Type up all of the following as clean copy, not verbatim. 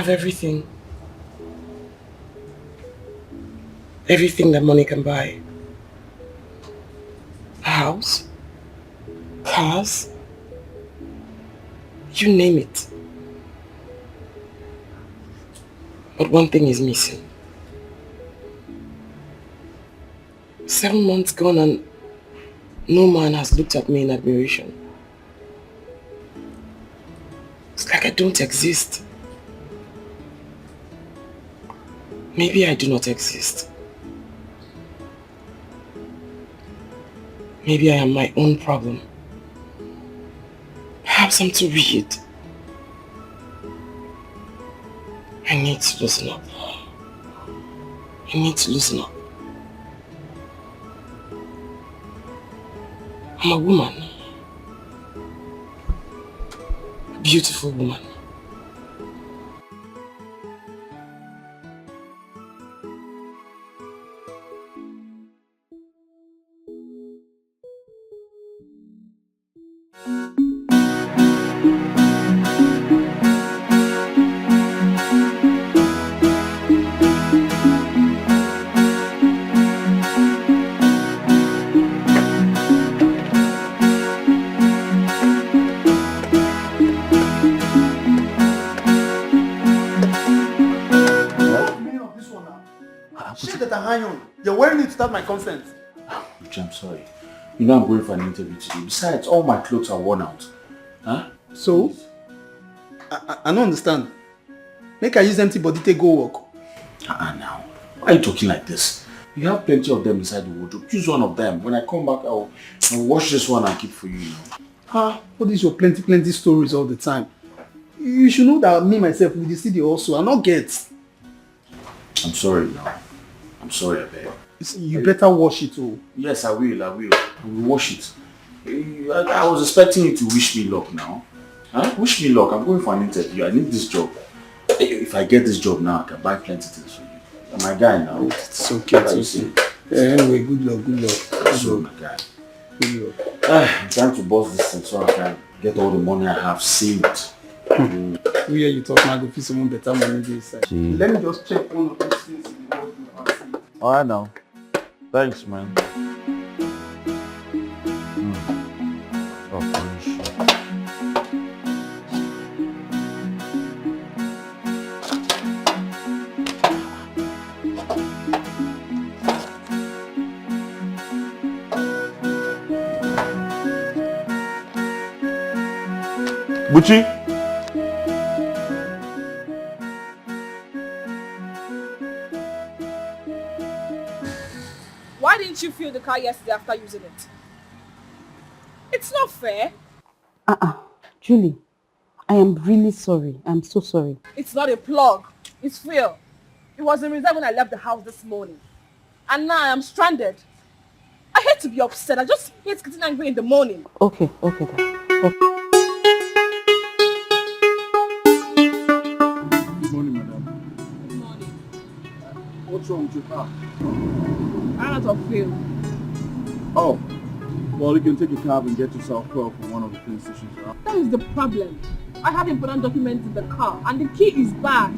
have everything. Everything that money can buy. A house, cars, you name it. But one thing is missing. 7 months gone and no man has looked at me in admiration. It's like I don't exist. Maybe I do not exist. Maybe I am my own problem. Perhaps I'm too rigid. I need to loosen up. I need to loosen up. I'm a woman. A beautiful woman. You're wearing it without my consent. Which I'm sorry. You know I'm going for an interview today. Besides, all my clothes are worn out. Huh? So? I don't understand. Make I use empty body to go work. Now. Why are you talking like this? You have plenty of them inside the wardrobe. Choose one of them. When I come back, I'll wash this one and keep for you. What is your plenty stories all the time? You should know that me myself with the city also. I not get. I'm sorry now. I'm sorry, I beg. You better wash it all. Yes, I will. I will wash it. I was expecting you to wish me luck now. Huh? Wish me luck. I'm going for an interview. I need this job. If I get this job now, I can buy plenty things for you. I'm my guy now. It's okay. It's okay. Anyway, good luck. So, my guy. Good luck. I'm trying to boss this thing so I can get all the money I have saved. We hear you talk now, go feel someone better money this side. Let me just check one of these things in the wardrobe and see. Alright now. Thanks, man. Oh, finish. Buchi? Why didn't you fill the car yesterday after using it? It's not fair. Julie, I am really sorry. I'm so sorry. It's not a plug. It's fuel. It was in reserve when I left the house this morning. And now I am stranded. I hate to be upset. I just hate getting angry in the morning. Okay then. Okay. Good morning, madam. Good morning. What's wrong with your car? I'm out of fuel. Oh, well, you can take a cab and get yourself fuel from one of the filling stations around. That is the problem. I have important documents in the car and the key is bad.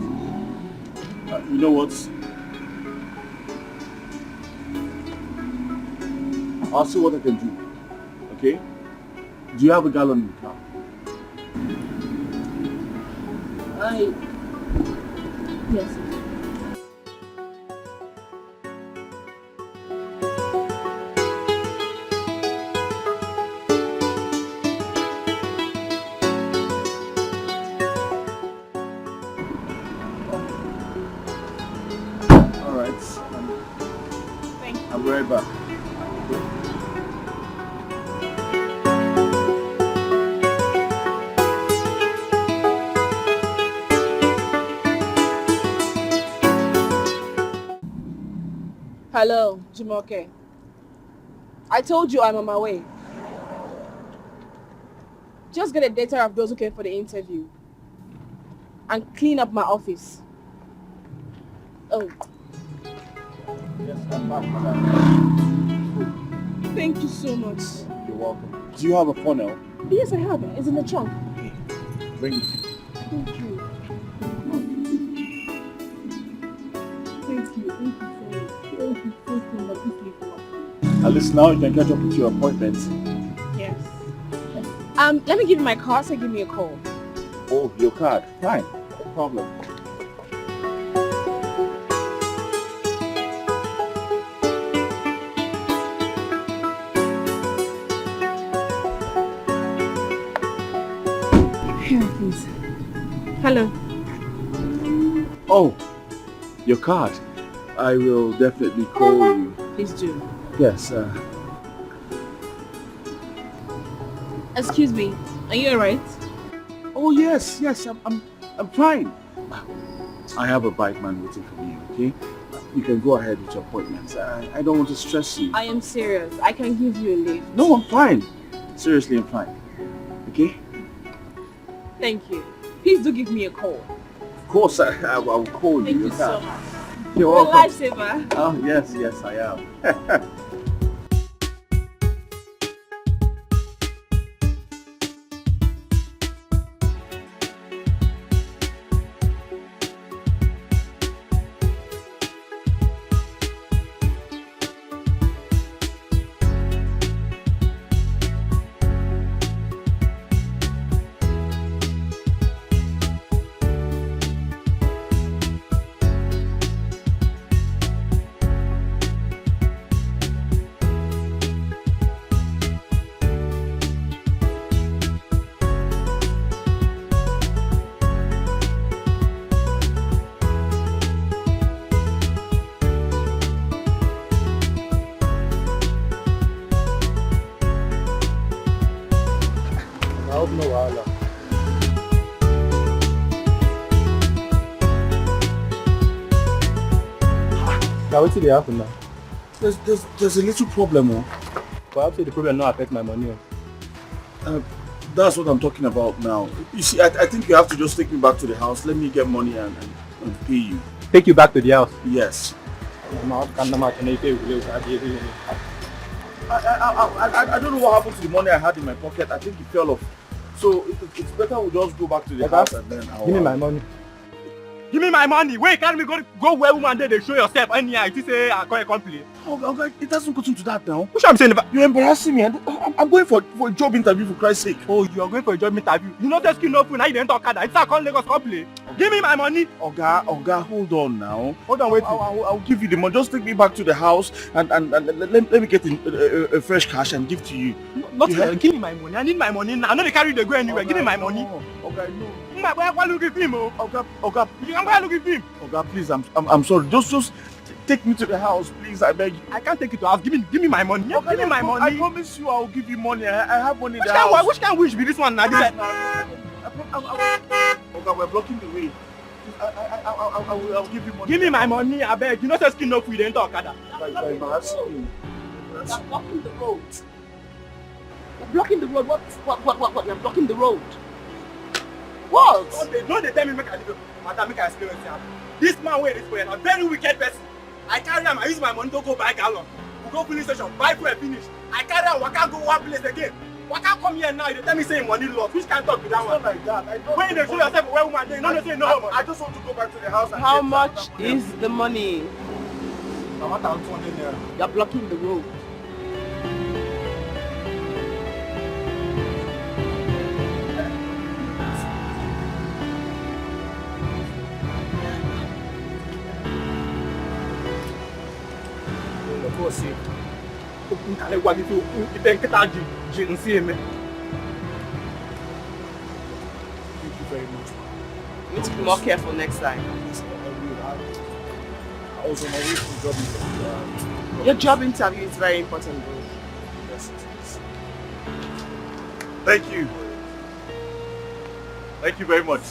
You know what? I'll see what I can do. Okay? Do you have a gallon in the car? Yes. I'll be right back. Hello, Jumoke. I told you I'm on my way. Just get a data of those who came for the interview and clean up my office. Oh. Yes, I'm back, madam. Thank you so much. You're welcome. Do you have a funnel? Yes, I have it. It's in the trunk. Bring it. Thank you. At least now you can catch up with your appointments. Yes. Let me give you my card, so give me a call. Oh, your card. Fine. No problem. Here, please. Hello. Oh, your card. I will definitely call you. Please do. Yes. Excuse me. Are you alright? Oh yes, yes. I'm fine. I have a bike man waiting for me. Okay. You can go ahead with your appointments. I don't want to stress you. I am serious. I can give you a lift. No, I'm fine. Seriously, I'm fine. Okay. Thank you. Please do give me a call. Of course, I will call you. Thank you so much. You're You're a welcome. lifesaver. Oh yes, yes, I am. I hope no wahala. Now what did happen now? There's a little problem, oh. Perhaps the problem not affect my money. That's what I'm talking about now. You see, I think you have to just take me back to the house. Let me get money and pay you. Take you back to the house. Yes. I don't know what happened to the money I had in my pocket. I think it fell off. So it's better we just go back to the house and then Give me my money. Give me my money. Wait, can't we go where woman there they show yourself anyhow? You say I call a complaint. Okay, it doesn't go into that now. Which I'm saying about You're embarrassing me. I'm going for a job interview for Christ's sake. oh, you are going for a job interview. You know the skin open now you didn't talk that. It's a call Lagos complaint. Give me my money. Oga, hold on now. Hold on, wait. I'll give you the money. Just take me back to the house and let me get a fresh cash and give to you. Not give me my money. I need my money now. I know they carry the go anywhere. Give me my money. Okay, no. Why look at him? Oh, Oga, you can go look at him. Oga, please, I'm sorry. Just take me to the house, please. I beg you. I can't take it to house. Give me my money. Oga, Give me my I money. promise you, I'll give you money. I have money in the house. Which can wish be this one now? Oga, we're blocking the way. I'll give you money. Give me my money. I beg. You know the skin open. You didn't talk that. You're embarrassing me. You're blocking the road. You're blocking the road. What? You're blocking the road. What? Don't they tell me make I do. Madam, make I explain what you. This man where is for a very wicked person. I carry him. I use my money to go buy gallon. We go police station. Buy fuel finish. I carry him. Waka go one place again. Waka come here now. You tell me saying money lost. Which can't talk with that one? It's not like that. I don't. When you show yourself where woman, they don't say no. I just want to go back to the house. And How get much that is the money? I want 200 naira. You're blocking the road. Você, o cara igual que tu, e tem que estar de não sei, né? Thank you very much. You need to be more careful next time. I was on my way to job interview. Your job interview is very important, bro. Yes, it is. Thank you. Thank you very much.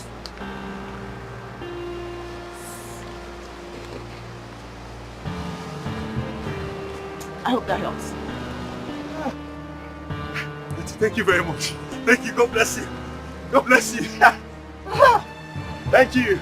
I hope that helps. Thank you very much. Thank you. God bless you. God bless you. Thank you.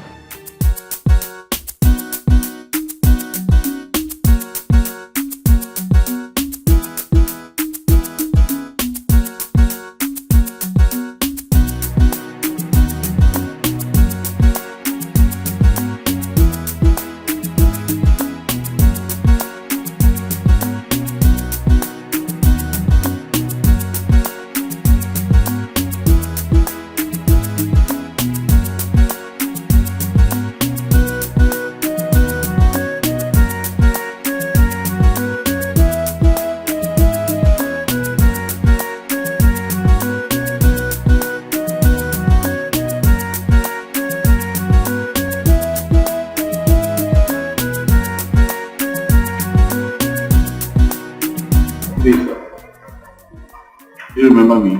you remember me?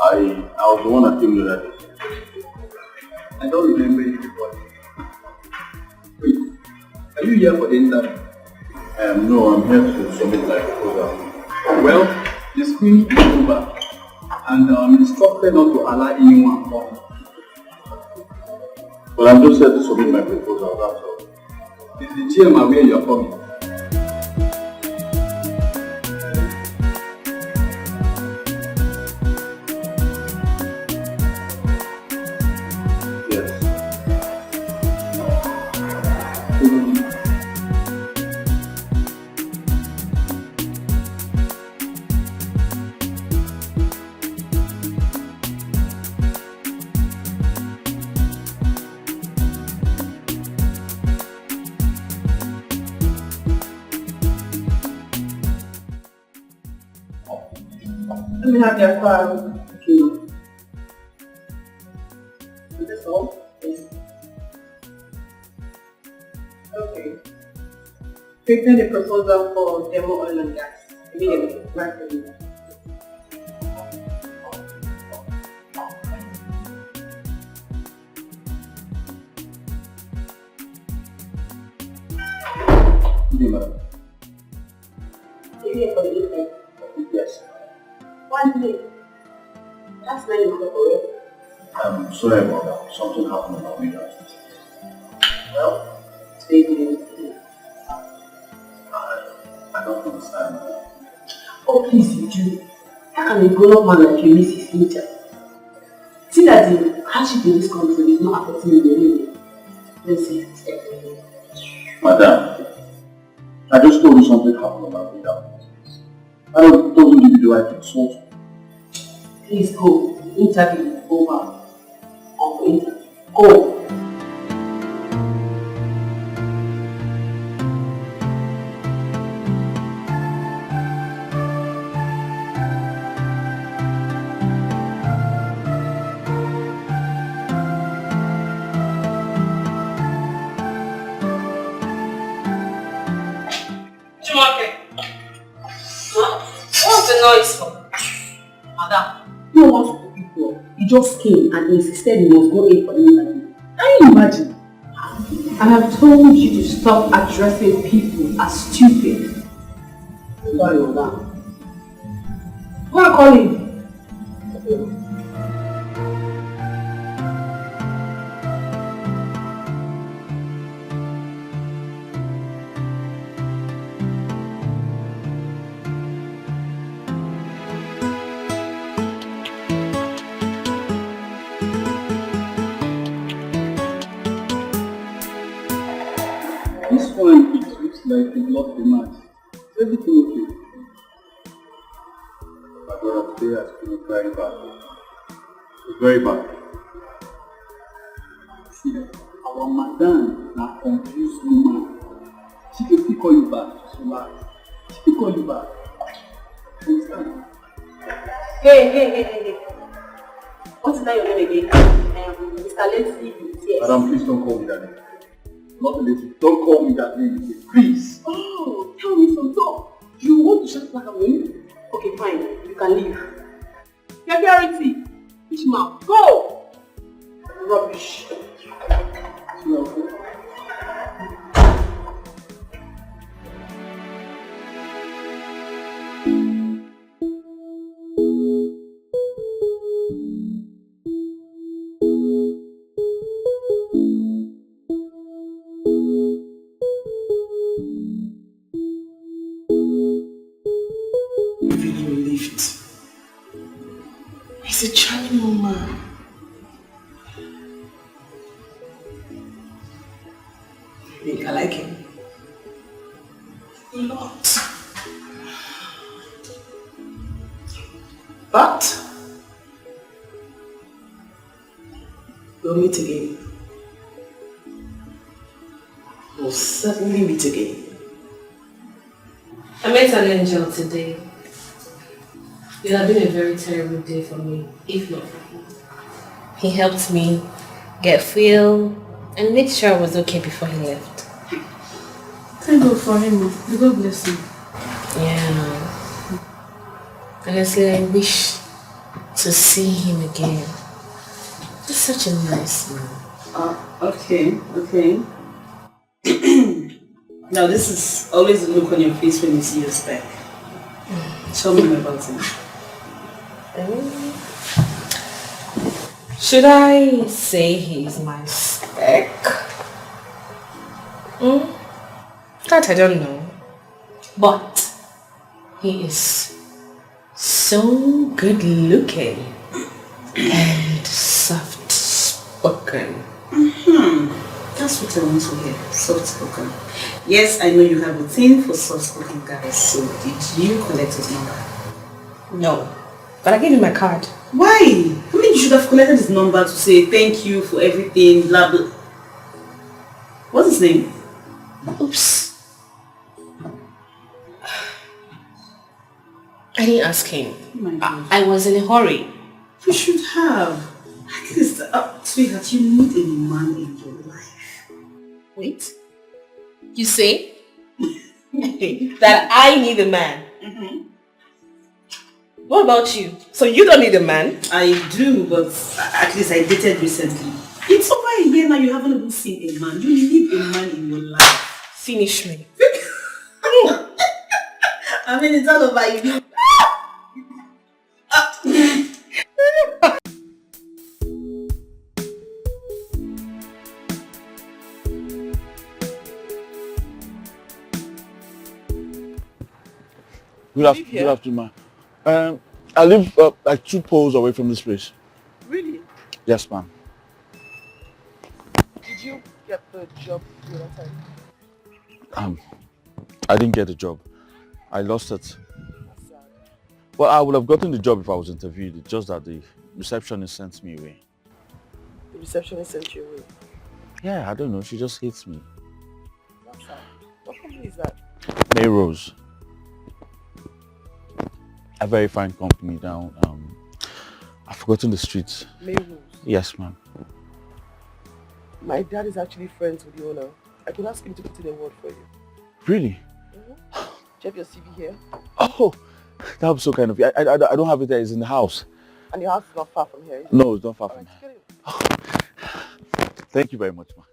I was the one that came the other day. I don't remember you before. Wait, are you here for the interview? No, I'm here to submit my proposal. Well, the screening is over, and I'm instructed not to allow anyone come. But I'm just here to submit my proposal, that's all. Is the GM aware you're coming? Yes. Let me have your card. Okay. Is this all? Yes. Okay. Prepare the proposal for demo oil and gas. Immediately. Right for you. Here for the evening. Yes. One day. That's not your correct. I'm sorry about that. Something happened on my way down. Well, today's the I don't understand. Oh, please, you do. How can a grown-up man like you miss his future? See that the hardship in this country is not affecting you anyway. Let's see. Madam, I just told you something happened on my way down. I don't give you the right to insult you. Please go. Interview is over. On for interview. Go. What's the noise for? Madam, you don't want to people. He just came and insisted he must go in for the interview. Can you imagine? I have told you to stop addressing people as stupid. Sorry, madam. Go and call him. This one, it looks like he lost the match. Is everything okay? My brother today has been very bad. It's very bad. See, our madam is a confused woman. She can still call you back. Just relax. She can call you back. Understand? Hey. What's that your name again? Mr. Leslie is here. Madam, please don't call me that name. Not Leslie. Don't call me that name again. Please. Oh, tell me some talk. You want to shout like a me? Okay, fine. You can leave. Security. Which man? Go! Rubbish. No. He's a charming woman. I think I like him. A lot. But we'll meet again. We'll certainly meet again. I met an angel today. It had been a very terrible day for me, if not for him. He helped me get fuel and made sure I was okay before he left. Thank God for him. God bless him. Yeah. Honestly, I wish to see him again. He's such a nice man. Okay. Now this is always the look on your face when you see your spec. Tell me more about him. Should I say he's my spec? That I don't know. But he is so good looking and soft spoken. That's what I want to hear. Soft spoken. Yes, I know you have a thing for soft spoken guys. So did you collect his number? No. But I gave him my card. Why? I mean, you should have collected his number to say thank you for everything, blah blah. What's his name? Oops. I didn't ask him. Oh my God. I was in a hurry. You should have. At least, sweetheart, you need a man in your life. Wait. You say? That I need a man? What about you? So you don't need a man? I do, but at least I dated recently. It's over a year now, you haven't even seen a man. You need a man in your life. Finish me. I mean, it's all over you. Good afternoon, ma'am. I live like 2 poles away from this place. Really? Yes, ma'am. Did you get the job the other time? I didn't get the job. I lost it. Well, I would have gotten the job if I was interviewed. It's just that the receptionist sent me away. The receptionist sent you away? Yeah, I don't know. She just hates me. That's sad. What company is that? Mayrose. A very fine company down. I've forgotten the streets. Mayrose? Yes, ma'am. My dad is actually friends with the owner. I could ask him to put in a word for you. Really? Do you have your CV here? Oh, that was so kind of you. I don't have it there. It's in the house. And your house is not far from here, is it? No, it's not far from Alright, here. get it. Thank you very much, ma'am.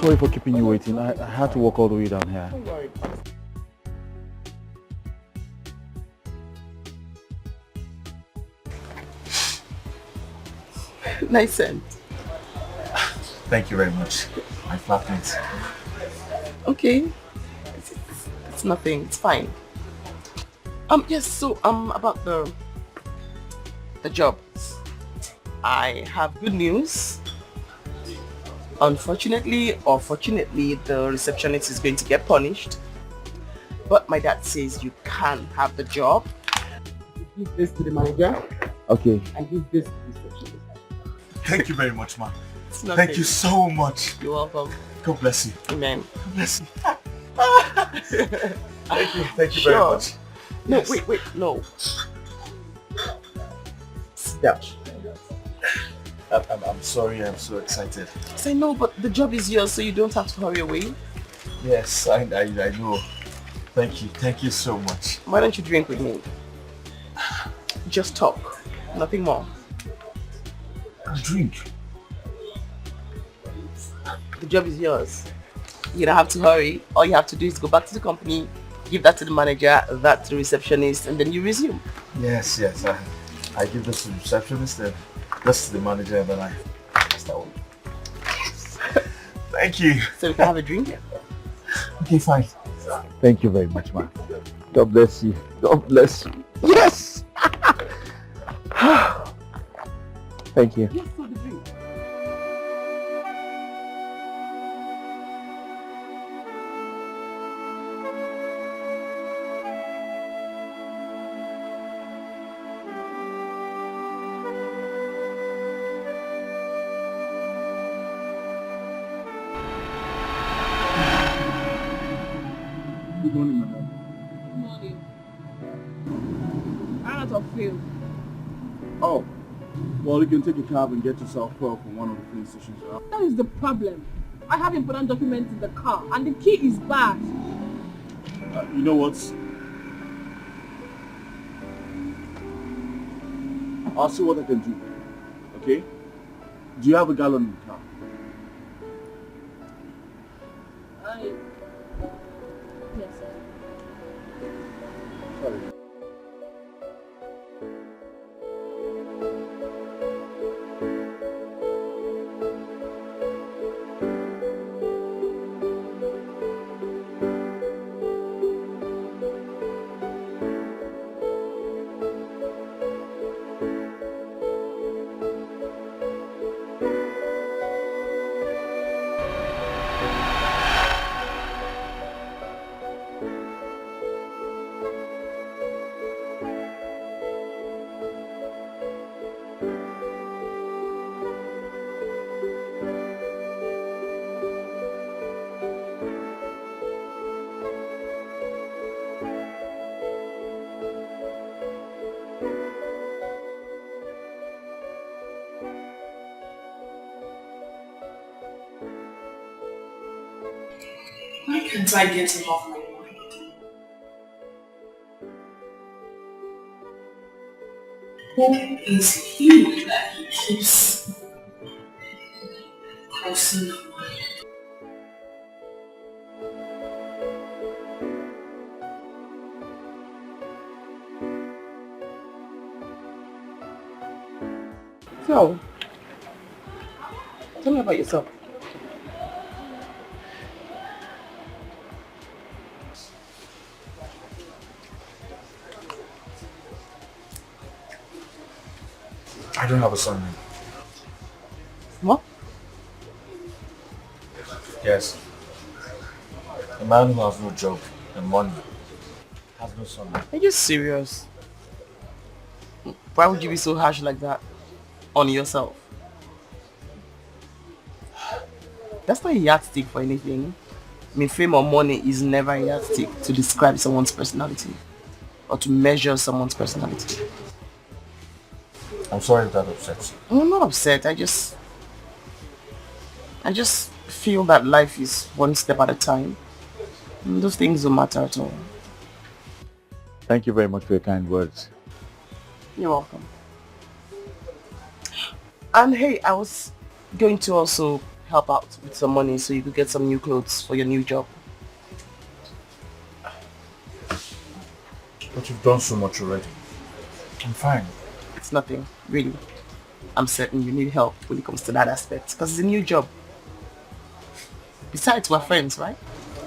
Sorry for keeping you waiting. I had to walk all the way down here. Don't worry. Nice scent. Thank you very much. My flatmates. Okay. It's nothing. It's fine. Yes, so about the job. I have good news. Unfortunately or fortunately, the receptionist is going to get punished. But my dad says you can have the job. You give this to the manager. Okay. And give this to the receptionist. Thank you very much, ma. It's nothing. Thank you so much. You're welcome. God bless you. Amen. God bless you. Thank you very Sure. much. No, Yes. wait, no. Sit down. I'm sorry, I'm so excited. Say no, but the job is yours, so you don't have to hurry away. Yes, I know. Thank you so much. Why don't you drink with me? Just talk, nothing more. Drink. The job is yours. You don't have to hurry. All you have to do is go back to the company, give that to the manager, that to the receptionist, and then you resume. Yes. I give this to the receptionist, then this to the manager, and then I start working. Thank you. So we can have a drink. Okay, fine. Thank you very much, man. God bless you. God bless you. Yes! Thank you. Yes, for the drink. out of fuel. Oh, well, you can take a cab and get yourself fuel from one of the filling stations around. That is the problem. I have important documents in the car and the key is bad. You know what? I'll see what I can do. Okay? Do you have a gallon in the car? Yes, sir. Sorry. Why can't I get him off my mind? Who is he that he keeps crossing my mind? So, tell me about yourself. I don't have a son. What? Yes. A man who has no job and money has no son. Are you serious? Why would you be so harsh like that on yourself? That's not a yardstick for anything. I mean, fame or money is never a yardstick to describe someone's personality or to measure someone's personality. I'm sorry if that upsets you. I'm not upset. I just feel that life is one step at a time. And those things don't matter at all. Thank you very much for your kind words. You're welcome. And hey, I was going to also help out with some money so you could get some new clothes for your new job. But you've done so much already. I'm fine. It's nothing, really. I'm certain you need help when it comes to that aspect because it's a new job. Besides, we're friends, right?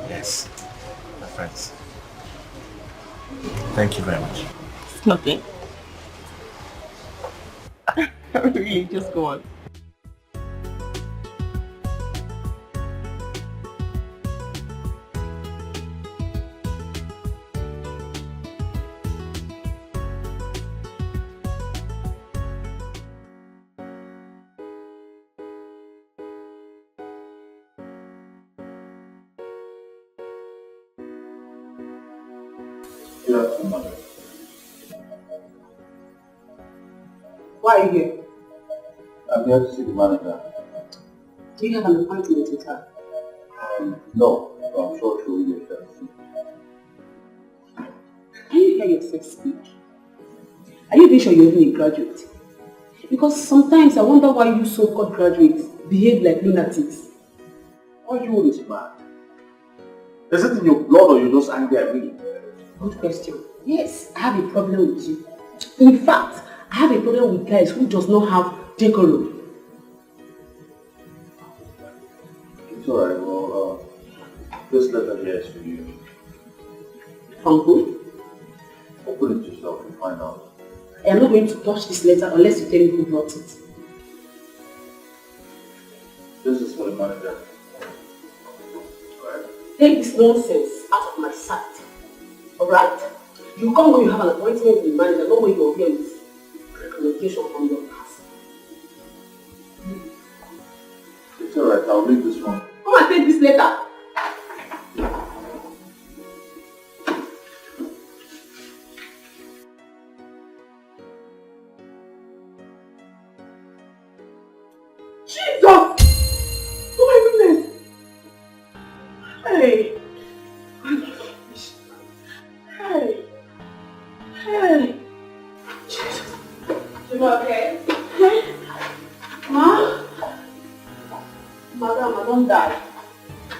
Yes, my friends. Thank you very much. It's nothing. Really, just go on. Why are you here? I'm here to see the manager. Do you have an appointment with her? No, I'm sure she will be here soon. Can you hear yourself speak? Are you even sure you're even a graduate? Because sometimes I wonder why you so-called graduates behave like lunatics. Why you always mad? Is it in your blood or you're just angry at me? Good question. Yes, I have a problem with you. In fact, I have a problem with guys who does not have decorum. It's alright, well, this letter here is for you. From who? Open it yourself and find out. I am not going to touch this letter unless you tell me who brought it. This is for the manager. Alright? Take this nonsense out of my sight. Alright? You come when you have an appointment with the manager, not when you're here with recommendation from your past. It's alright, I'll leave this one. Come and take this letter. Jesus! Oh my goodness! Hey! Hey! Hey! Jesus! You okay? Hey! Ma? Madam, I don't die.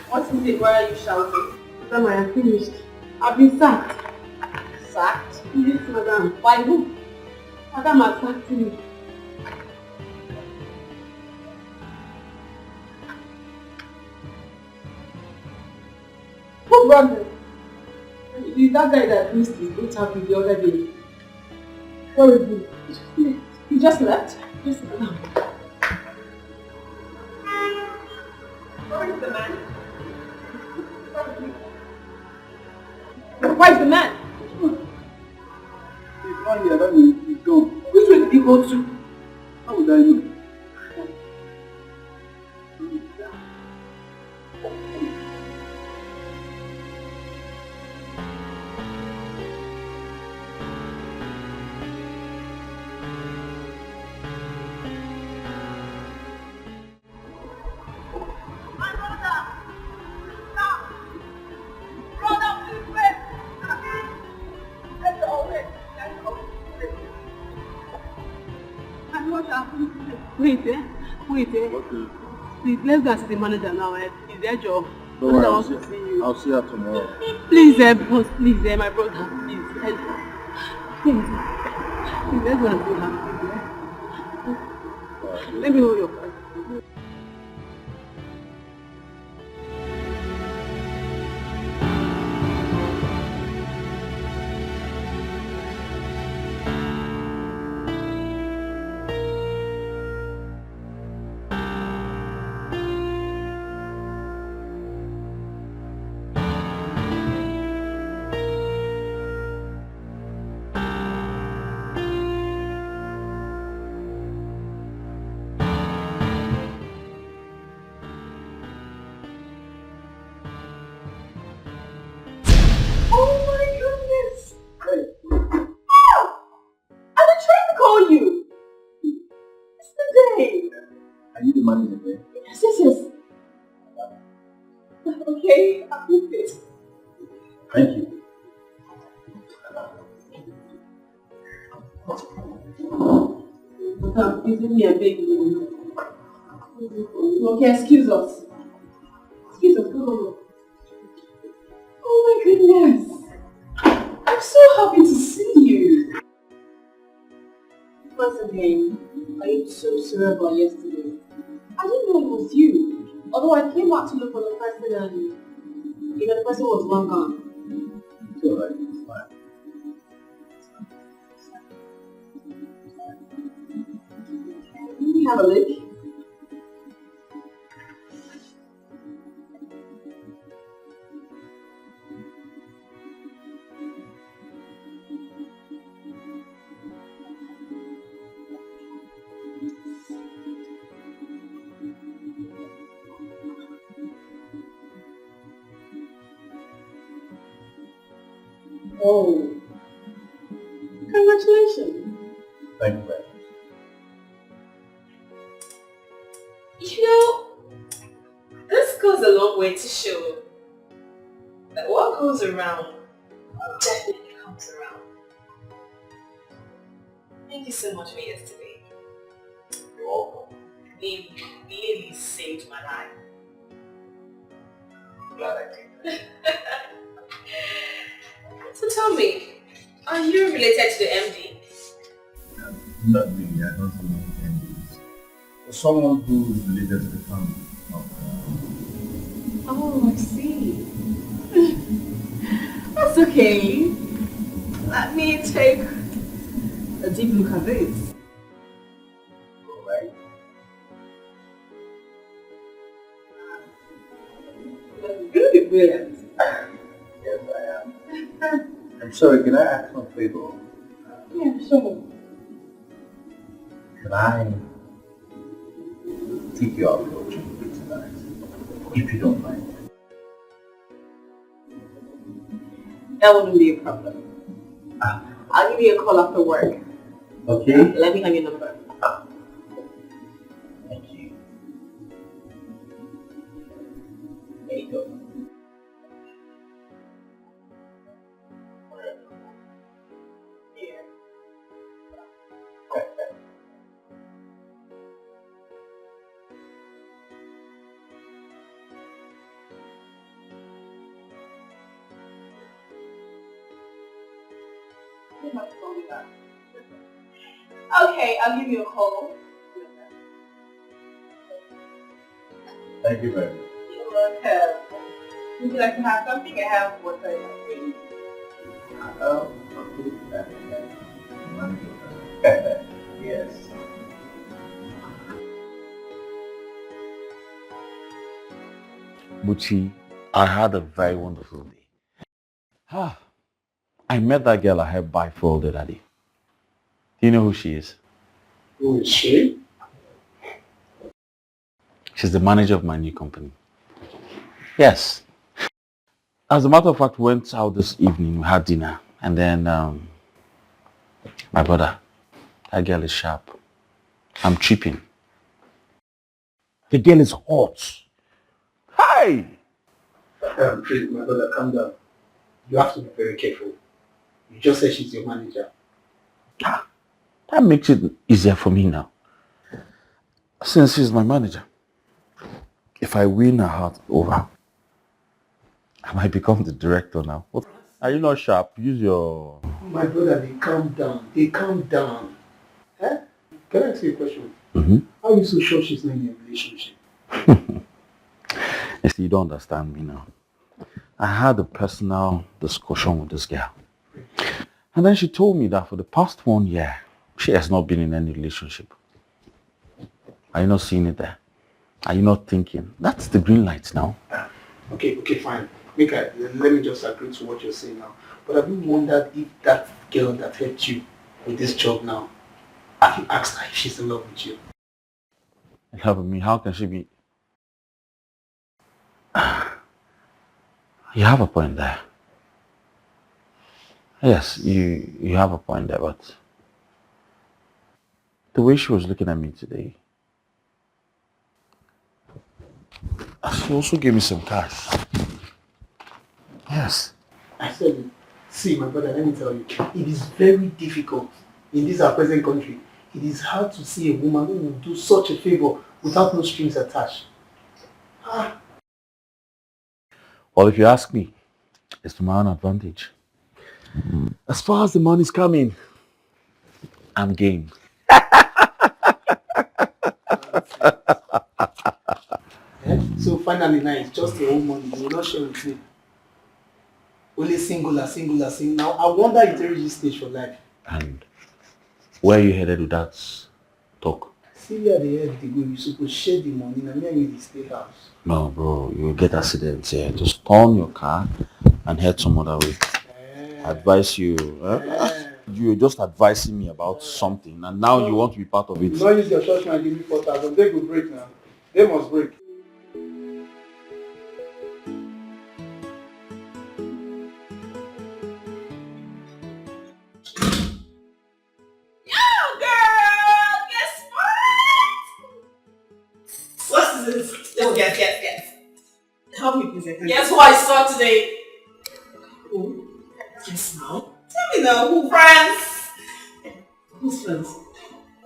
What is it? Why are you shouting? Madam, I am finished. I've been sacked. Sacked? Yes, madam. By who? Madam has sacked me. Who brought them? It's that guy that missed his interview the other day. Horrible. He just left? Yes, madam. Where is the man? Why is the man? He's not here, that means he's gone. Which way did he go to? How would I know? Please, let's go and see the manager now. It's their job. Don't worry, wants to see you. I'll see her tomorrow. Please, boss, please, my brother, please. Please, let's go and see her. Let me hold your hand. Are you the manager there? Yes. Okay, I'll do this. Thank you. Madam, isn't me a baby? Okay, excuse us. Go. Oh my goodness. I'm so happy to see you. Once again, I am so sorry about yesterday. I didn't know it was you. Although I came out to look for the person and the person was long gone. It's alright, it's fine. Let me have a look. Oh, congratulations. Thank you very much. This goes a long way to show that what goes around definitely comes around. Thank you so much for yesterday. You're welcome. You really saved my life. Glad I did. So tell me, are you related to the MD? Not really, I don't know MDs. Someone who is related to the family. Oh, I see. That's okay. Let me take a deep look at this. Alright. You're really brilliant. Yes, I am. I'm sorry, can I ask one favor? Yeah, sure. Can I take you out for a drink tonight? If you don't mind. That wouldn't be a problem. I'll give you a call after work. Okay? Let me have your number. Thank you. There you go. Here. You must call me back. Okay, I'll give you a call. Thank you very much. You're welcome. Would you like to have something? I have water in my fridge. Yes. Buchi, I had a very wonderful day. I met that girl I helped buy for the other day. Do you know who she is? Who is she? She's the manager of my new company. Yes. As a matter of fact, we went out this evening, we had dinner, and then my brother, that girl is sharp. I'm tripping. The girl is hot. Hi! Please, my brother, calm down. You have to be very careful. You just said she's your manager. That makes it easier for me now. Since she's my manager, if I win her heart over, I might become the director now. What? Are you not sharp? Use your... My brother, they calm down. They calm down. Eh? Can I ask you a question? Mm-hmm. How are you so sure she's not in a relationship? You see, you don't understand me now. I had a personal discussion with this girl. And then she told me that for the past 1 year, she has not been in any relationship. Are you not seeing it there? Are you not thinking? That's the green light now. Okay, fine. Let me just agree to what you're saying now. But have you wondered if that girl that helped you with this job now, have you asked her if she's in love with you? In love with me? How can she be? You have a point there. Yes, you have a point there, but the way she was looking at me today, she also gave me some cash. Yes. I said it. See, my brother, let me tell you, it is very difficult in this our present country. It is hard to see a woman who will do such a favor without no strings attached. Well, if you ask me, it's to my own advantage. As far as the money's coming, I'm game. So finally now it's just your own money. You will not share with me. Only singular. Now I wonder if there is this stage for life. And where are you headed with that talk? See where the head they go, you supposed share the money. Now me and you stay house. No, bro, you'll get accidents here. Just turn your car and head some other way. Advise you. You're just advising me about something, and now you want to be part of it. You don't use your church man give me 4,000. They go break now. They must break. Yes. Help me, please. Guess who I saw today? Who? Yes, now. Tell me now, who? Friends. Who's friends?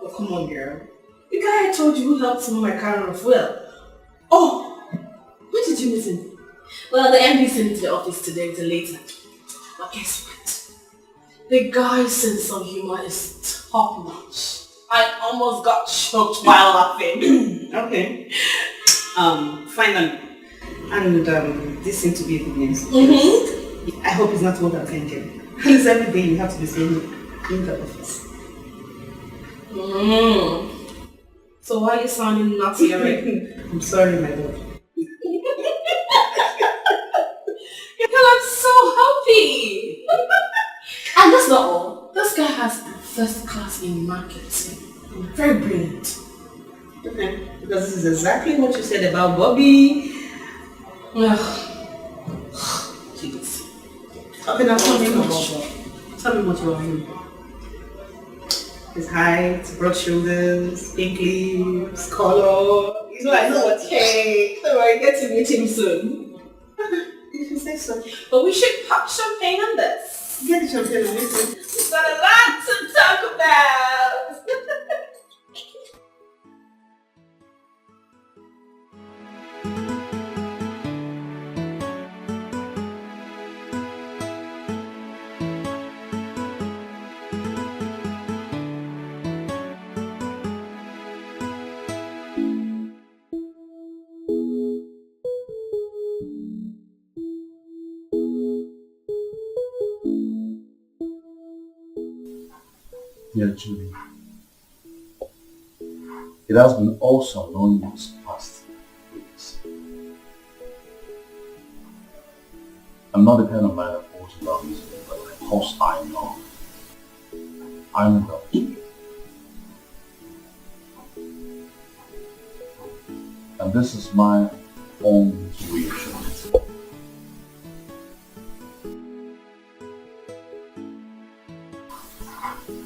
Oh, come on, girl. The guy I told you who helped some of my car off well. Oh, when did you meet him? Well, the MD sent me to the office today with a late night. But guess what? The guy's sense of humor is top notch. I almost got choked while laughing. Okay. Finally. And this seems to be a good news. I hope it's not what I'm thinking. Because every day you have to be saying in the office. So why are you sounding naughty already? I'm sorry, my love. Girl, I'm so happy. And that's not all. This guy has first class in marketing. Very brilliant. Okay. Because this is exactly what you said about Bobby. Jeez. Okay, now tell me what you are. His height, broad shoulders, pink lips, color. You know I know what. Hey, don't worry, get to meet him soon. think so. But we should pop champagne on this. Get the champagne and listen. We've got a lot to talk about. Dear Julie, it has been awesome knowing you these past weeks. I'm not the kind of man that falls in love easily, but of course I'm in love with you. And this is my own reassurance.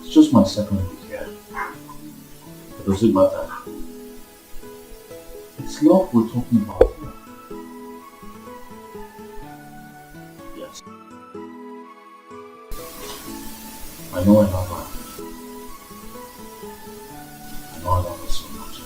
It's just my second week here. It doesn't matter. It's love we're talking about here. Yes. I know I love her. I know I love her so much.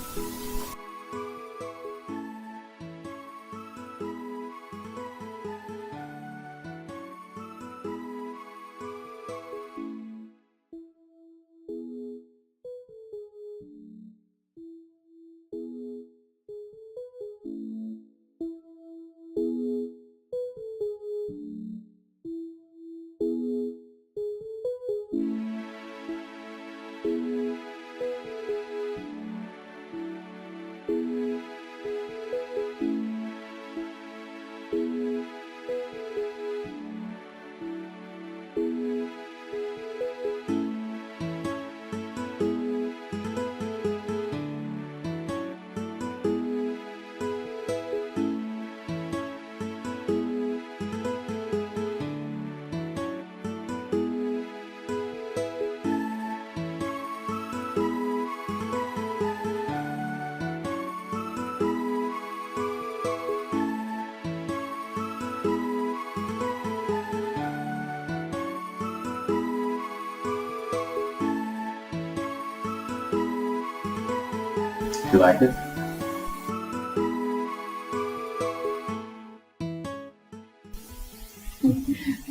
You like it?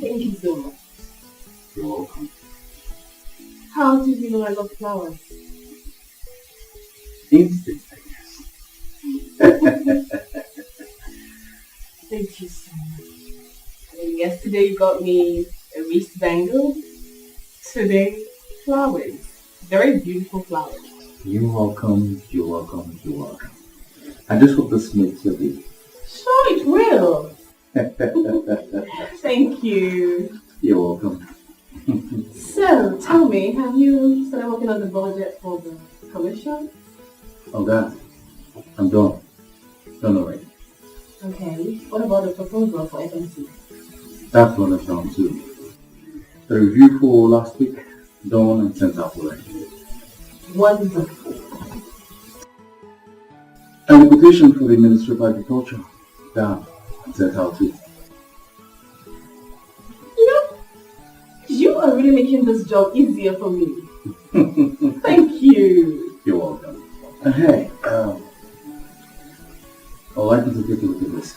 Thank you so much. You're welcome. How did you know I love flowers? Instinct, I guess. Thank you so much. And yesterday you got me a wrist bangle. Today, flowers. Very beautiful flowers. You're welcome, you're welcome, you're welcome. I just hope this makes your day. Sure, it will. Thank you. You're welcome. So, tell me, have you started working on the budget for the commission? Oh, that. I'm done. Done already. Okay. What about the proposal for FMC? That one is done too. The review for last week, done and sent out already. Wonderful. And the quotation for the Ministry of Agriculture, done and sent out too. You are really making this job easier for me. Thank you. You're welcome. And hey, I'd like you to take a look at this.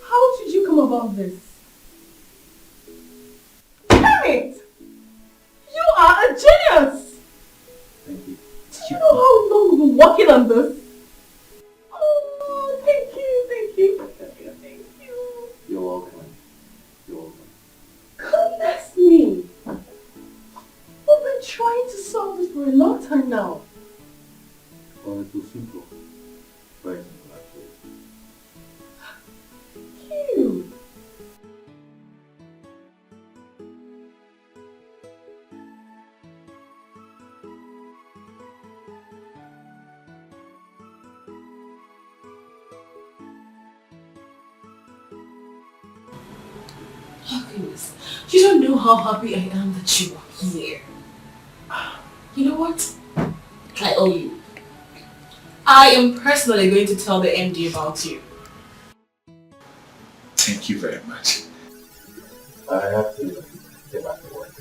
How did you come about this? Damn it! You are a genius! Thank you. Did you know how long we've been working on this? Oh, thank you. You're welcome. You're welcome. Goodness me! We've been trying to solve this for a long time now. Well, it was simple. Very simple, actually. You. Oh goodness, you don't know how happy I am that you are Here. You know what? I owe you. I am personally going to tell the MD about you. Thank you very much. I have to get back to work.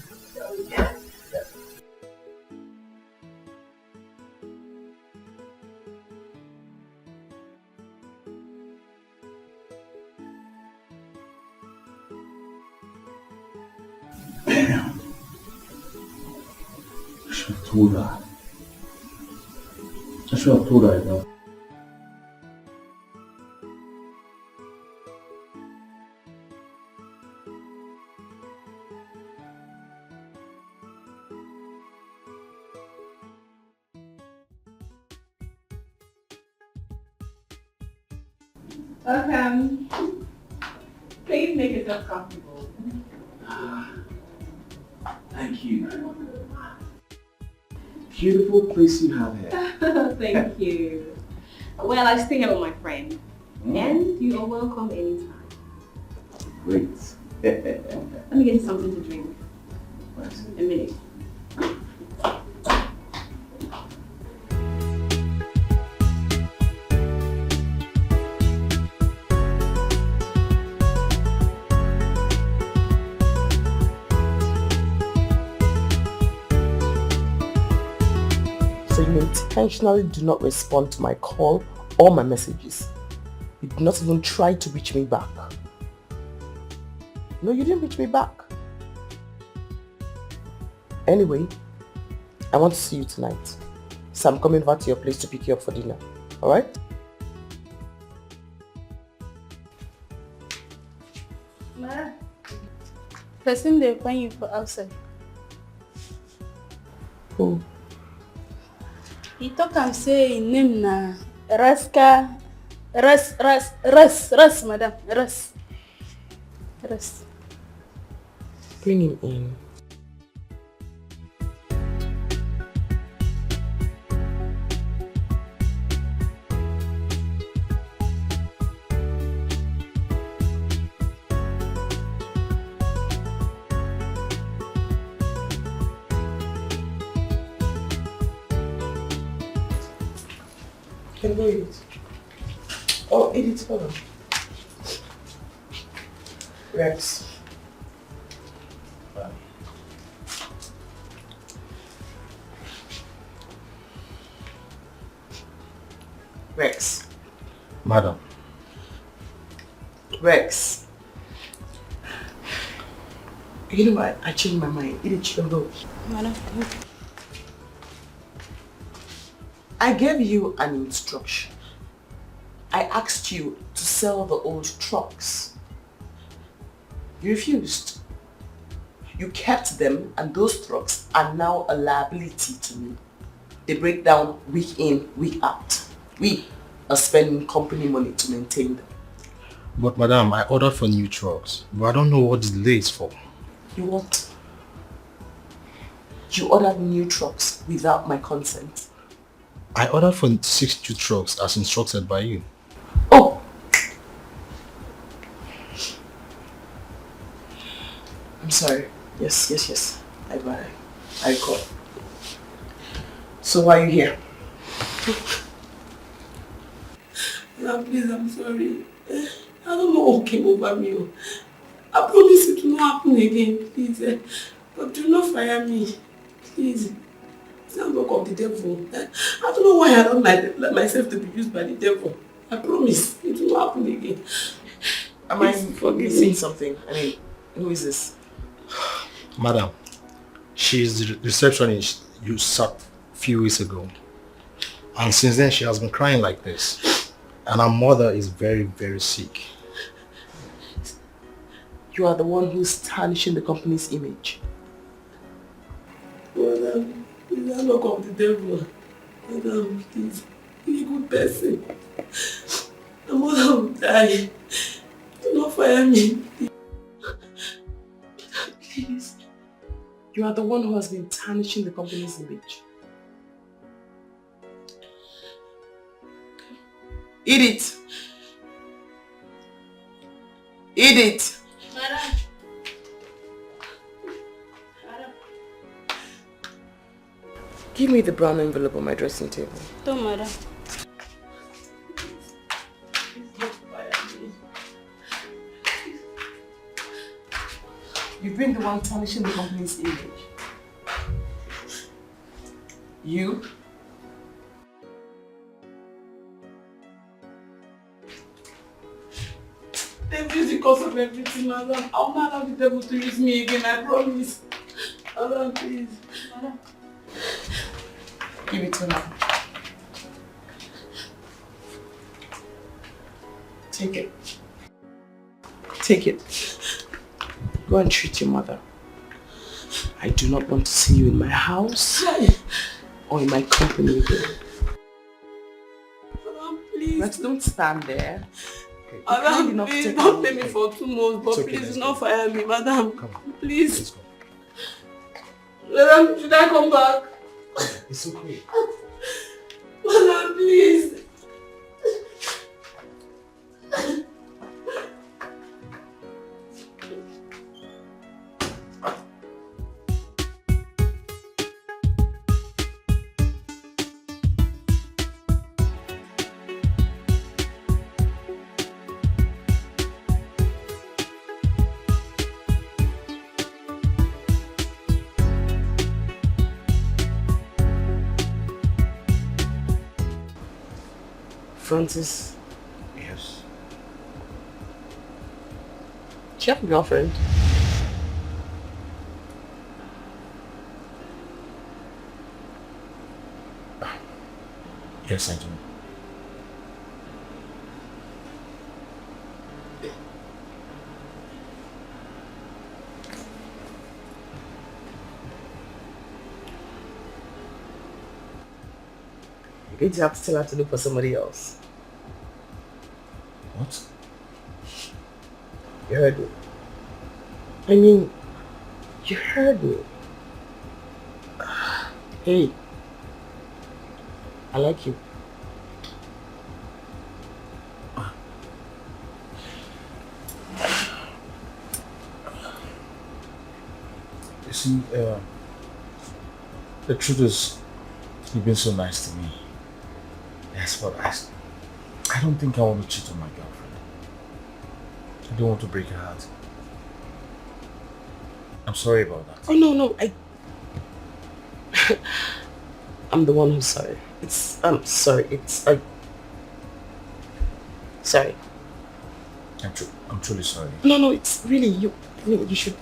Damn. I should have told her. I should have told her enough. Welcome. Please make yourself comfortable. Thank you. Beautiful place you have here. Thank you. Well, I stay here with my friend. And you are welcome anytime. Great. Let me get you something to drink. A minute. So you intentionally do not respond to my call or my messages. You did not even try to reach me back. No, you didn't reach me back. Anyway, I want to see you tonight. So I'm coming over to your place to pick you up for dinner. Alright? Ma, person they find you for outside. Who? He talk and say his name na Raska Ras, madam. Ras. Bring him in. Can go eat it. Oh, eat it, hold on. Rex. Rex. Madam. Rex. You know what? I changed my mind. Eat it, you can go. Madam. I gave you an instruction. I asked you to sell the old trucks. You refused. You kept them, and those trucks are now a liability to me. They break down week in, week out. We are spending company money to maintain them. But madam, I ordered for new trucks, but I don't know what the delay is for. You what? You ordered new trucks without my consent. I ordered for 6 new trucks as instructed by you. Oh! I'm sorry. Yes. I recall. So why are you here? Now, please, I'm sorry. I don't know what came over me. I promise it will not happen again, please. But do not fire me, please. It's not work of the devil. I don't know why I don't let myself to be used by the devil. I promise it will not happen again. Am I forgetting something? I mean, who is this? Madam, she is the receptionist you sacked a few weeks ago. And since then she has been crying like this. And her mother is very, very sick. You are the one who's tarnishing the company's image. Madam, it's not work of the devil. Madam, please, be a good person. The mother will die. Do not fire me. Please. You are the one who has been tarnishing the company's image. Eat it. Eat it. Madam. Give me the brown envelope on my dressing table. Don't matter. You've been the one tarnishing the company's image. You? Devil is the cause of everything, madam. I'll not allow the devil to use me again, I promise. Madam, please. Madam. Give it to me. Take it. Take it. Go and treat your mother. I do not want to see you in my house or in my company again. Madam, please. Rex, don't stand there. Madam, please don't pay me for 2 months, but okay, please do not fire me, madam. Come on. Please. Let's go. Madam, should I come back? It's okay. Madam, please. Francis, Yes. do you have a girlfriend? Yes, I do. You're going to have to tell her to look for somebody else. What? You heard me. I mean, you heard me. Hey, I like you. You see, the truth is, you've been so nice to me. Yes, but I don't think I want to cheat on my girlfriend. I don't want to break her heart. I'm sorry about that. Oh, no, I'm the one who's sorry. I'm sorry, sorry. I'm truly sorry. No, it's really you. I mean, you should...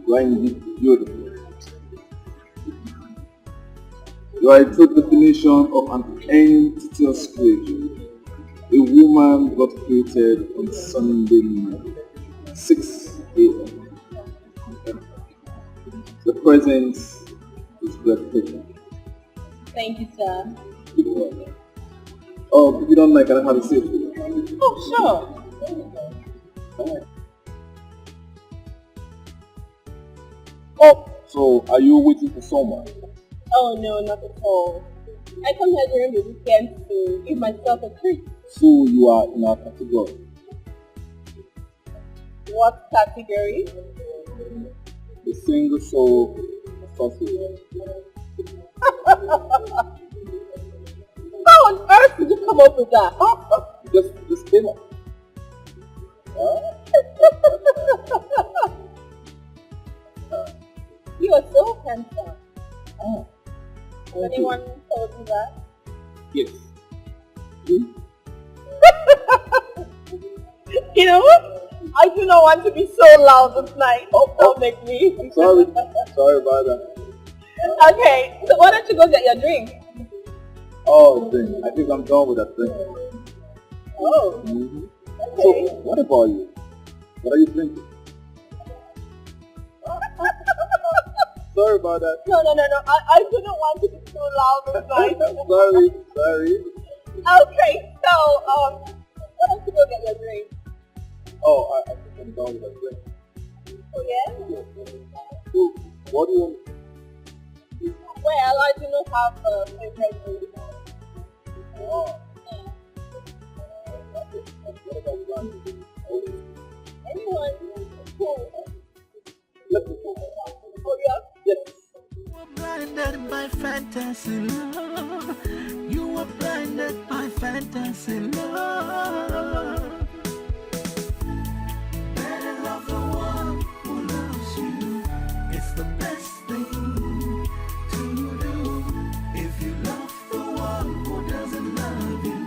You are indeed beautiful. You are a true definition of an entity of spirit. A woman got created on Sunday morning, 6 a.m. The presence is breathtaking. Thank you, sir. Oh, if you don't mind, can I have a seat? Oh, sure. Oh, so are you waiting for someone? Oh, no, not at all. I come here during the weekend to give myself a treat. So you are in our category. What category? The single soul course you will. How on earth did you come up with that? Just came up. You are so handsome. Oh. Anyone told you that? Yes. You know what? I do not want to be so loud this night. Don't make me. I'm sorry. Sorry about that. Okay, so why don't you go get your drink? Oh, thing. I think I'm done with that thing. Oh. Mm-hmm. Okay. So, what about you? What are you drinking? Sorry about that. No. I do not want to be so loud this night. Sorry. Okay, so, why don't you go get your drink? Oh, I think I'm done with that drink. Oh, yeah? So, what do you want? Well, I do not have a favorite drink. Oh. What about wine? Anyone? Cool. Let me go. Oh, yeah? Yes. You were blinded by fantasy love. You were blinded by fantasy love. Better love the one who loves you. It's the best thing to do. If you love the one who doesn't love you,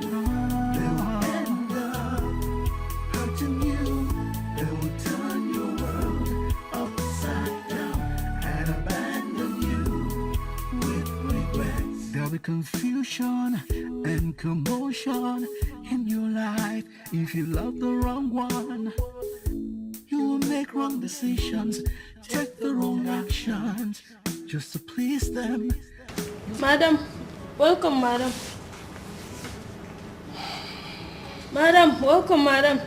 they will end up hurting you. They will turn your world upside down and abandon you with regrets. There'll be confusion and commotion in your life if you love the wrong one. You will make wrong decisions, take the wrong actions just to please them. Madam, welcome, madam. Madam, welcome, madam.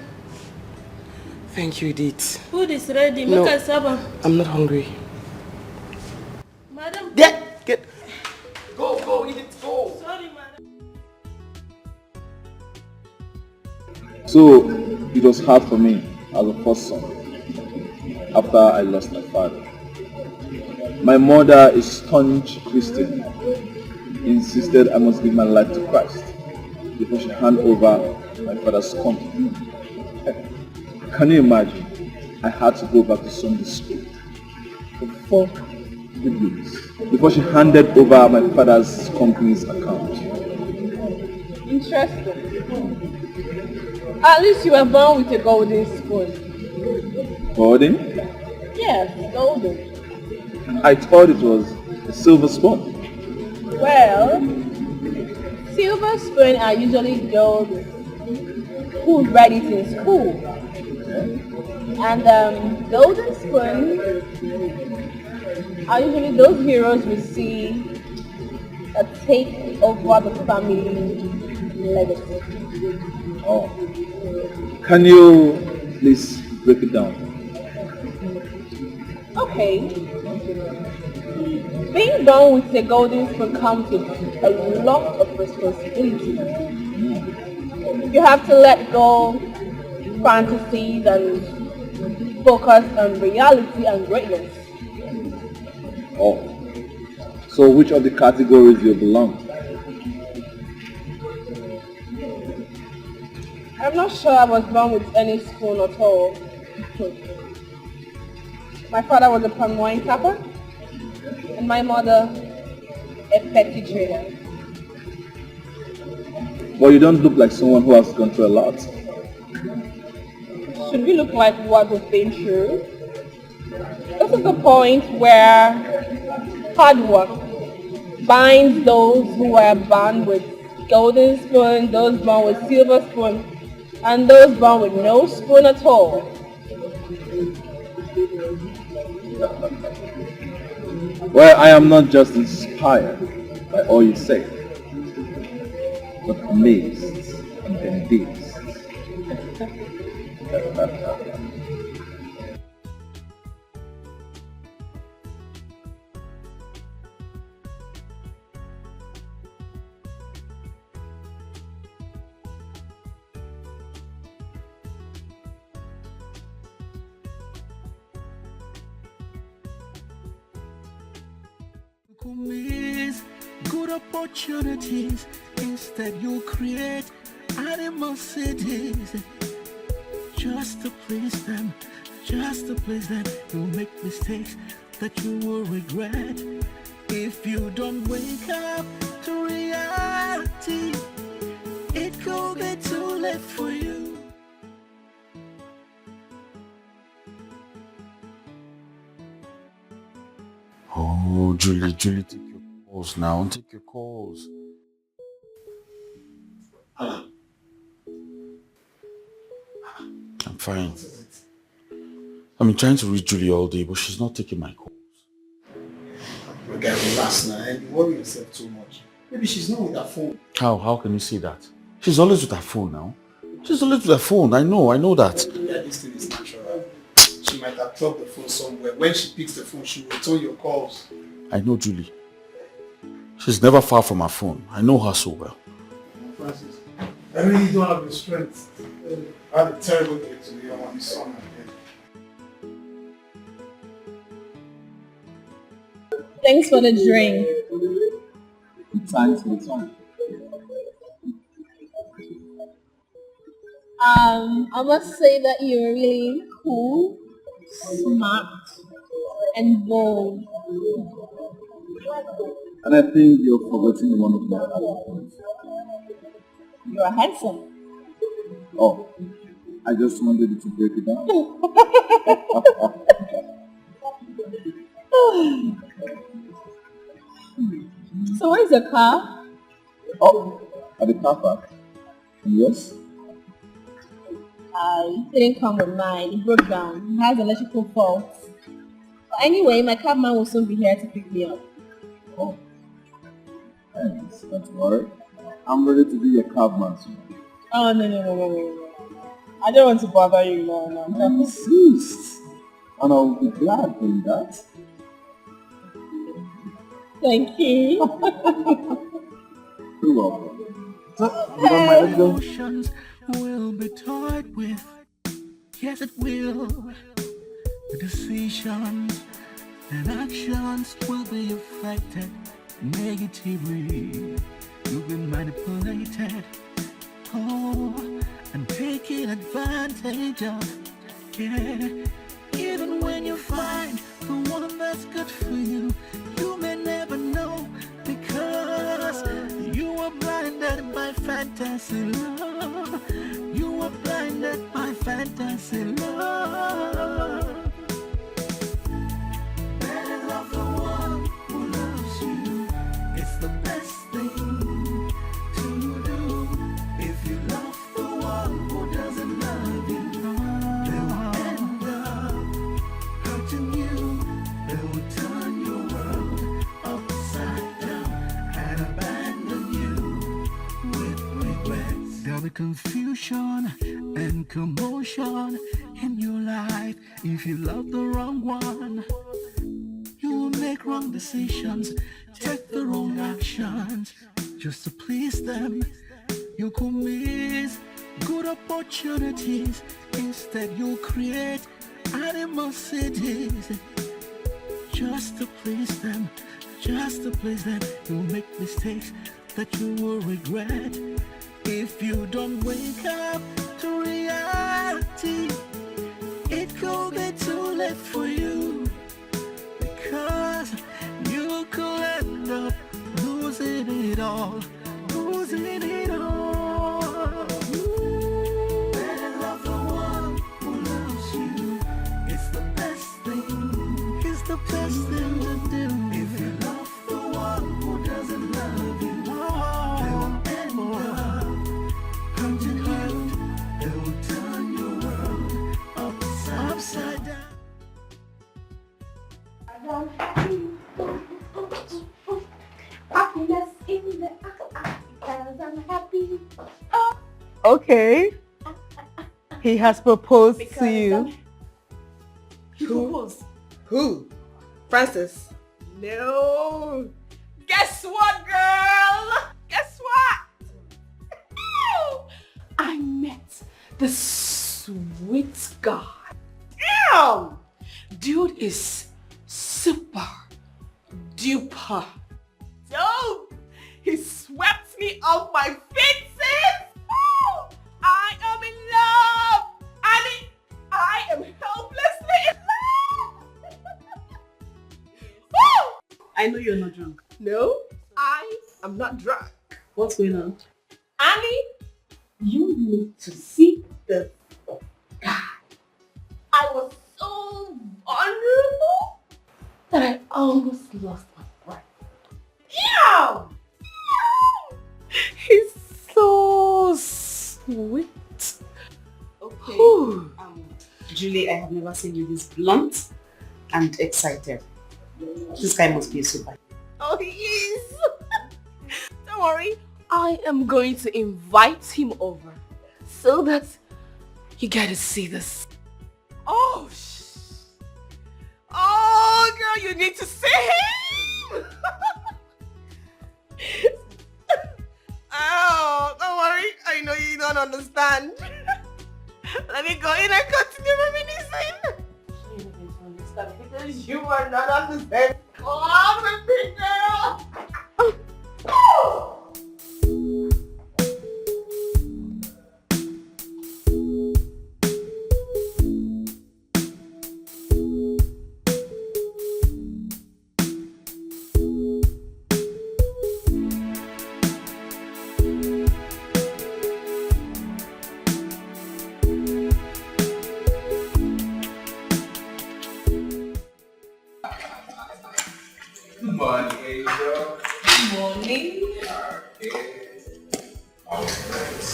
Thank you, Edith. Food is ready. No. Make us saba. I'm not hungry. Madam. Get. Go, Edith, go. Sorry, madam. So, it was hard for me as a first son after I lost my father. My mother, a staunch Christian, insisted I must give my life to Christ before she hand over my father's company. Can you imagine? I had to go back to Sunday school for 4 good weeks before she handed over my father's company's account. Interesting. At least you were born with a golden spoon. Golden? Yes, golden. I thought it was a silver spoon. Well, silver spoon are usually those who read it in school. And golden spoon are usually those heroes we see that take over the family legacy. Oh. Can you please break it down? Okay. Being born with a golden spoon comes with a lot of responsibility. You have to let go fantasies and focus on reality and greatness. Oh. So which of the categories you belong? I'm not sure I was born with any spoon at all. My father was a palm wine tapper and my mother a petty trader. But you don't look like someone who has gone through a lot. Should we look like what we've been through? This is the point where hard work binds those who are born with golden spoon, those born with silver spoon, and those born with no spoon at all. Well, I am not just inspired by all you say, but amazed and convinced. could miss good opportunities. Instead, you create animosities just to please them, just to please them. You'll make mistakes that you will regret if you don't wake up to reality. It could be too late for you. Oh, Julie, take your calls now. Take your calls. I'm fine. I've been trying to reach Julie all day, but she's not taking my calls. You guys relax now, and you worry yourself too much. Maybe she's not with her phone. How can you say that? She's always with her phone now. She's always with her phone. I know that. Yeah, this thing is natural. She might have dropped the phone somewhere. When she picks the phone, she will return your calls. I know Julie. She's never far from her phone. I know her so well. Francis, I really don't have the strength. I had a terrible day today. I'm on the sun again. Thanks for the drink. Thanks for the time. I must say that you're really cool, smart, and bold. And I think you're forgetting one of my other points. You're handsome. Oh, I just wanted you to break it down. So where's your car? Oh, at the car park. And yours? It didn't come with mine. It broke down. It has electrical faults. But anyway, my cabman will soon be here to pick me up. Oh, thanks. Don't worry. I'm ready to be your cabman soon. Oh, no. I don't want to bother you, no. I insist. And I'll be glad doing that. Thank you. You're welcome. Emotions will be toyed with. Yes, it will. The decisions and actions will be affected negatively. You've been manipulated. Oh, and taken advantage of. Yeah. Even when you find the one that's good for you, you may never know because you are blinded by fantasy love. You are blinded by fantasy love. Better love the one who loves you. It's the best thing to do. If you love the one who doesn't love you, they will end up hurting you. They will turn your world upside down and abandon you with regrets. There'll be confusion and commotion in your life if you love the wrong one. You will make wrong decisions, take the wrong actions just to please them. You could miss good opportunities. Instead, you create animosities just to please them, just to please them. You'll make mistakes that you will regret if you don't wake up to reality. It could be too late for you because you could end up losing it all, losing it all. Better love the one who loves you. It's the best thing. It's the best thing to do. If you love the one who doesn't love you, they will end up hurting you. They will turn your world upside down. I'm happy. Happiness in the eyes. I'm happy. Okay. He has proposed Because to you. Who? Francis? No. Guess what, girl? Guess what? I met this sweet guy. Damn! Dude is super duper. Dope! He swept me off my feet, sis! Oh, I am in love! Annie, I am helplessly in love! Woo! I know you're not drunk. No, I am not drunk. What's going on? Annie, you need to see this guy. I was so vulnerable that I almost lost my breath. Yeah! He's so sweet. Okay. Whew. Julie, I have never seen you this blunt and excited. This guy must be a super. Oh, he is. Don't worry. I am going to invite him over so that you get to see this. Oh, oh, girl, you need to see him. Oh, don't worry. I know you don't understand. Let me go in and continue reminiscing. You don't understand because you are not on the same club with me, girl. Oh. Good morning, Angel. Good morning.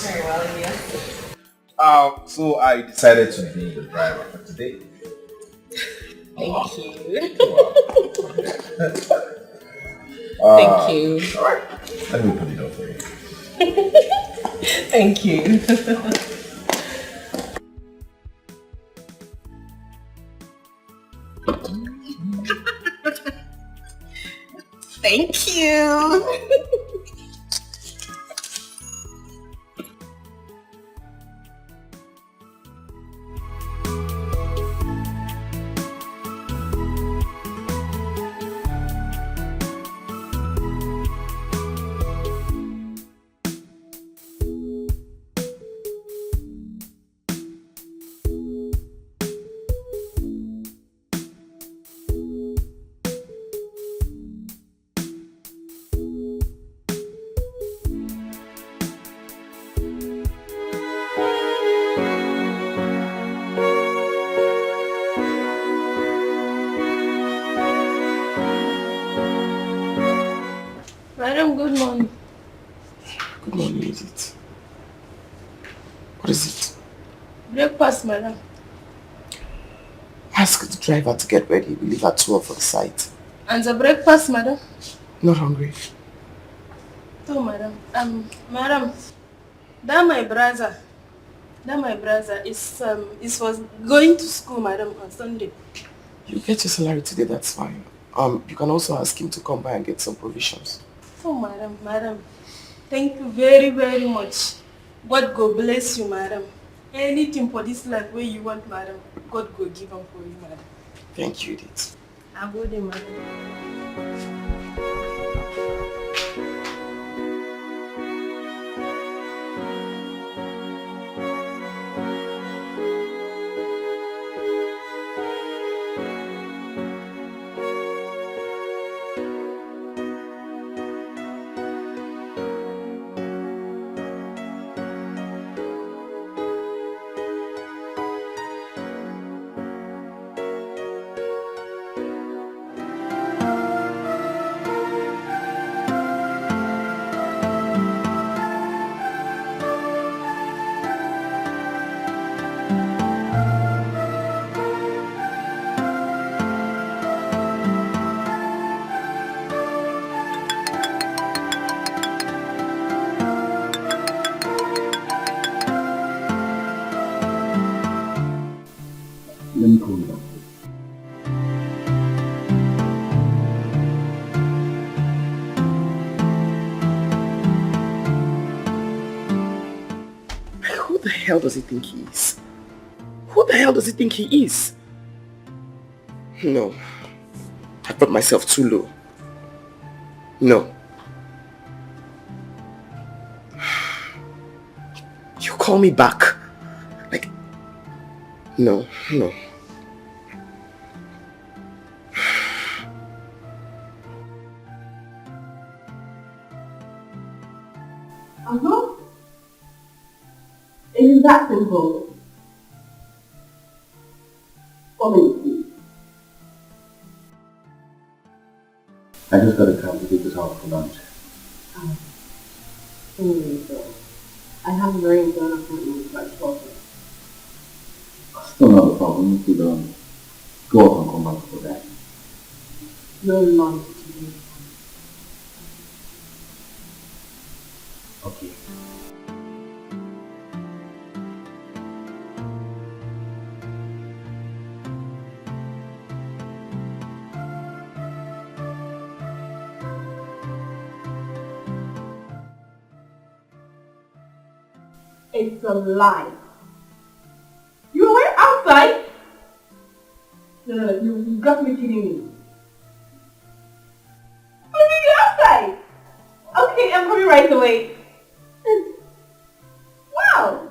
Very well, yeah. So I decided to be the driver for today. Thank you. Thank you. Alright, let me put it up for you. Thank you. Thank you. Madam, good morning. Good morning, is it? What is it? Breakfast, madam. Ask the driver to get ready. We leave at 12 for the site. And the breakfast, madam? Not hungry. No, madam. Madam, that my brother is was going to school, madam, on Sunday. You get your salary today, that's fine. You can also ask him to come by and get some provisions. Oh, madam. Thank you very, very much. God go bless you, madam. Anything for this life where you want, madam, God go give them for you, madam. Thank you, Edith. I'm good, madam. Let me call you back. Who the hell does he think he is? Who the hell does he think he is? No, I brought myself too low. No. You call me back. Like, no. It is that simple. Follow me. I just got a cab to take this out for lunch. I have a very important appointment by 12. Still not a problem. You could go out and come back for that. No lunch today. Okay. It's a lie. You were outside? No, you got me kidding me. Oh, you outside? Okay, I'm coming right away. Wow.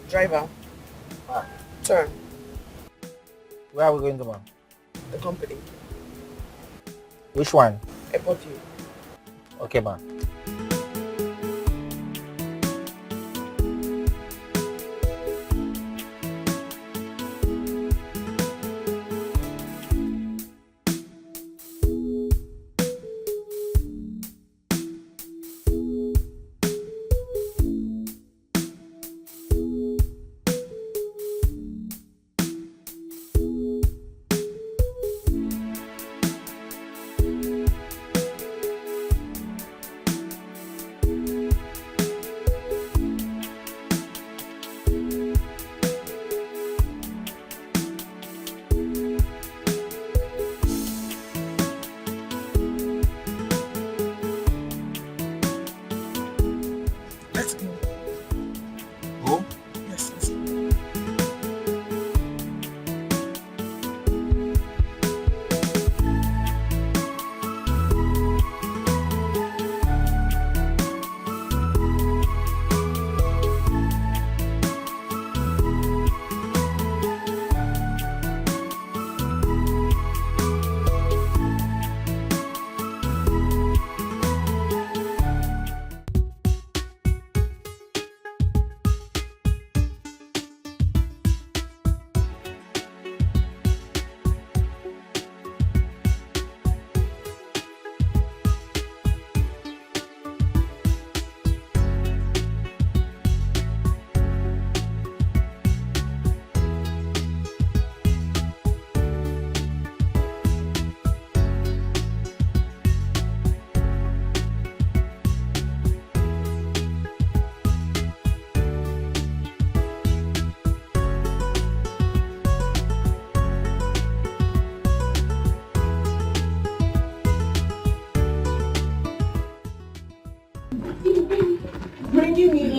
Driver. Turn. Where are we going to, man? The company. Which one? I bought you. Okay, man.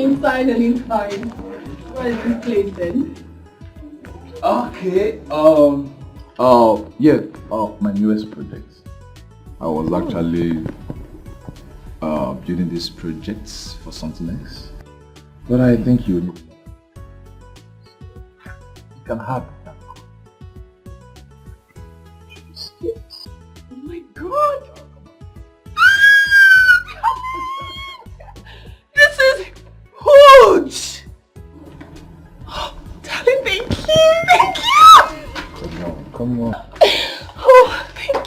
Inside anytime. Where is this place then? Okay, my newest project. I was actually building these projects for something else. But I think you can have it now. Oh my god! This is huge! Darling, thank you! Thank you! Come on. Oh, thank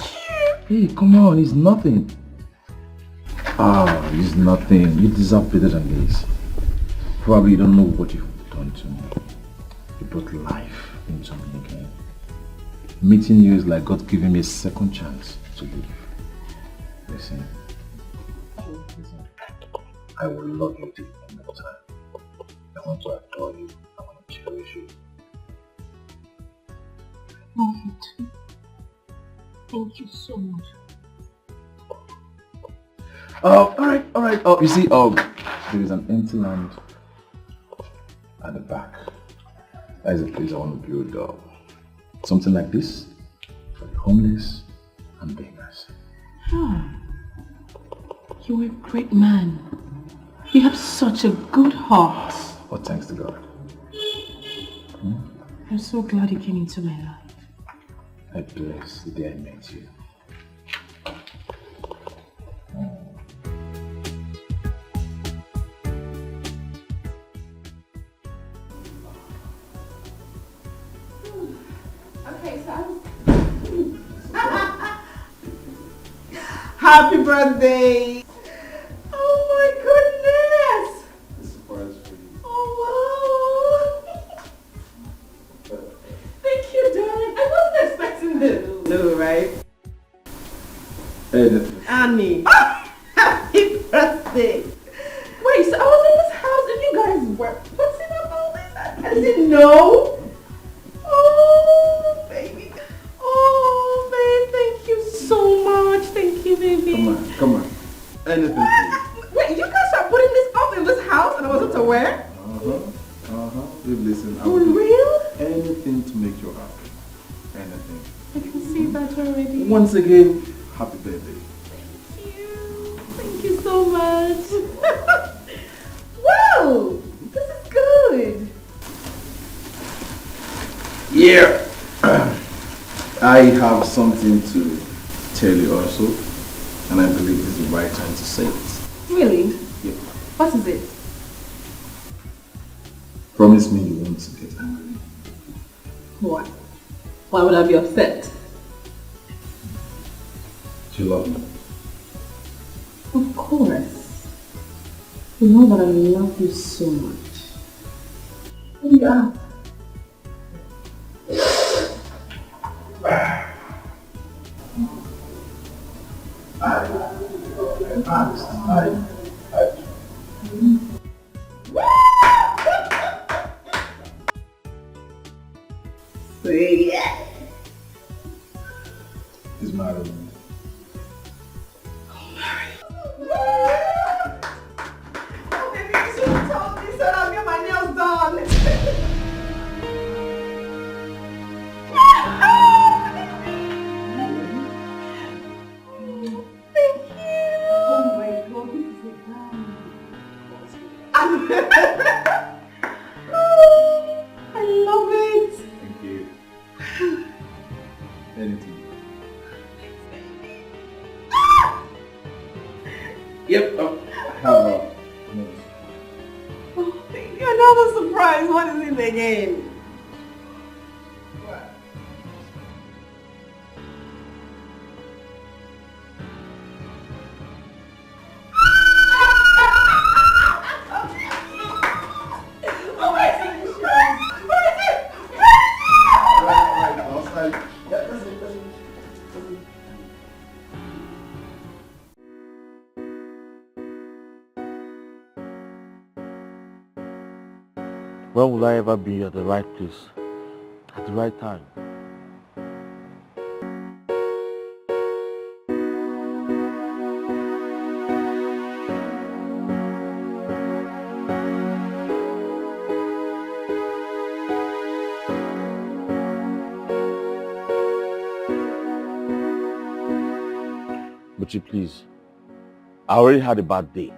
you! Hey, come on, it's nothing. It's nothing. You deserve better than this. Probably you don't know what you've done to me. You brought life into me again. Meeting you is like God giving me a second chance to live. Listen. I will love you till the end of time. I want to adore you. I want to cherish you. Love you too. Thank you so much. Alright. Oh, you see, there is an empty land at the back. That is a place I want to build something like this for the homeless and beggars. You're a great man. You have such a good heart. Oh, thanks to God. I'm so glad you came into my life. I bless the day I met you. Okay, so happy birthday! Oh my goodness! It's a surprise for you. Oh wow! Thank you, darling. I wasn't expecting this. No, right? Hey, Annie. Happy birthday! Wait, so I was in this house and you guys were putting up all this? I didn't know. Oh, baby. Oh, babe, thank you so much. Thank you, baby. Come on. Anything for you. Wait, you guys are putting this up in this house and I wasn't aware? You listen. For real? Anything to make you happy. Anything. I can see that already. Once again, happy birthday. Thank you. Thank you so much. Wow, this is good. Yeah. I have something to tell you also, and I believe this is the right time to say it. Really? Yeah. What is it? Promise me you won't get angry. Why? Why would I be upset? Do you love me? Of course. You know that I love you so much. Yeah. He's married. Oh, baby, you should have told me so I'll get my nails done. Thank you. Oh my God, this is a guy. I love it. Thank you. Anything. Yep. I have Oh, thank you. Another surprise. What is it again? When will I ever be at the right place, at the right time? Buchi, please. I already had a bad day.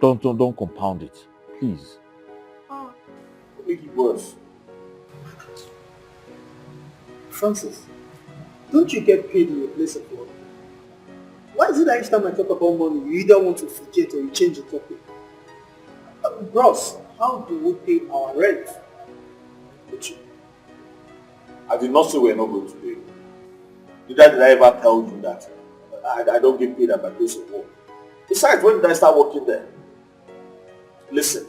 Don't compound it. Please. Make it worse. Francis, don't you get paid in your place of work? Why is it that each time I talk about money, you either want to forget or you change the topic? Bros, how do we pay our rent? Buchi, I did not say we're not going to pay. Neither did I ever tell you that I don't get paid at my place of work. Besides, when did I start working there? Listen,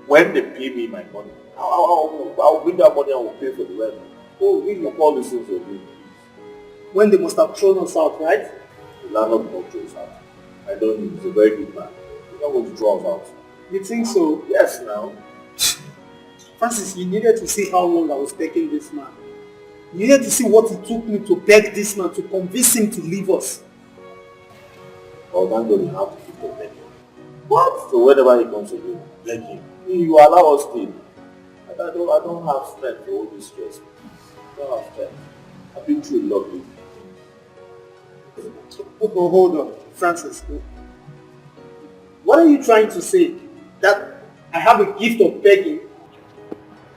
when they pay me my money, I'll bring that money and we'll pay for the rent. Oh, really? Of all the things you're doing, please. When they must have thrown us out, right? The landlord will not throw us out. I know him, he's a very good man. He's not going to throw us out. You think so? Yes, now. Francis, you needed to see how long I was begging this man. You needed to see what it took me to beg this man, to convince him to leave us. Oh, thank God you have to keep on begging. What? So whenever he comes again, beg him. You allow us to. I don't have strength for all this stress. I don't have strength. I've been through a lot lately. Oh, hold on, Francis. What are you trying to say? That I have a gift of begging?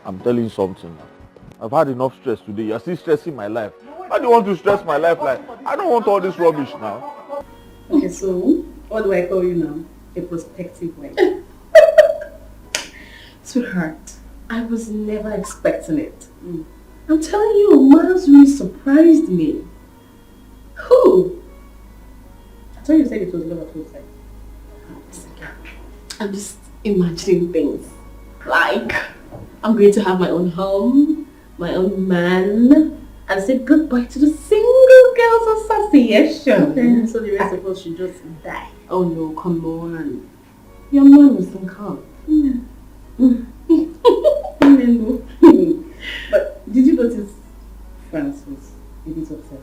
I'm telling you something now. I've had enough stress today. You're still stressing my life. Why do you want to stress my life like? I don't want all this rubbish now. Okay, so what do I call you now? A prospective wife. Sweetheart, I was never expecting it. I'm telling you, Miles really surprised me. Who? I thought you said it was love at first sight. I'm just imagining things. Like, I'm going to have my own home, my own man, and say goodbye to the Single Girls Association. Okay, so the rest of us should just die. Oh no, come on. Your man will soon come. But did you notice Franz was a bit upset?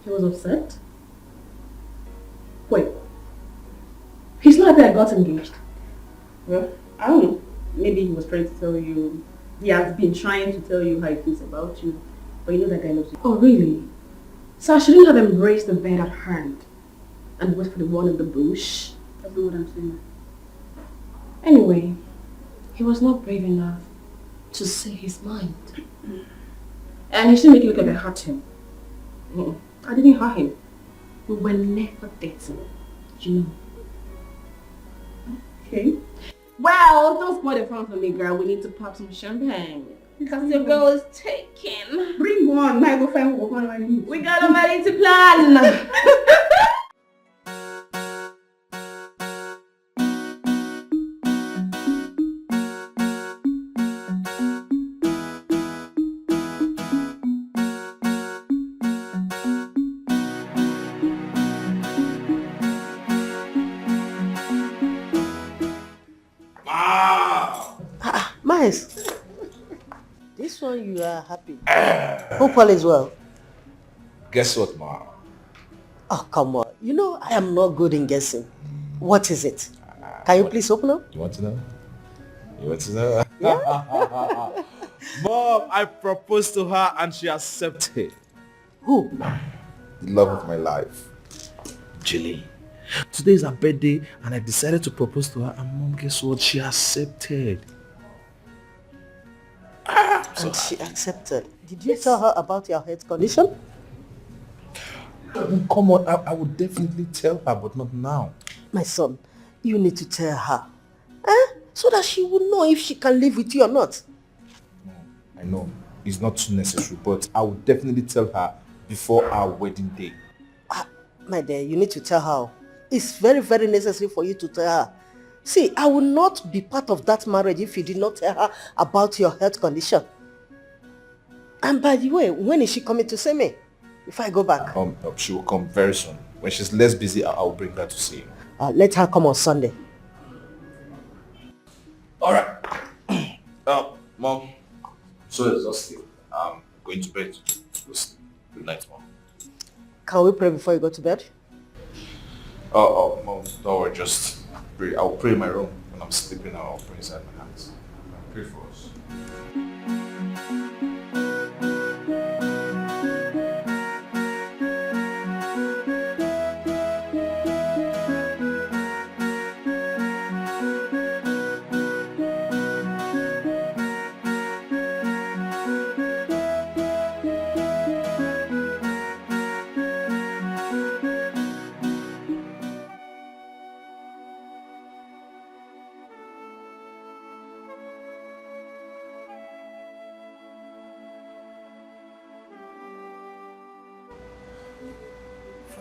He was upset? Wait. He's not happy I got engaged. Well, I don't know. Maybe he was trying to tell you. He has been trying to tell you how he feels about you. But you know that guy loves you. Oh, really? So I shouldn't have embraced the bed at hand and wait for the one in the bush? That's not what I'm saying. Anyway, he was not brave enough to say his mind. And he shouldn't make it look like I hurt him. I didn't hurt him. We were never dating. You know. Okay. Well, don't spoil the fun for me, girl. We need to pop some champagne. Because your girl is taken. Bring one. I go find one. We got a wedding to plan. Miles, this one you are happy. Hope all is well. Guess what, Ma? Oh, come on. You know I am not good in guessing. What is it? Can you please open up? You want to know? You want to know? Yeah. Mom, I proposed to her and she accepted. Who? The love of my life. Julie. Today is her birthday and I decided to propose to her and Mom, guess what? She accepted. And she accepted. Did you tell her about your health condition? Come on, I would definitely tell her, but not now. My son, you need to tell her. So that she will know if she can live with you or not. I know, it's not too necessary, but I would definitely tell her before our wedding day. My dear, you need to tell her. It's very, very necessary for you to tell her. See, I will not be part of that marriage if you did not tell her about your health condition. And by the way, when is she coming to see me? If I go back? She will come very soon. When she's less busy, I'll bring her to see you. Let her come on Sunday. Alright. Mom, so exhausted. I'm going to bed. Good night, Mom. Can we pray before you go to bed? Mom, don't worry, just pray. I'll pray in my room. When I'm sleeping, I'll pray inside my hands. I'll pray for us.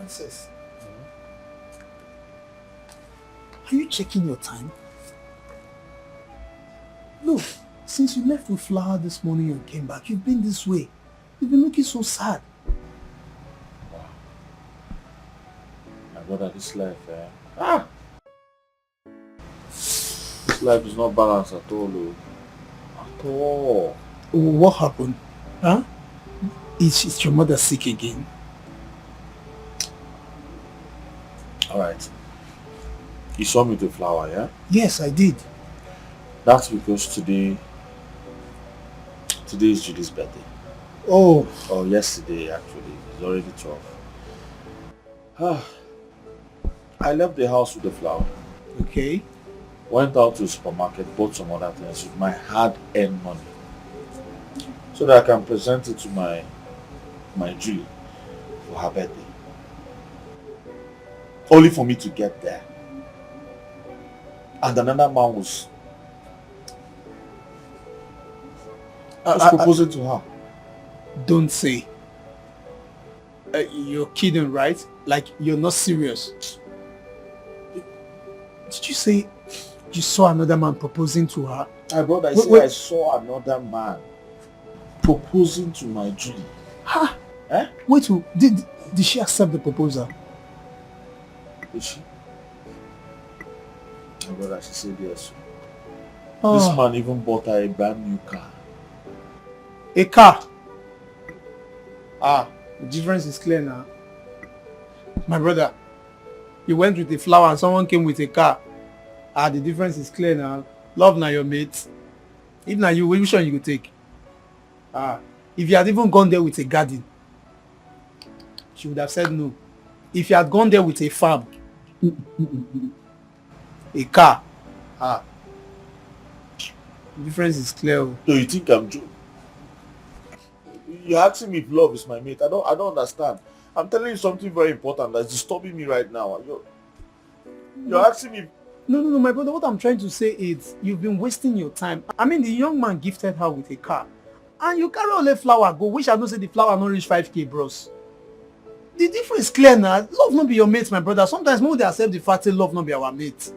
Francis, are you checking your time? Look, since you left with Flower this morning and came back, you've been this way. You've been looking so sad. My brother, this life, this life is not balanced at all, oh. At all. What happened? Huh? Is your mother sick again? Alright. You saw me with Flower, yeah? Yes, I did. That's because today is Judy's birthday. Oh. Oh, yesterday actually. It's already 12. I left the house with the Flower. Okay. Went out to the supermarket, bought some other things with my hard-earned money. So that I can present it to my Julie for her birthday. Only for me to get there. And another man was proposing to her. Don't say. You're kidding, right? Like, you're not serious. Did you say you saw another man proposing to her? My brother, I saw another man proposing to my Julie. Ha! Wait, did she accept the proposal? Did she? My brother, she said yes. Oh. This man even bought her a brand new car. A car? The difference is clear now. My brother, you went with a Flower and someone came with a car. The difference is clear now. Love now your mates. If now you, which one you could take? If you had even gone there with a garden, she would have said no. If you had gone there with a farm, a car, the difference is clear. So you think I'm joking? You're asking me if love is my mate. I don't understand. I'm telling you something very important that's disturbing me right now. You're asking me. No, my brother. What I'm trying to say is you've been wasting your time. I mean, the young man gifted her with a car. And you carry all the Flower go. Wish I don't say the Flower not reach 5K, bros. The difference is clear now. Love not be your mate, my brother. Sometimes more they accept the fact that love not be our mate.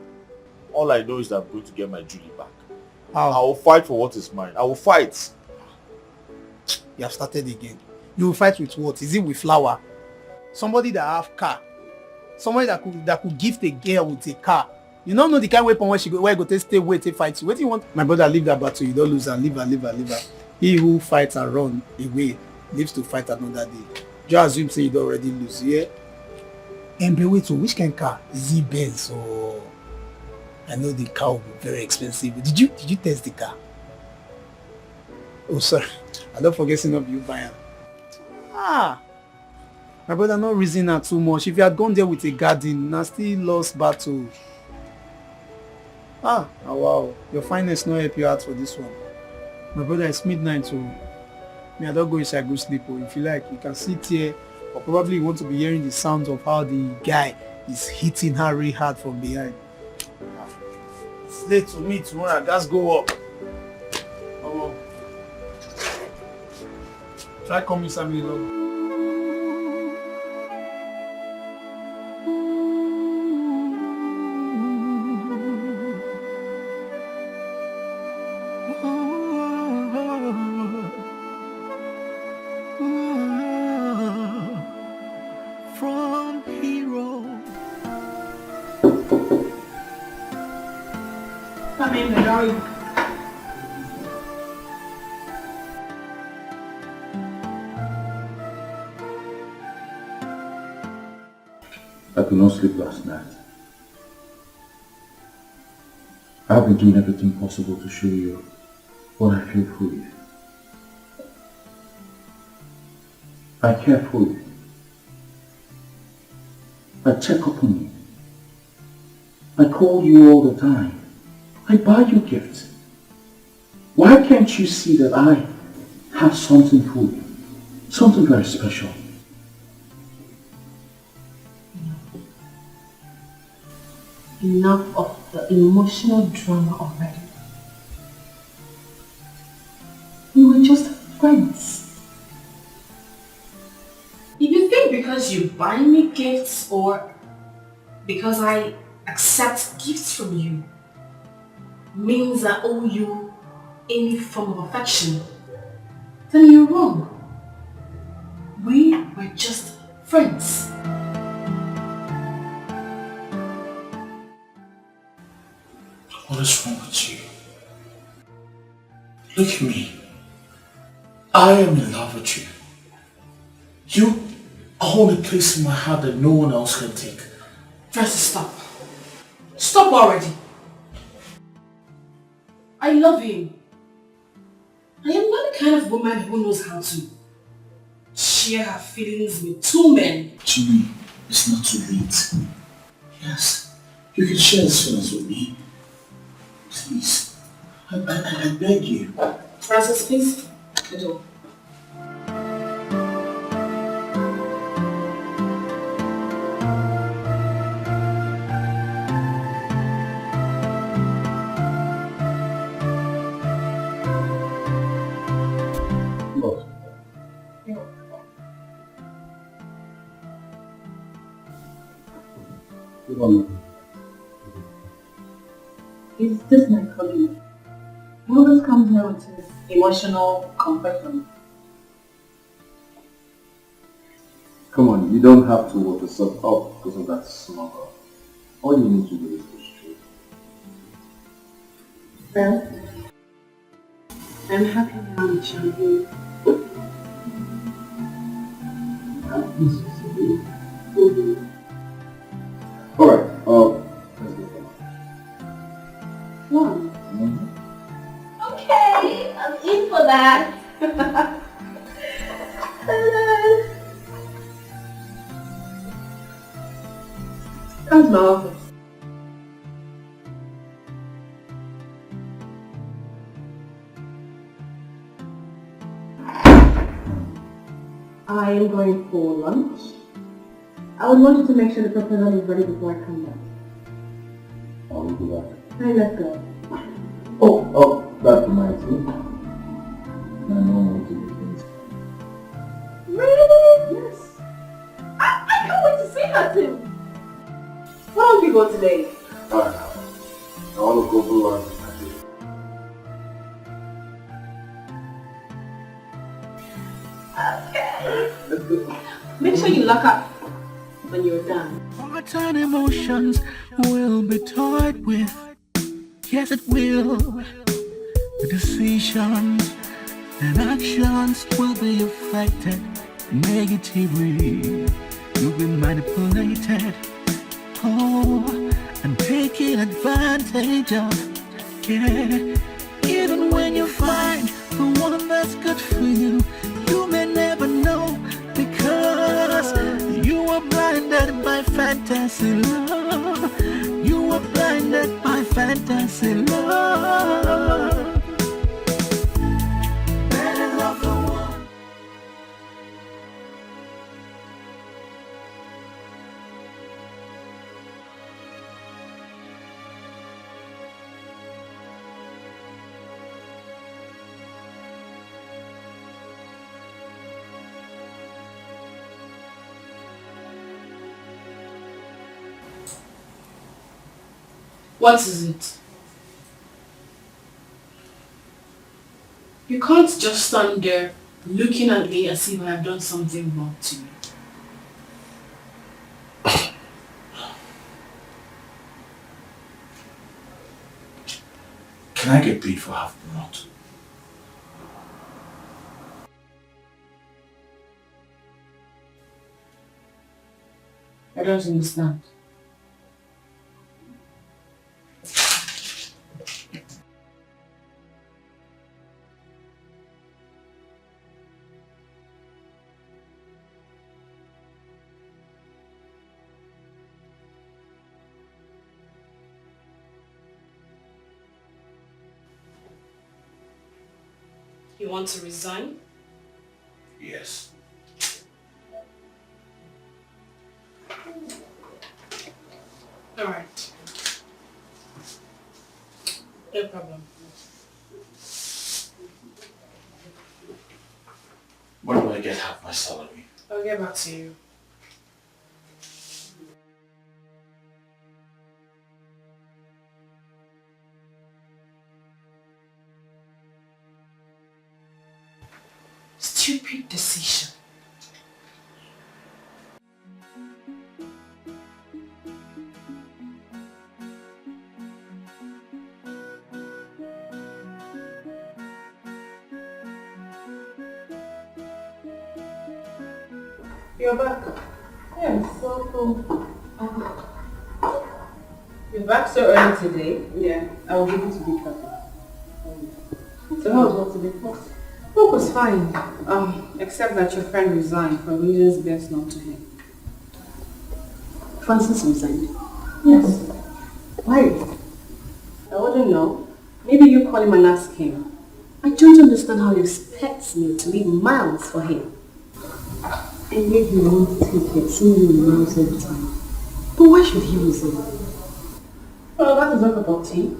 All I know is that I'm going to get my Julie back. How? I will fight for what is mine. I will fight. You have started again. You will fight with what? Is it with Flower? Somebody that have car. Somebody that could gift a girl with a car. You don't know the kind of weapon where go stay wait to fight you. What do you want? My brother, leave that battle. You don't lose her. Leave her. He who fights and run away lives to fight another day. Just assume say you don't already lose, yeah? And be wait, so which kind of car? Is it Benz or? I know the car will be very expensive. Did you test the car? Oh, sorry. I don't forget seeing of you buying. My brother, not reason her too much. If you had gone there with a garden, now still lost battle. Wow. Your finance not help you out for this one. My brother, it's midnight, so me, I don't go inside, go sleep. Or if you like, you can sit here, or probably you want to be hearing the sounds of how the guy is hitting her really hard from behind. It's late to me tomorrow. I just go up. Try coming Sammy long. From hero. Come in, darling. I could not sleep last night. I've been doing everything possible to show you what I feel for you. I care for you. I check up on you. I call you all the time. I buy you gifts. Why can't you see that I have something for you? Something very special. Enough of the emotional drama already. We were just friends. If you think because you buying me gifts or because I accept gifts from you means I owe you any form of affection, then you're wrong. We were just friends. What is wrong with you? Look at me. I am in love with you. You hold a place in my heart that no one else can take. Francis, stop. Stop already. I love him. I am not the kind of woman who knows how to share her feelings with two men. Julie, it's not too late. Yes, you can share this feelings with me. Please, I beg you. Francis, please. The door. Is this my colleague? He always comes here with his emotional confession. Come on, you don't have to work yourself up because of that smuggle. All you need to do is push through. Well, I'm happy now with you. Alright, let's go. One. Okay, I'm in for that. Come to my office. I am going for lunch. I would want you to make sure the proposal is ready before I come back. I will do that. Hey, let's go. Oh, that reminds me. My mom wants to do things. Really? Yes. I can't wait to see that too. Why don't we go today? Alright, I want to go for lunch with my baby. Okay. Let's go. Make sure you lock up when you're done. Hearts and emotions will be toyed with. Yes, it will. The decisions and actions will be affected negatively. You'll be manipulated. Oh, and taken advantage of. Yeah. Even when you find the one that's good for you, you may never know because you are blinded by fantasy love. You are blinded by fantasy love. Better love the one. What is it? You can't just stand there looking at me as if I have done something wrong to you. Can I get paid for half the month? I don't understand. You want to resign? Yes. All right. No problem. When will I get half my salary? I'll get back to you. stupid decision. You're back. Yes, so cool. You're back so early today? Yeah, I was able to be happy. So how was work today? Work was fine. Except that your friend resigned for reasons best known to him. Francis resigned. Yes. Why? I wouldn't know. Maybe you call him and ask him. I don't understand how he expects me to leave miles for him. And yet he won't take it, seeing you in miles all the time. But why should he resign? Well, that is not about tea.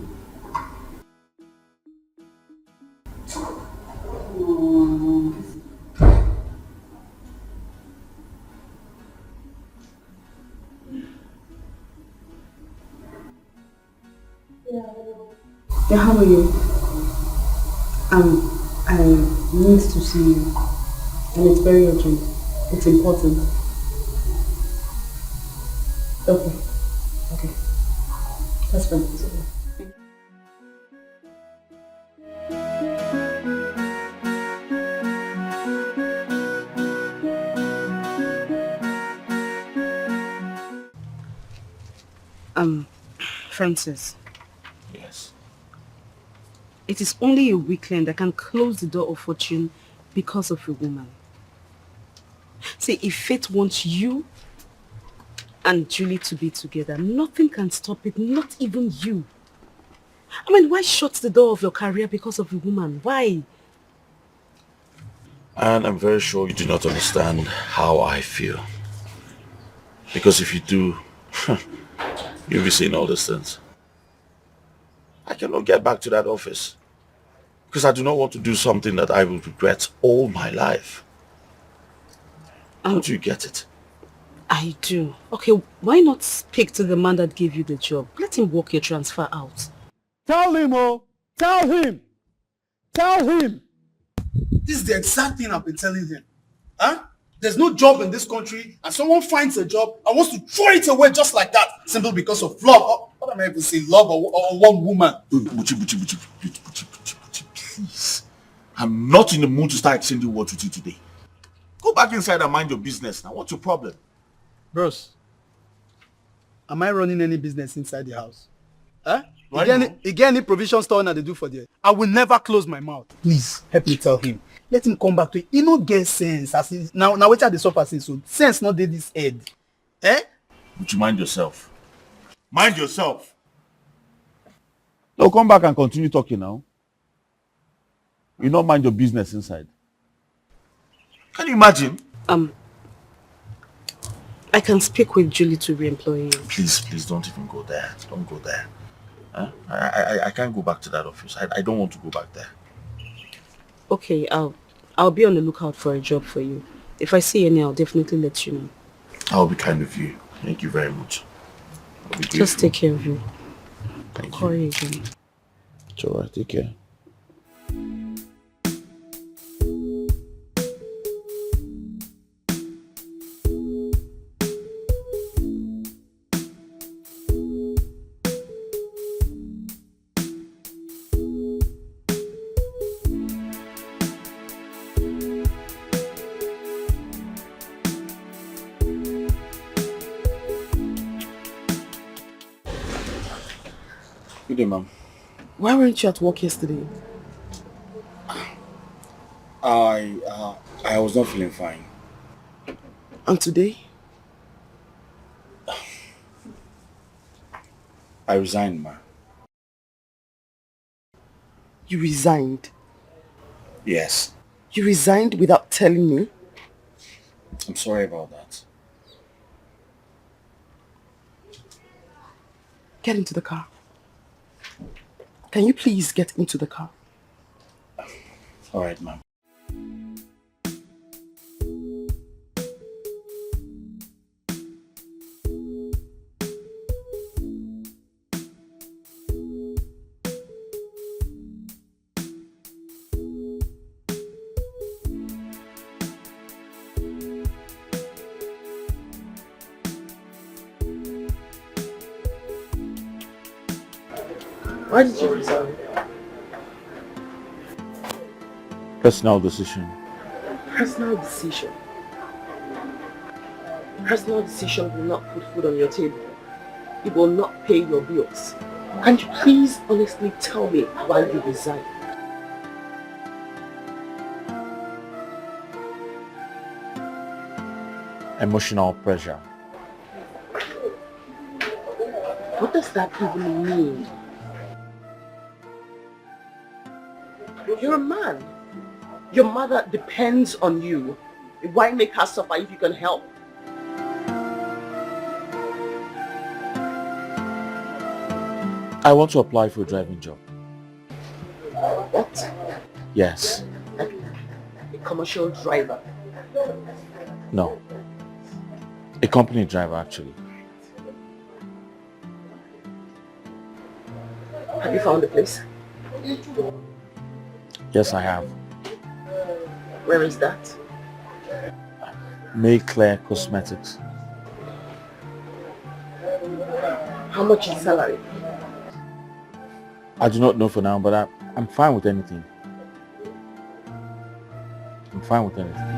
Yeah, how are you? I need to see you. And it's very urgent. It's important. Okay. Okay. That's fine. It's okay. Francis. Yes. It is only a weekend that can close the door of fortune because of a woman. See, if fate wants you and Julie to be together, nothing can stop it, not even you. I mean, why shut the door of your career because of a woman? Why? And I'm very sure you do not understand how I feel. Because if you do, you'll be saying all these things. I cannot get back to that office. Because I do not want to do something that I will regret all my life. Don't you get it? I do. Okay, why not speak to the man that gave you the job? Let him work your transfer out. Tell him, oh! Tell him! Tell him! This is the exact thing I've been telling him. Huh? There's no job in this country and someone finds a job and wants to throw it away just like that simply because of love. What am I even saying? Love or one woman? Buchi, please. I'm not in the mood to start exchanging words with you today. Go back inside and mind your business now. What's your problem? Bros, am I running any business inside the house? Huh? Why You get any provision store that they do for there? I will never close my mouth. Please, help me tell him. Let him come back to it. He no get sense. As in, now wait at the suffer since so sense not did this head. Eh? Would you mind yourself? Mind yourself. No, come back and continue talking now. You not mind your business inside. Can you imagine? I can speak with Julie to re-employ you. Please don't even go there. Don't go there. Huh? I can't go back to that office. I don't want to go back there. Okay, I'll be on the lookout for a job for you. If I see any, I'll definitely let you know. I'll be kind of you. Thank you very much. Just take care of you. Thank I'll call you again. It's alright, take care. Good day, ma'am. Why weren't you at work yesterday? I was not feeling fine. And today? I resigned, ma. You resigned? Yes. You resigned without telling me? I'm sorry about that. Get into the car. Can you please get into the car? All right, ma'am. Why did you resign? Personal decision. Personal decision. Personal decision will not put food on your table. It will not pay your bills. Can you please honestly tell me why you resigned? Emotional pressure. What does that even mean? You're a man. Your mother depends on you. Why make her suffer if you can help? I want to apply for a driving job. What? Yes. A commercial driver. No. A company driver, actually. Have you found a place? Yes, I have. Where is that? Mayclair Cosmetics. How much is salary? I do not know for now, but I'm fine with anything. I'm fine with anything.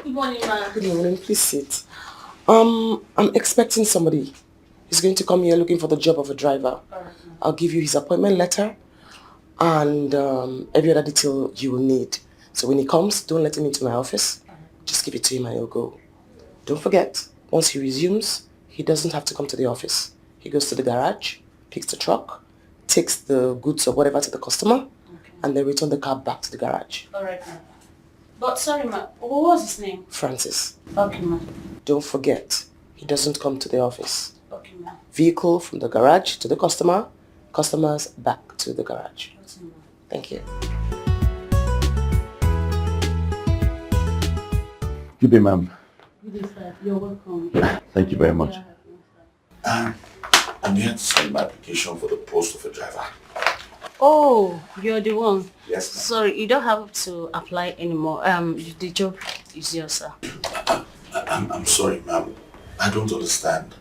Good morning, ma'am. Good morning, please sit. I'm expecting somebody. He's going to come here looking for the job of a driver. I'll give you his appointment letter and every other detail you will need. So when he comes, don't let him into my office. Just give it to him and he'll go. Don't forget, once he resumes, he doesn't have to come to the office. He goes to the garage, picks the truck, takes the goods or whatever to the customer, and then return the car back to the garage. Alright, ma'am. But sorry, ma'am. What was his name? Francis. Okay, ma'am. Don't forget, he doesn't come to the office. Okay, ma'am. Vehicle from the garage to the customer, customers back to the garage. Thank you. Good day, ma'am. Good day, sir. You're welcome. Thank you very much. I'm here to send my application for the post of a driver. Oh, you're the one. Yes, ma'am. Sorry, you don't have to apply anymore. The job is yours, sir. I'm sorry, ma'am. I don't understand.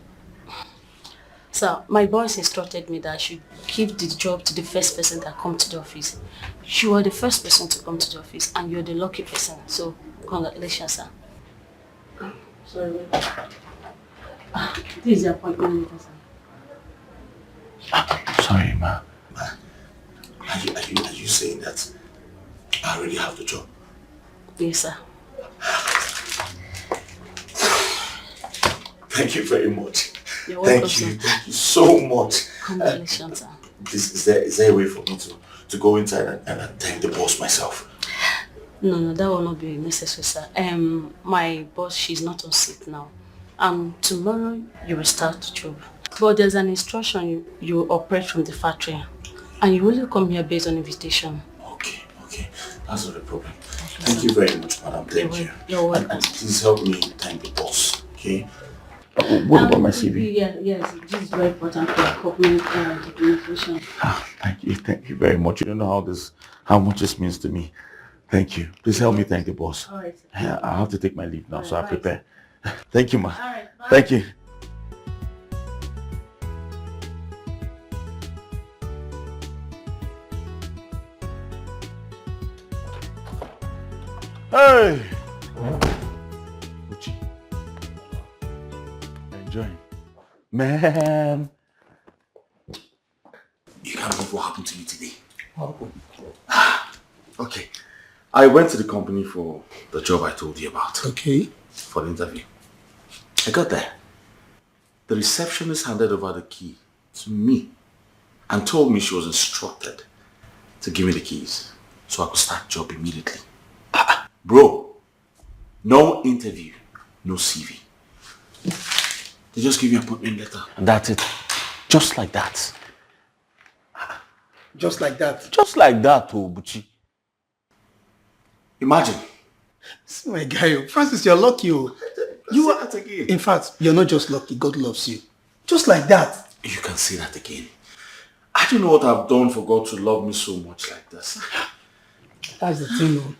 Sir, my boss instructed me that I should give the job to the first person that comes to the office. You are the first person to come to the office and you're the lucky person. So, congratulations, sir. Sorry, wait. This is the appointment letter, sir. Sorry, ma'am. Are you saying that I already have the job? Yes, sir. Thank you very much. You're welcome, Thank you so much. Congratulations, sir. Is there a way for me to go inside and thank the boss myself? No, that will not be necessary, sir. My boss, she's not on sick now. Tomorrow you will start the job. But there's an instruction you operate from the factory. And you will come here based on invitation. Okay. That's not a problem. Thank you very much, madam. Thank you. You're welcome. And please help me thank the boss, okay? What about my CV? Yes, this is very important for corporate documentation. Thank you very much. You don't know how much this means to me. Thank you. Please help me thank the boss. All right. I have to take my leave now, so I prepare. Thank you, ma. All right, bye. Thank you. Hey! Uchi. Enjoying. Man! You can't believe what happened to me today. Okay. I went to the company for the job I told you about. Okay. For the interview. I got there. The receptionist handed over the key to me and told me she was instructed to give me the keys so I could start the job immediately. Bro, no interview, no CV. They just give you an appointment letter and that's it. Just like that. Just like that? Just like that, oh, Buchi. Imagine. See my guy, Francis, you're lucky. You are, in fact, you're not just lucky, God loves you. Just like that. You can say that again. I don't know what I've done for God to love me so much like this. That's the thing, though.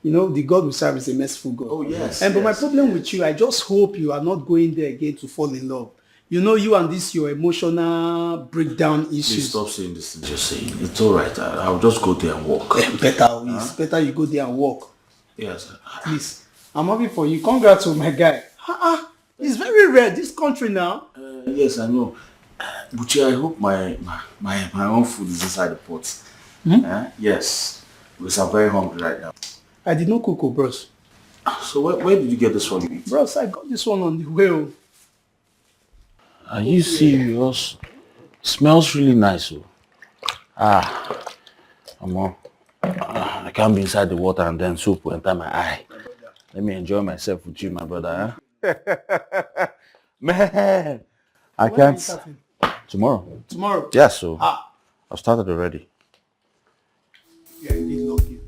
You know, the God we serve is a merciful God. Oh, yes. But my problem with you, I just hope you are not going there again to fall in love. You know, you and this, your emotional breakdown issues. Please stop saying this thing you're saying. It's all right. I'll just go there and walk. It's better you go there and walk. Yes. Please. I'm happy for you. Congrats to my guy. It's very rare, this country now. Yes, I know. Buchi, I hope my own food is inside the pot. Yes. Because I'm very hungry right now. I did not cook, bros. So where did you get this one? Bros, I got this one on the way. Are you serious? Smells really nice. I can't be inside the water and then soup will enter my eye. Let me enjoy myself with you, my brother. Man, I can't. Tomorrow. Tomorrow? Yeah, so I've started already. Yeah, he's lucky.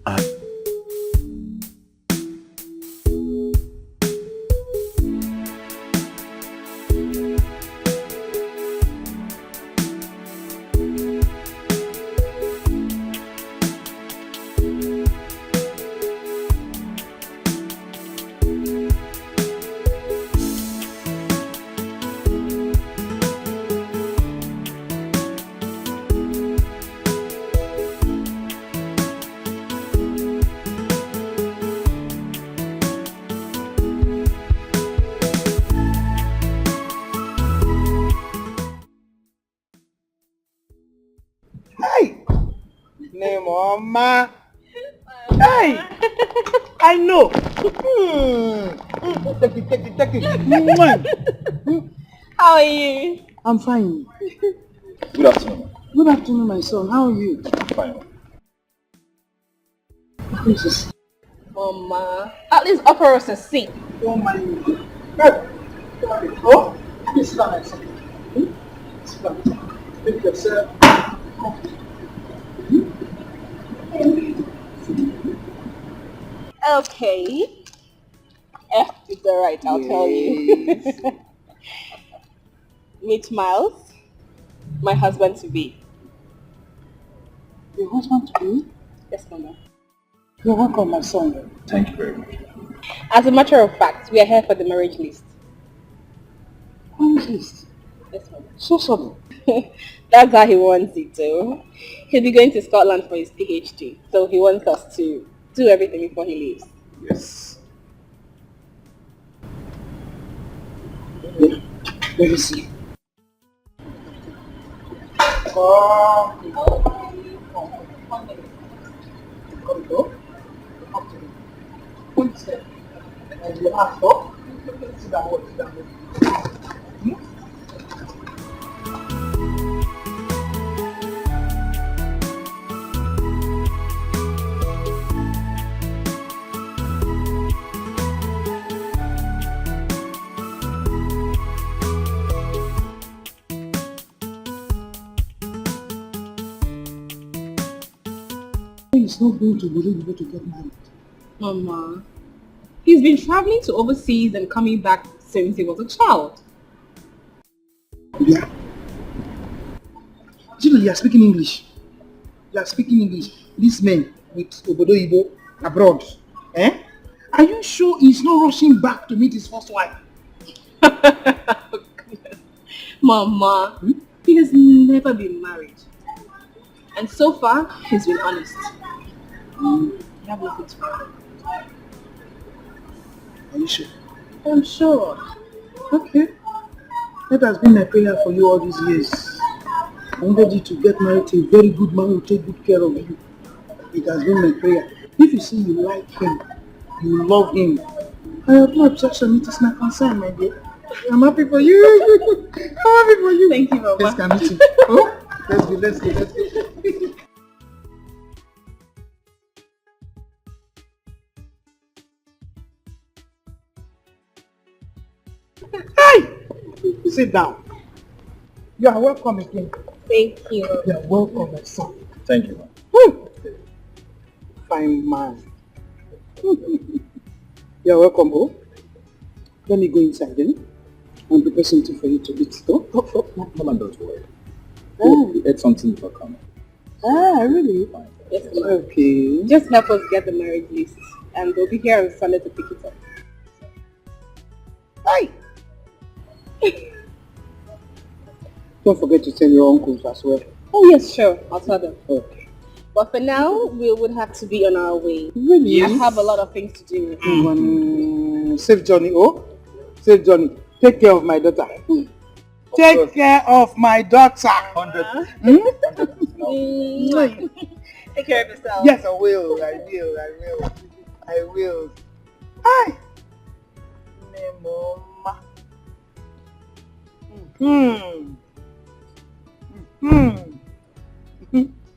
Mama. Hey! I know. Take it. How are you? I'm fine. Good afternoon. Good afternoon, my son. How are you? I'm fine. Princess. Mama, at least offer us a seat. Don't mind me. Oh, please sit down, my son. Sit down. Make yourself comfortable. Okay. F is alright, I'll tell you. Meet Miles, my husband to be. Your husband to be? Yes, Mama. You're welcome, my son. Thank you very much. As a matter of fact, we are here for the marriage list. Marriage list? Yes, Mama. So sudden. That's how he wants it too. He'll be going to Scotland for his PhD, so he wants us to do everything before he leaves. Yes. Let me see. He's not going to be able to get married. Mama, he's been traveling to overseas and coming back since he was a child. Yeah. Jimmy, you are speaking English. You are speaking English. This man with Obodo Ibo abroad. Are you sure he's not rushing back to meet his first wife? Mama, he has never been married. And so far, he's been honest. You have nothing to worry. Are you sure? I'm sure. Okay. That has been my prayer for you all these years. I wanted you to get married to a very good man who will take good care of you. It has been my prayer. If you see you like him, you love him, I have no objection. It is my concern, my dear. I'm happy for you. I'm happy for you. Thank you, Mama. Let's go meet him. Oh, let's go. Hey! Sit down. You are welcome again. Thank you. You are welcome, my son. Thank you, man. Woo! Fine man. You are welcome, oh. Let me go inside then and prepare something for you to eat. Oh. Mama, don't worry. Oh. We ate something before coming. Ah, really? Fine. Yes, Well, Okay. Just help us get the marriage list, and they'll be here on Sunday to pick it up. Hi. Don't forget to tell your uncles as well. Oh yes, sure. I'll tell them. Okay. But for now, we would have to be on our way. Really? I have a lot of things to do. Safe journey, oh? Safe journey. Take care of my daughter. Take care of my daughter. 100. Take care of yourself. Yes, I will. I will. Hi. Mama.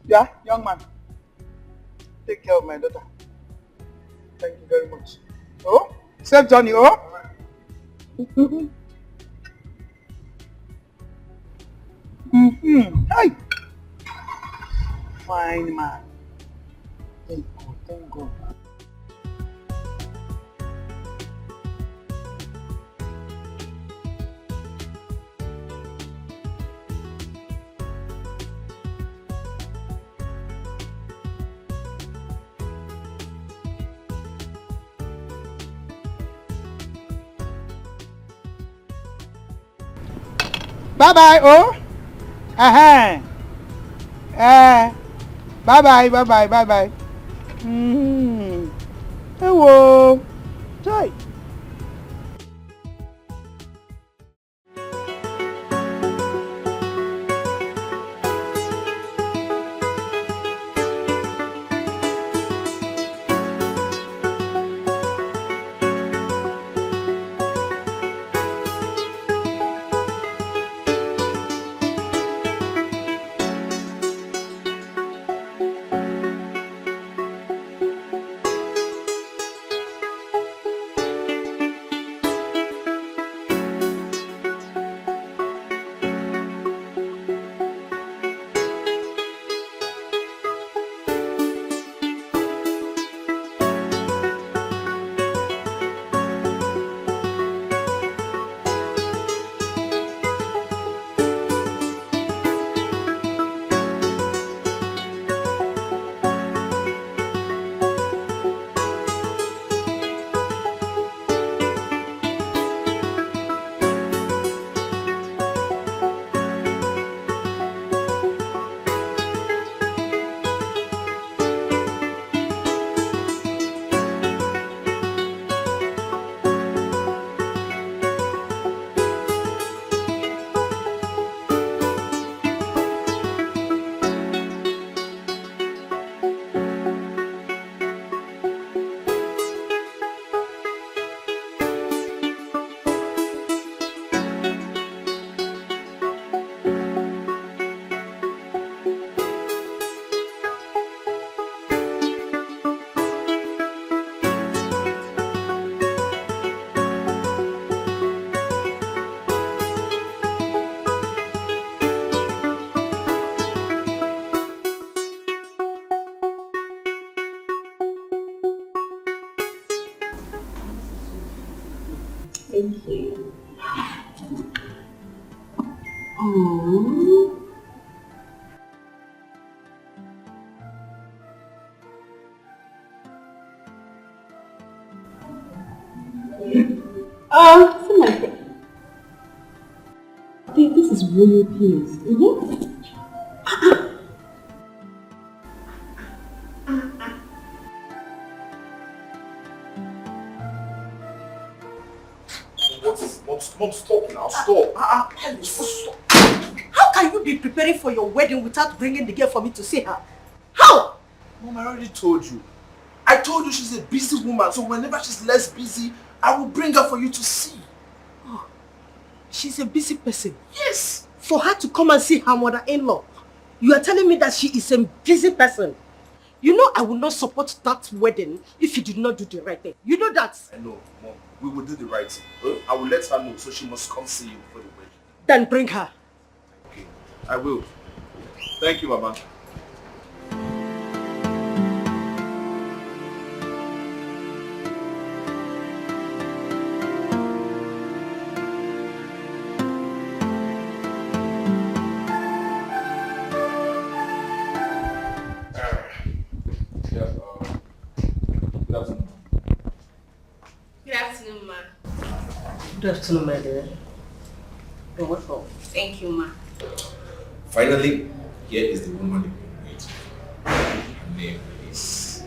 Yeah, young man. Take care of my daughter. Thank you very much. Oh, safe journey, oh? Hi. Fine man. Thank God, thank God. Bye bye, oh. Bye bye, bye bye, bye bye. Hello. Joy. Thank you. Oh. See my friend. I think this is royal penis. Mom, stop now, stop. Stop. How can you be preparing for your wedding without bringing the girl for me to see her? How? Mom, I already told you. I told you she's a busy woman, so whenever she's less busy, I will bring her for you to see. Oh, she's a busy person. Yes. For her to come and see her mother-in-law, you are telling me that she is a busy person. You know I will not support that wedding if you did not do the right thing. You know that. I know, Mom. We will do the right thing. I will let her know, so she must come see you for the wedding. Then bring her. Okay, I will. Thank you, Mama. Good afternoon, my dear. You're welcome. Thank you, ma. Finally, here is the woman you've been waiting for. Her name is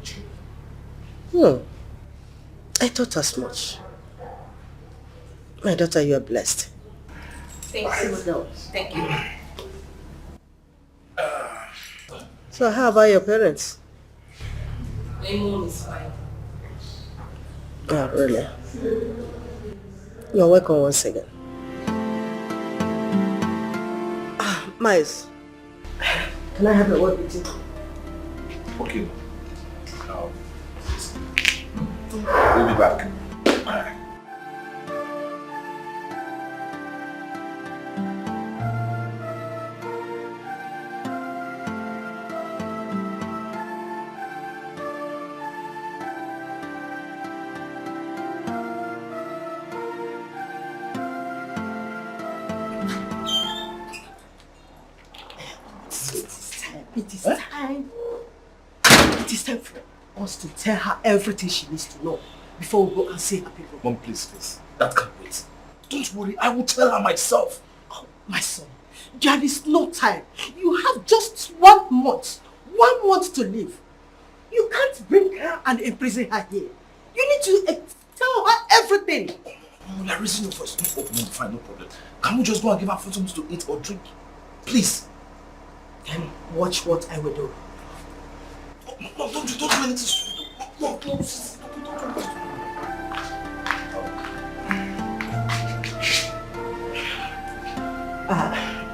Jill. I thought as much. My daughter, you are blessed. Thank you, ma. Thank you. So how about your parents? My mom is fine. Oh, really? You're welcome once again. Miles, can I have a word with you? Okay. We'll be back. It is time. It is time for us to tell her everything she needs to know before we go and see her people. Mom, please. That can't wait. Don't worry, I will tell her myself. Oh, my son, there is no time. You have just 1 month. 1 month to live. You can't bring her and imprison her here. You need to tell her everything. Mom, you're raising your voice. No, fine, no problem. Can we just go and give her food to eat or drink? Please. Then watch what I will do. Mom, don't do anything stupid. Mom, don't.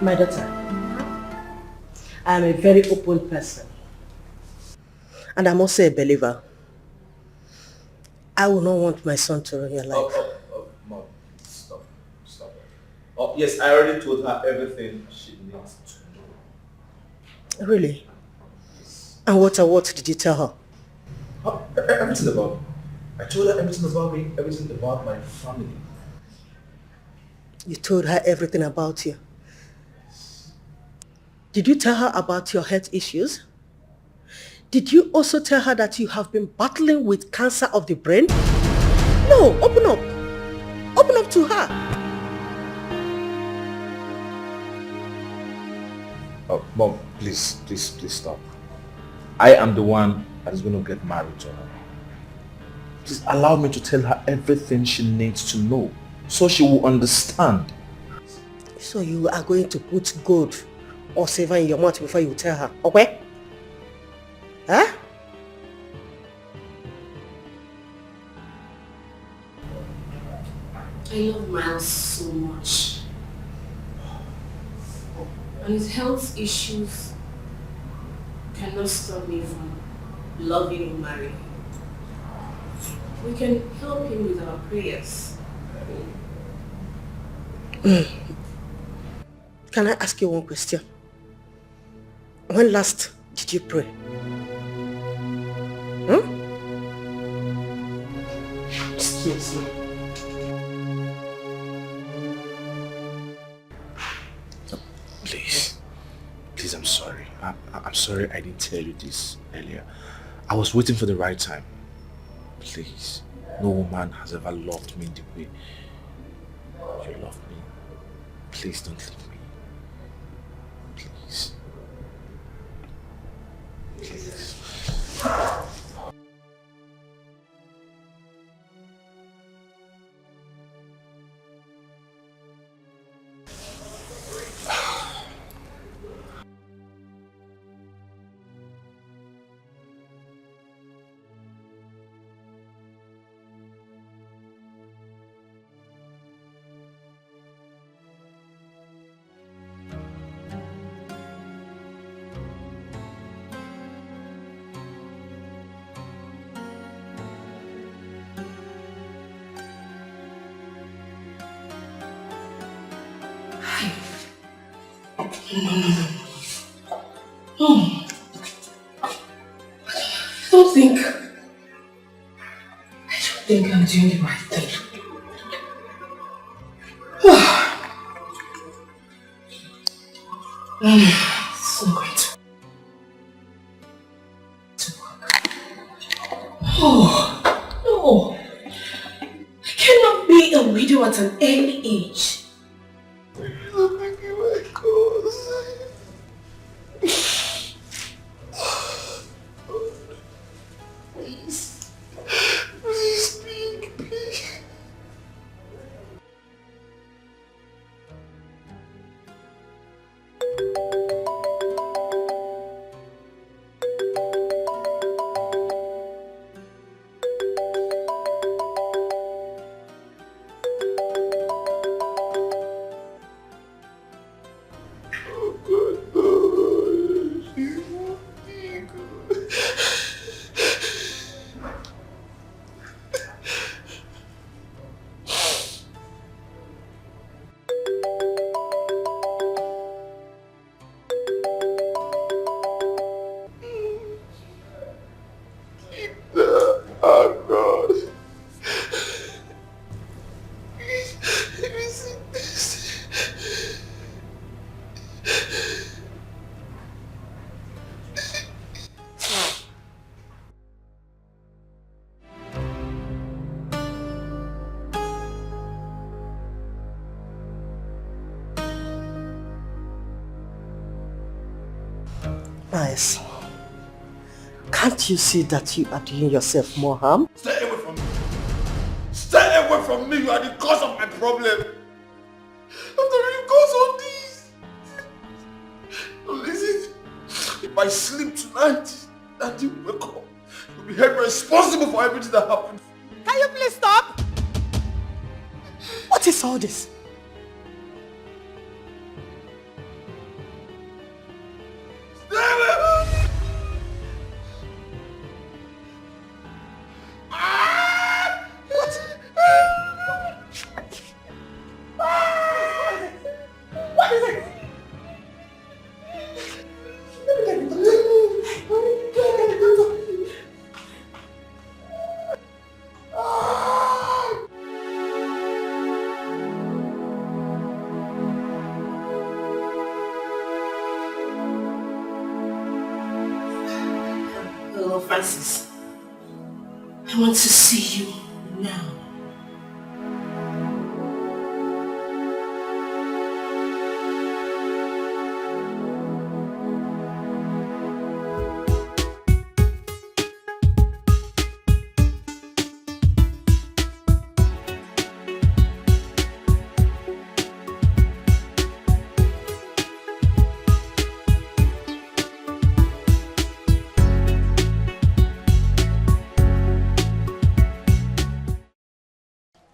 My daughter, I am a very open person. And I'm also a believer. I will not want my son to ruin your life. Mom, stop. Oh, yes, I already told her everything she needs to know. Really? And what did you tell her? Everything about me. I told her everything about me, everything about my family. You told her everything about you. Did you tell her about your health issues? Did you also tell her that you have been battling with cancer of the brain? No, open up. Open up to her. Oh, Mom, please stop. I am the one that is going to get married to her. Please allow me to tell her everything she needs to know so she will understand. So you are going to put gold or silver in your mouth before you tell her, okay? Huh? I love Miles so much. And his health issues cannot stop me from loving and marrying him. We can help him with our prayers. Can I ask you one question? When last did you pray? Excuse me. Please, I'm sorry. I'm sorry I didn't tell you this earlier. I was waiting for the right time. Please, no woman has ever loved me the way you love me. Please don't leave me. Please. Please. I don't think I'm doing the right thing. So going to work. Oh, no. I cannot be a you at an early age. You're making my cause. Please. Please speak, please. Oh God. Nice. Can't you see that you are doing yourself more harm? Stay away from me. Stay away from me. You are the cause of my problem. I'm the real cause of this. Listen, if I sleep tonight and you wake up, you'll be held responsible for everything that happened. Can you please stop? What is all this? Stay away from me. What is it? Let me get the doctor. Let me get the doctor. Hello, Francis. I want to see you now.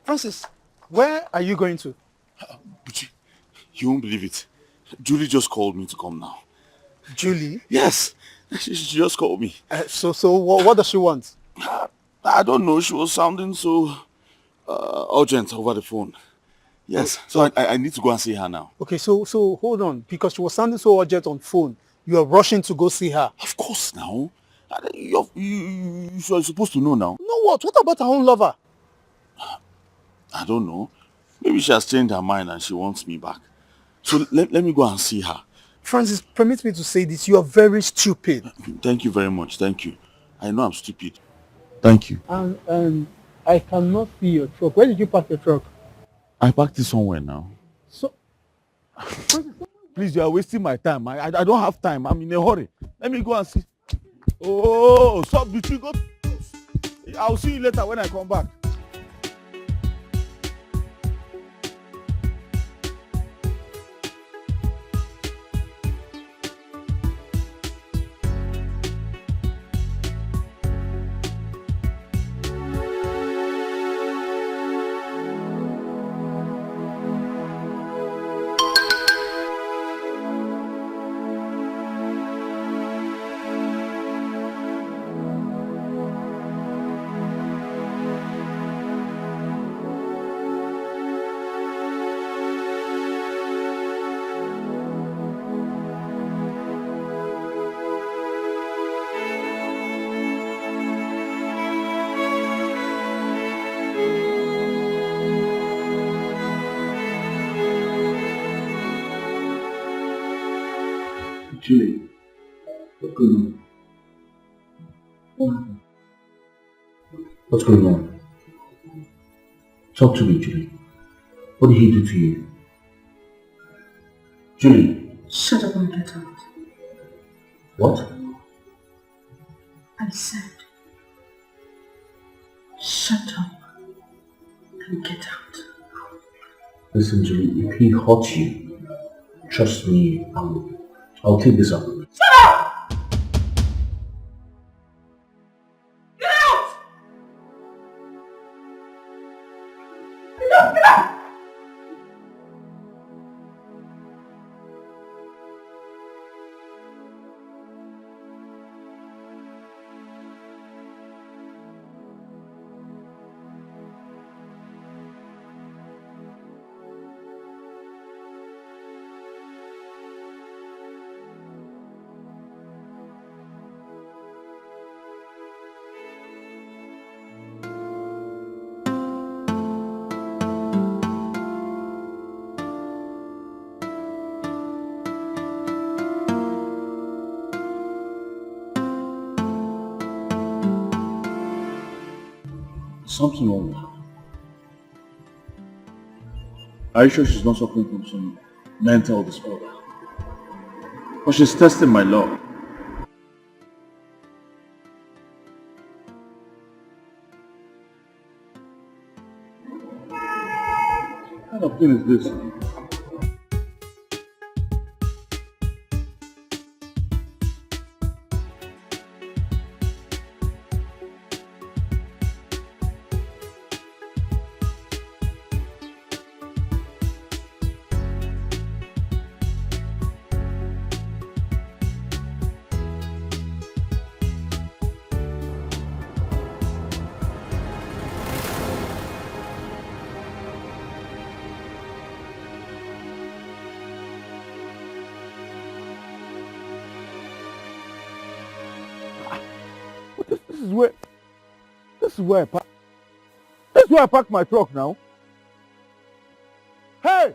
Francis, where are you going to? But you won't believe it. Julie just called me to come now. Julie? Yes, she just called me. So what does she want? I don't know. She was sounding so urgent over the phone. Yes, so I need to go and see her now. Okay, so hold on, because she was sounding so urgent on phone. You are rushing to go see her. Of course now. You are supposed to know now. No, what? What about her own lover? I don't know. Maybe she has changed her mind and she wants me back. So let me go and see her. Francis, permit me to say this. You are very stupid. Thank you very much. Thank you. I know I'm stupid. Thank you. And I cannot see your truck. Where did you park your truck? I parked it somewhere now. So, please, you are wasting my time. I don't have time. I'm in a hurry. Let me go and see. Oh, stop the tree. Go. I'll see you later when I come back. Julie, what's going on? What happened? What's going on? Talk to me, Julie. What did he do to you? Julie. Shut up and get out. What? I said, shut up and get out. Listen, Julie, if he hurts you, trust me, I'll take this up. Shut up! Get out! Get out! Something wrong with her. Are you sure she's not suffering from some mental disorder? But she's testing my love. What kind of thing is this? This is where I park my truck now. Hey!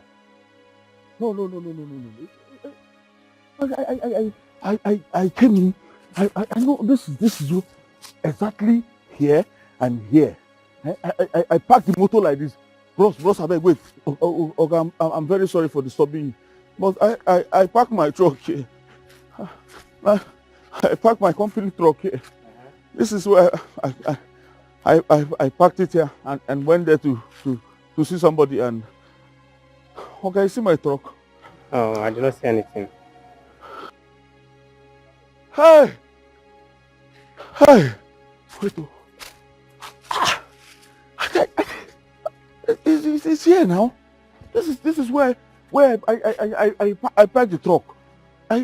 No. I came in. I know this is exactly here and here. I parked the motor like this. Bros, abeg, wait. Okay, I'm very sorry for disturbing you. But I parked my truck here. I parked my company truck here. This is where I parked it here and went there to see somebody and okay, see my truck. Oh, I did not see anything. Hey! Wait. It's here now. This is where I parked the truck. I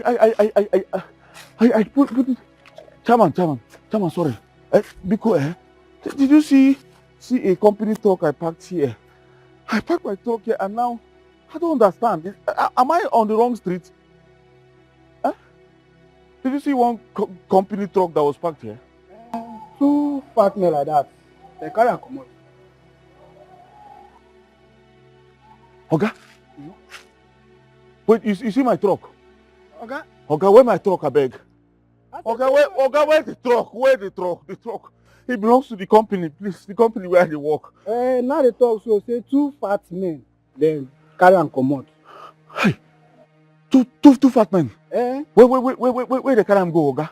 put it. Chairman, sorry. Because did you see a company truck I parked here? I parked my truck here and now I don't understand. Am I on the wrong street? Huh? Did you see one company truck that was parked here? Two fat men like that. They carry and come out. Oga? Wait, you see my truck? Okay. Oga, where my truck, I beg? Oga, where the truck? Where the truck? The truck. It belongs to the company, please. The company where they work. Now they talk so say two fat men. Then carry and come out. Hey, two fat men. Where they carry and go, Oga?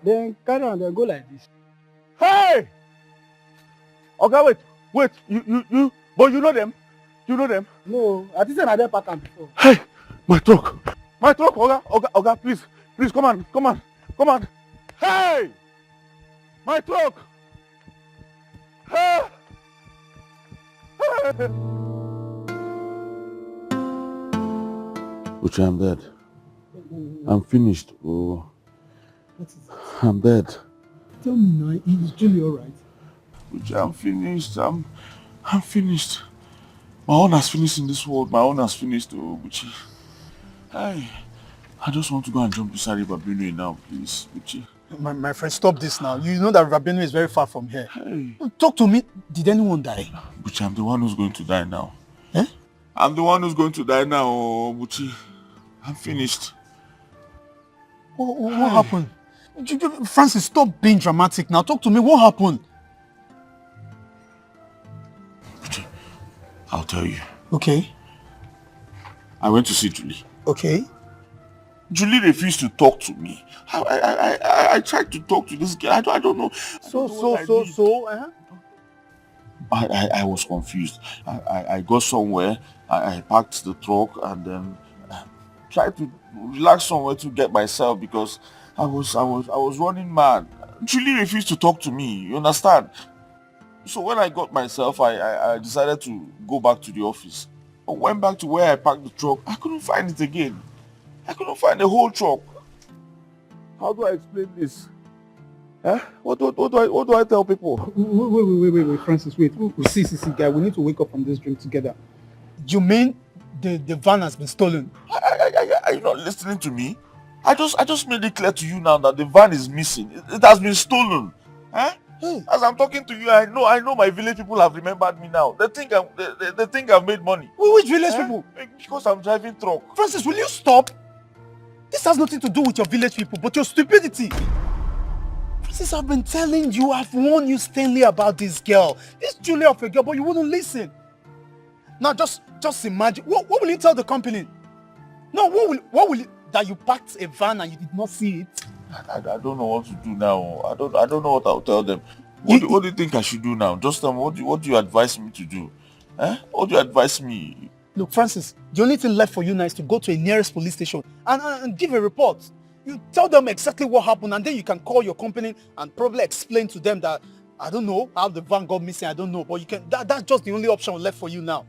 Then carry and then go like this. Hey! Oga, wait. You, but you know them? You know them? No, I think I did park them before. Hey, my truck, Oga, please, come on. Hey, my truck. Hey. Uche, I'm dead. I'm finished. Oh, I'm dead. Tell me now, is Julie alright? Uche, I'm finished. I'm finished. My own has finished in this world. My own has finished, oh, Uche. Hey, I just want to go and jump beside River Benue now, please, Uche. My friend, stop this now. You know that River Benue is very far from here. Hey. Talk to me. Did anyone die? Buchi, I'm the one who's going to die now. Eh? I'm the one who's going to die now, oh, Buchi. I'm finished. What happened? Francis, stop being dramatic now. Talk to me. What happened? Buchi, I'll tell you. Okay. I went to see Julie. Okay. Julie refused to talk to me. I tried to talk to this girl. I don't know. I was confused. I got somewhere. I parked the truck and then tried to relax somewhere to get myself because I was running mad. Julie refused to talk to me. You understand? So when I got myself, I decided to go back to the office. I went back to where I parked the truck. I couldn't find it again. I couldn't find the whole truck. How do I explain this? Huh? What do I tell people? Wait, Francis, wait. See, guy, we need to wake up from this dream together. You mean the van has been stolen? Are you not listening to me? I just made it clear to you now that the van is missing. It has been stolen. Huh? Hey. As I'm talking to you, I know my village people have remembered me now. They think I've made money. Which village people? Because I'm driving truck. Francis, will you stop? This has nothing to do with your village people, but your stupidity. Francis, I've been telling you, I've warned you sternly about this girl. This Julia of a girl, but you wouldn't listen. Now just imagine. What will you tell the company? No, what will you, that you packed a van and you did not see it? I don't know what to do now. I don't know what I'll tell them. What do you think I should do now? Just tell me, what do you advise me to do? Eh? What do you advise me? Look, Francis, the only thing left for you now is to go to a nearest police station and give a report. You tell them exactly what happened and then you can call your company and probably explain to them that, I don't know how the van got missing, I don't know, but you can. That's just the only option left for you now.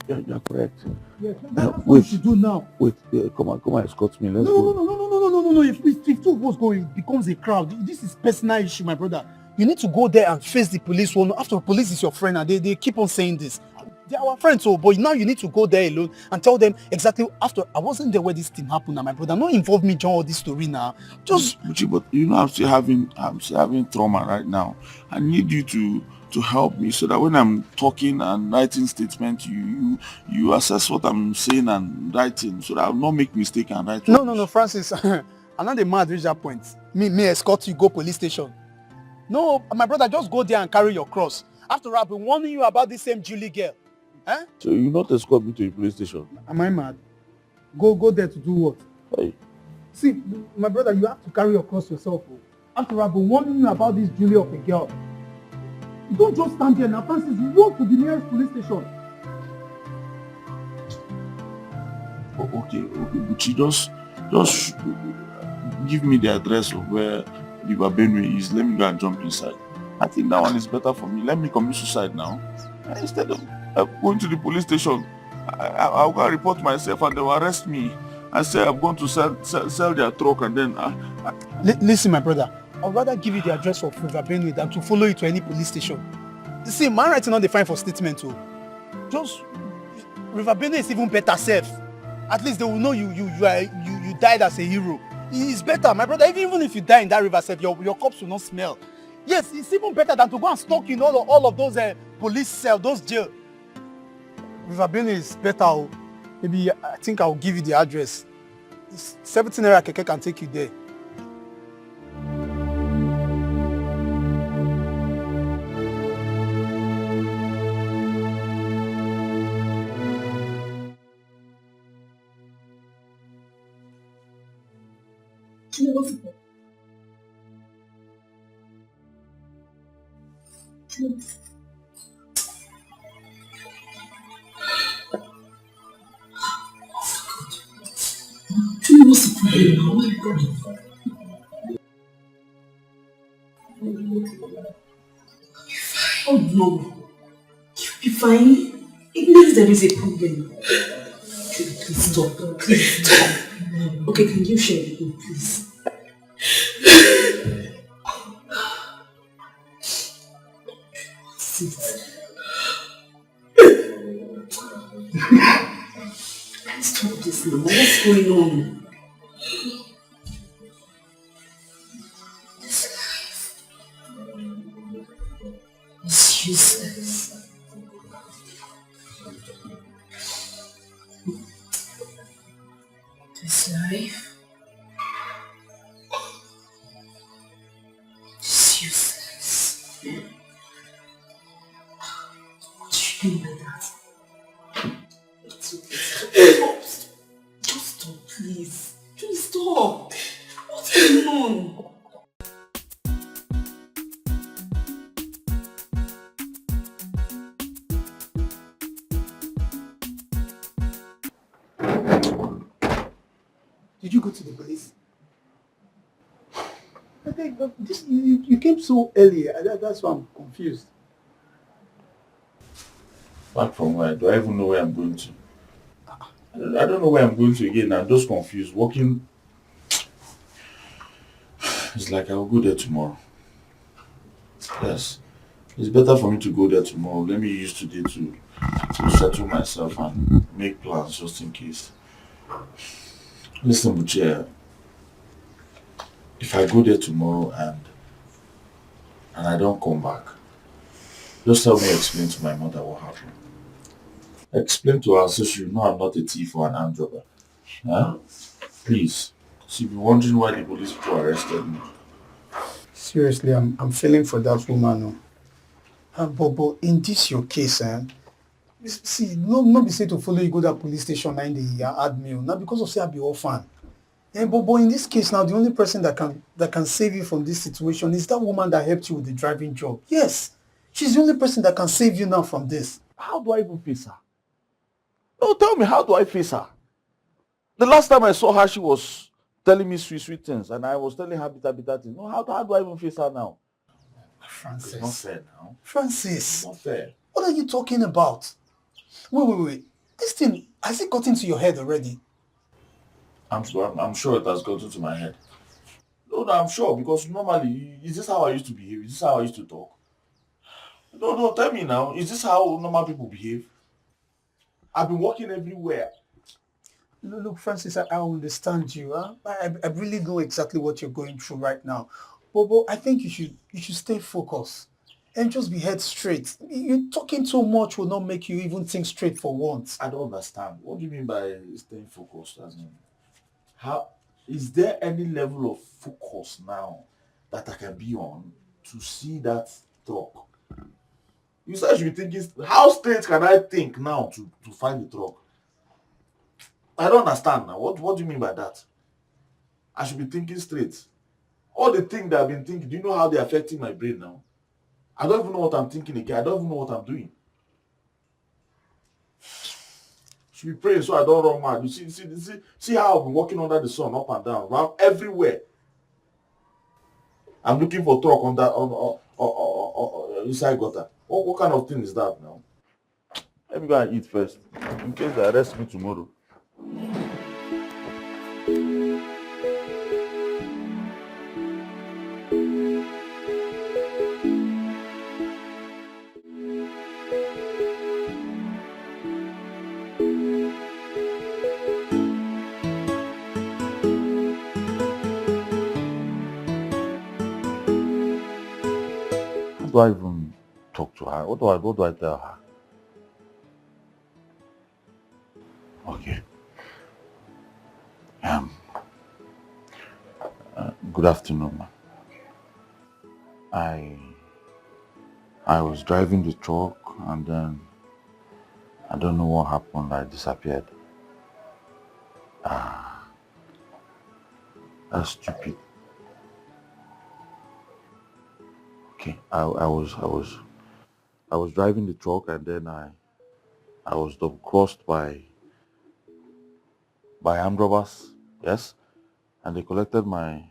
You're correct. Yes, that's what you should do now. Wait, come on, escort me. Let's go. No. If two of us go, it becomes a crowd. This is personal issue, my brother. You need to go there and face the police. Well, after all, police is your friend and they keep on saying this. They're our friends, so but now you need to go there alone and tell them exactly after I wasn't there where this thing happened now, my brother. Not involve me in all this story now. Just but you know I'm still having trauma right now. I need you to help me so that when I'm talking and writing statements, you assess what I'm saying and writing so that I'll not make mistake and write. No, Francis. I'm not the mad reach that point. Me escort you go police station. No, my brother, just go there and carry your cross. After all, I've been warning you about this same Julie girl. Eh? So you not escort me to the police station? Am I mad? Go there to do what? Hey. See, my brother, you have to carry your cross yourself. After all, I've been warning you about this Julie of a girl. You don't just stand there now, Francis. You walk to the nearest police station. Okay, but you just give me the address of where River Benue is. Let me go and jump inside. I think that one is better for me. Let me commit suicide now. Instead of going to the police station, I'll go and report myself and they will arrest me and say I'm going to sell their truck and then... Listen, my brother. I'd rather give you the address of River Benue than to follow you to any police station. You see, man writing on the fine for statement too. Just... River Benue is even better safe. At least they will know you died as a hero. It's better, my brother. Even if you die in that river safe, your corpse will not smell. Yes, it's even better than to go and stalk in all of those police cells, those jail. River Benue is better. Maybe I think I'll give you the address. It's 17 naira keke can take you there. Oh no, you'll be fine. It means there is a problem. Please stop. Please stop. Okay, can you share with me, please? Sit. Stop this now. What's going on? This life is useless. This life is useless. What do you mean by that? Did you go to the police? I think this, you came so early. That's why I'm confused. Back from where? Do I even know where I'm going to? I don't know where I'm going to again. I'm just confused. Walking, it's like I'll go there tomorrow. Yes. It's better for me to go there tomorrow. Let me use today to settle myself and make plans just in case. Listen, Buche, if I go there tomorrow and I don't come back, just help me explain to my mother what happened. Explain to her so she will know I'm not a thief or an armed robber. Huh? Please. She'll be wondering why the police people arrested me. Seriously, I'm feeling for that woman. Oh. But in this your case, see, no be say to follow you go that police station and they add me. Not because of say I be orphan. But in this case now, the only person that can save you from this situation is that woman that helped you with the driving job. Yes, she's the only person that can save you now from this. How do I even face her? No, tell me, how do I face her? The last time I saw her, she was telling me sweet things, and I was telling her bitter things. No, how do I even face her now? Francis. It's not fair now. Francis. It's not fair. What are you talking about? Wait. This thing, has it got into your head already? I'm sure it has gotten to my head. No, I'm sure, because normally, is this how I used to behave? Is this how I used to talk? No, tell me now. Is this how normal people behave? I've been walking everywhere. Look, Francis, I understand you. Huh? I really know exactly what you're going through right now. But I think you should stay focused and just be head straight. You talking too much will not make you even think straight for once. I don't understand. What do you mean by staying focused? As in, how is there any level of focus now that I can be on to see that truck? You said I should be thinking. How straight can I think now to find the truck? I don't understand now. What do you mean by that? I should be thinking straight. All the things that I've been thinking, do you know how they're affecting my brain now? I don't even know what I'm thinking again. I don't even know what I'm doing. Should be praying so I don't run mad. You see how I've been walking under the sun, up and down, round everywhere. I'm looking for truck on that inside gutter. What kind of thing is that now? Let me go and eat first, in case they arrest me tomorrow. How do I even talk to her? What do I tell her? Okay. Good afternoon, ma'am. I was driving the truck and then I don't know what happened. I disappeared. That's stupid. Okay, I was driving the truck and then I was double crossed by armed robbers. Yes, and they collected my.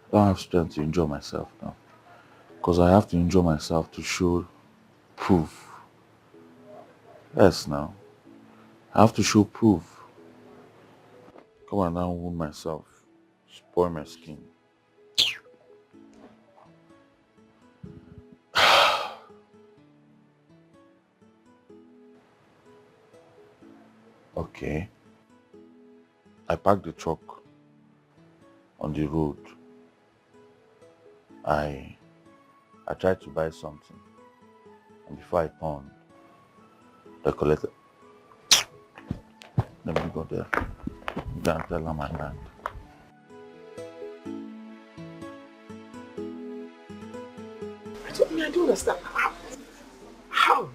I don't have strength to enjoy myself now, because I have to enjoy myself to show proof. Yes, now I have to show proof. Come on now, wound myself, spoil my skin. Okay. I parked the truck on the road. I tried to buy something, and before I turned, they collected. Let me go there. You can't tell her my mind. I don't understand. How?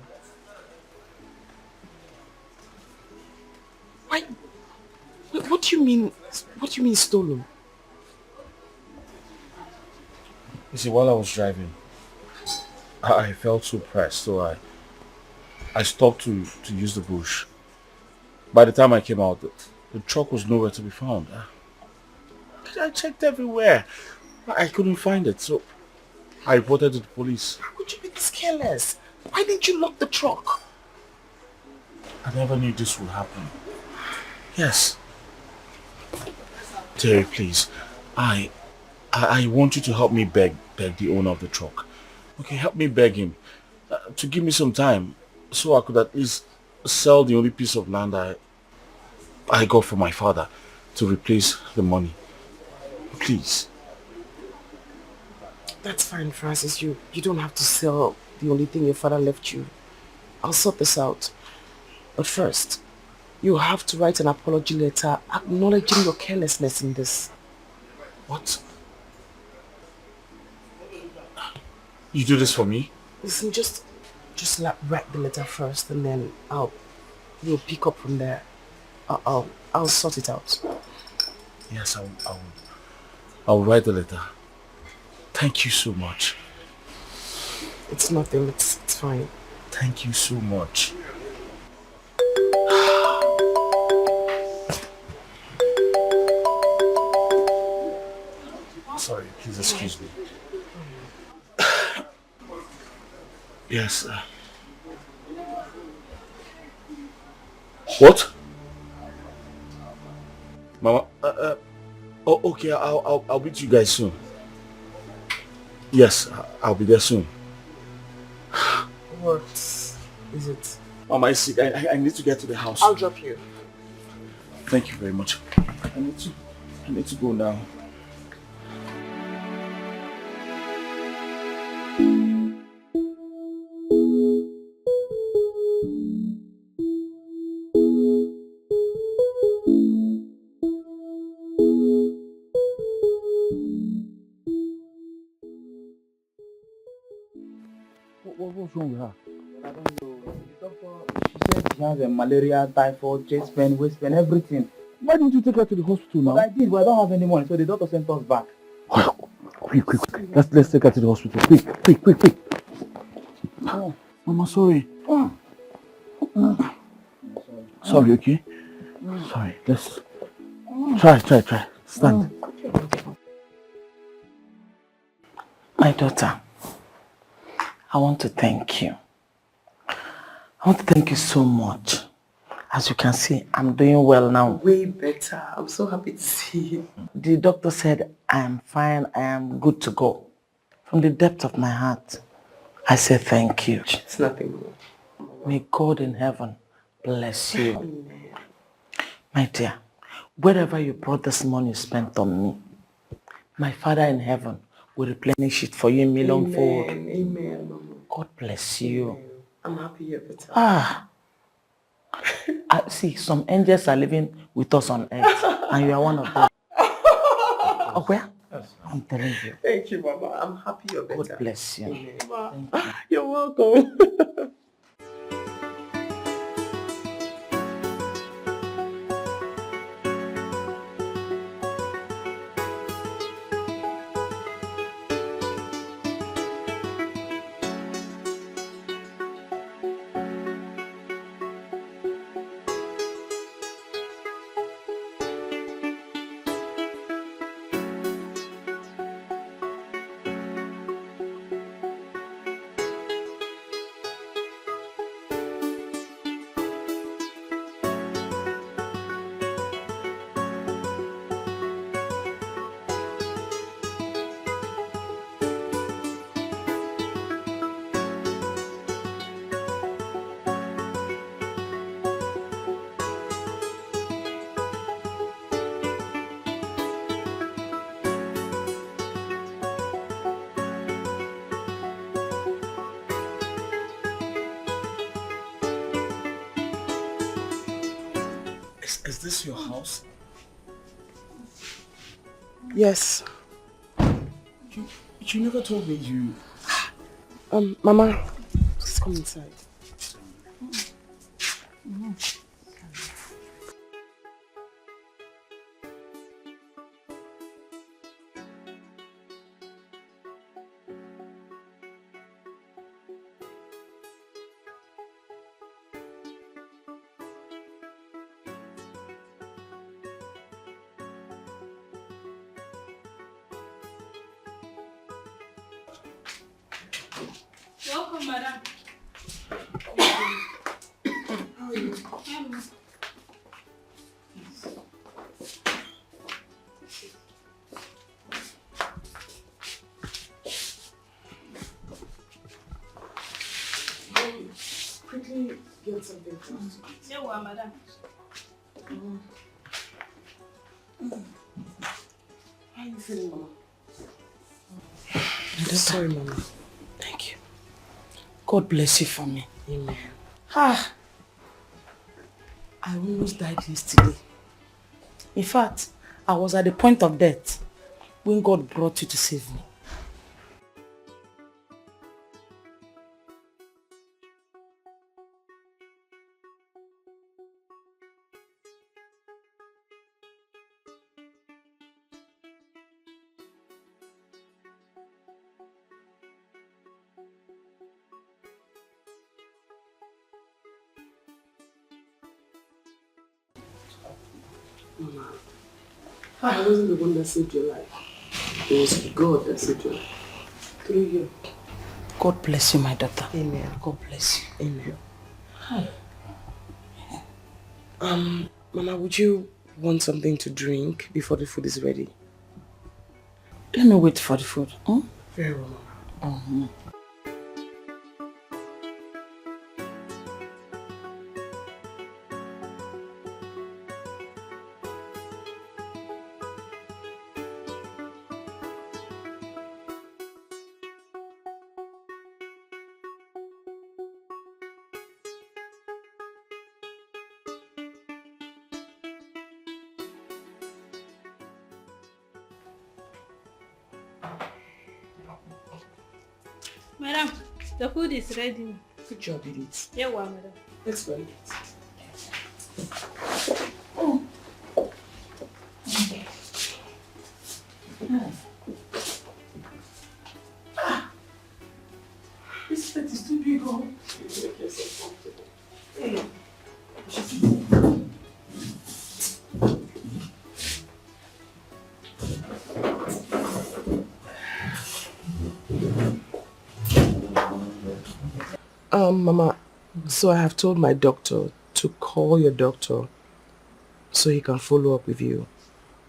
Why? What do you mean? What do you mean stolen? You see, while I was driving, I felt so pressed, so I stopped to use the bush. By the time I came out, the truck was nowhere to be found. I checked everywhere. I couldn't find it, so I reported to the police. How could you be this careless? Why didn't you lock the truck? I never knew this would happen. Yes. Terry, please. I want you to help me beg the owner of the truck. Okay, help me beg him to give me some time so I could at least sell the only piece of land I got from my father to replace the money. Please. That's fine, Francis. You don't have to sell the only thing your father left you. I'll sort this out. But first, you have to write an apology letter acknowledging your carelessness in this. What? You do this for me? Listen, just write the letter first, and then we'll pick up from there. I'll sort it out. Yes, I'll write the letter. Thank you so much. It's nothing. It's fine. Thank you so much. Sorry, please excuse me. Yes. What? Mama? Oh, okay. I'll meet you guys soon. Yes, I'll be there soon. What is it? Mama, I need to get to the house. I'll drop you. Thank you very much. I need to go now. What's wrong with her? I don't know. The doctor, she said she has a malaria, typhoid, chest pain, waist pain, everything. Why didn't you take her to the hospital now? But I did, but I don't have any money, so the doctor sent us back. Quick. Let's take her to the hospital. Quick. Oh. Mama, sorry. Sorry, okay? Sorry, let's try. Stand. My daughter, I want to thank you. I want to thank you so much. As you can see, I'm doing well now. Way better. I'm so happy to see you. The doctor said I am fine, I am good to go. From the depth of my heart, I say thank you. It's nothing more. May God in heaven bless you. Amen. My dear, wherever you brought this money spent on me, my Father in heaven will replenish it for you in millionfold. Amen, Mama. God bless you. Amen. I'm happy you're better. I see, some angels are living with us on earth, and you are one of them. Okay? I'm telling you. Thank you, Mama. I'm happy you're better. God bless you. Amen. Thank you. You're welcome. Is this your house? Yes. You never told me you... Mama, please come inside. Welcome, madam. How are you? Hello. Quickly get something for us to eat. Yeah, well, madam. How are you feeling, Mama? I'm sorry, Mama. Thank you. God bless you for me. Amen. Ah, I almost died yesterday. In fact, I was at the point of death when God brought you to save me. Mama, I wasn't the one that saved your life. It was God that saved your life. Through you. God bless you, my daughter. Amen. God bless you. Amen. Hi. Mama, would you want something to drink before the food is ready? Let me wait for the food. Hmm? Very well, Mama. Madam, the food is ready. Good job, Edith. Yeah, well, madam. Let's go eat. This plate is too big, oh. Make yourself comfortable. Hey. Mama, so I have told my doctor to call your doctor so he can follow up with you.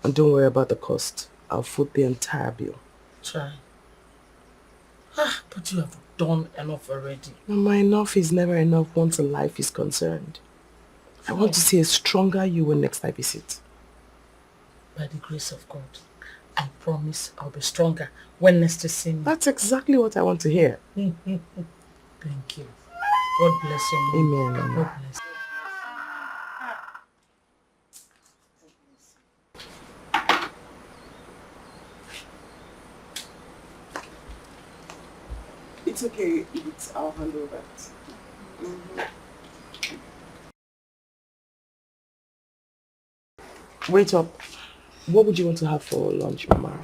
And don't worry about the cost. I'll foot the entire bill. Try. Ah, but you have done enough already. Mama, enough is never enough once a life is concerned. I want to see a stronger you when next I visit. By the grace of God, I promise I'll be stronger when next you see me. That's exactly what I want to hear. Thank you. God bless you, Mom. Amen, Mama. God bless you. It's okay. I'll handle that. Wait up. What would you want to have for lunch, Mama?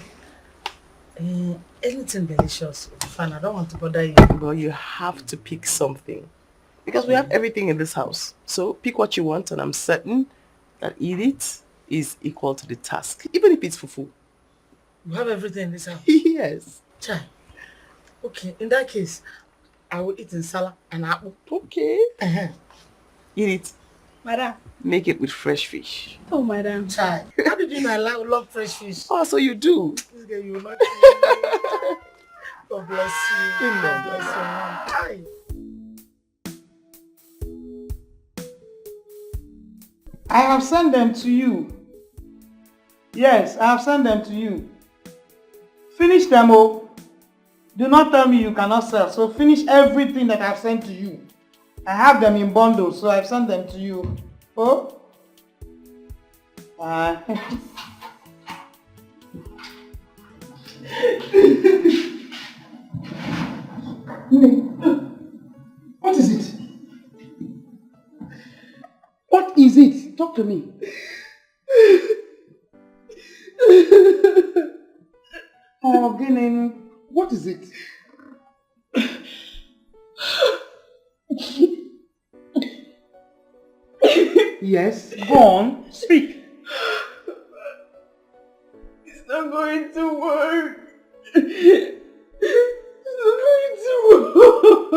Anything delicious. Fine, I don't want to bother you. Well, you have to pick something. Because we have everything in this house. So pick what you want and I'm certain that Edith is equal to the task. Even if it's fufu. You have everything in this house? Yes. Chai. Okay, in that case, I will eat in salad and apple. Okay. Eat it. Madam. Make it with fresh fish. Oh, madam. Chai. How did you know I love fresh fish? Oh, so you do. This girl, you will not. God bless you. Amen. God bless you, Mom. Hi. I have sent them to you. Yes, I have sent them to you. Finish them, oh. Do not tell me you cannot sell. So finish everything that I have sent to you. I have them in bundles, so I've sent them to you. Oh? What is it? What is it? Talk to me. Oh, Ginen, what is it? Yes, go on, speak. It's not going to work. It's not going to work.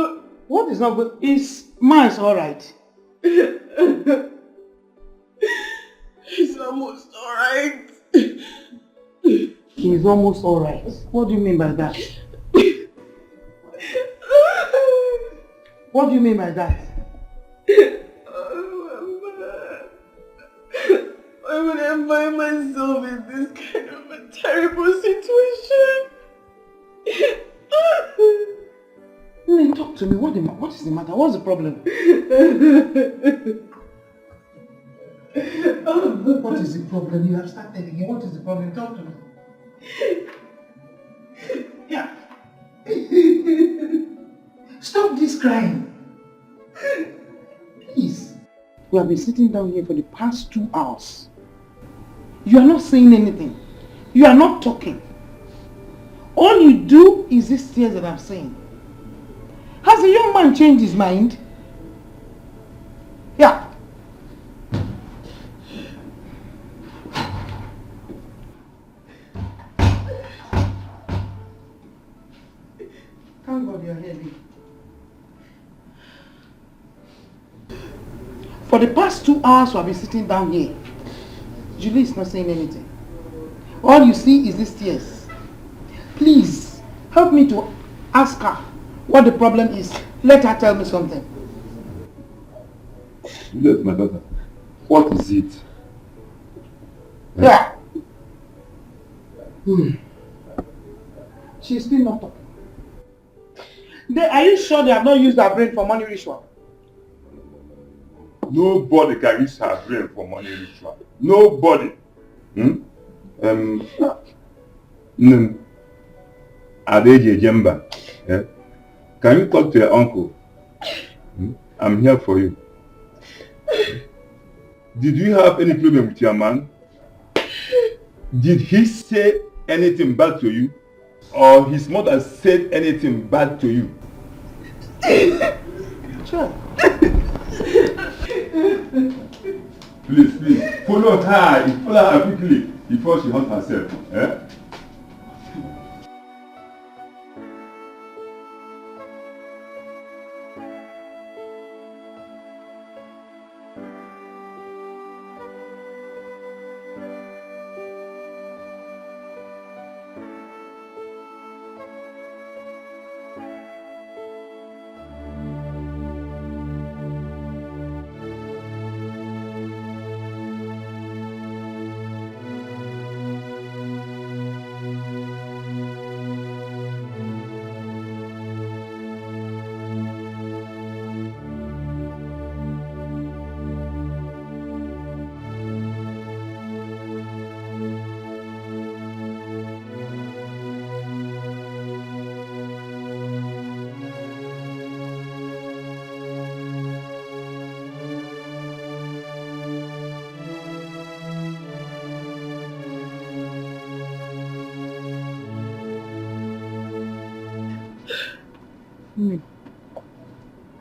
What is not good? Is man's alright? He's almost alright. He's almost alright. What do you mean by that? What do you mean by that? Why would I find myself in this kind of a terrible situation? Then talk to me. What is the matter? What's the problem? What is the problem? You have started again. What is the problem? Talk to me. Yeah. Stop this crying. Please. We have been sitting down here for the past 2 hours. You are not saying anything. You are not talking. All you do is these tears that I'm saying. Has the young man changed his mind? Yeah. Thank God you're here. For the past 2 hours we have been sitting down here. Julie is not saying anything. All you see is these tears. Please, help me to ask her what the problem is. Let her tell me something. Juliet, my daughter, what is it? Yeah. She's still not talking. Are you sure they have not used their brain for money ritual? Nobody can use her brain for money ritual. Nobody. Adeje Jemba. Can you talk to your uncle? I'm here for you. Did you have any problem with your man? Did he say anything bad to you? Or his mother said anything bad to you? Sure. Please, follow her quickly before she hurts herself.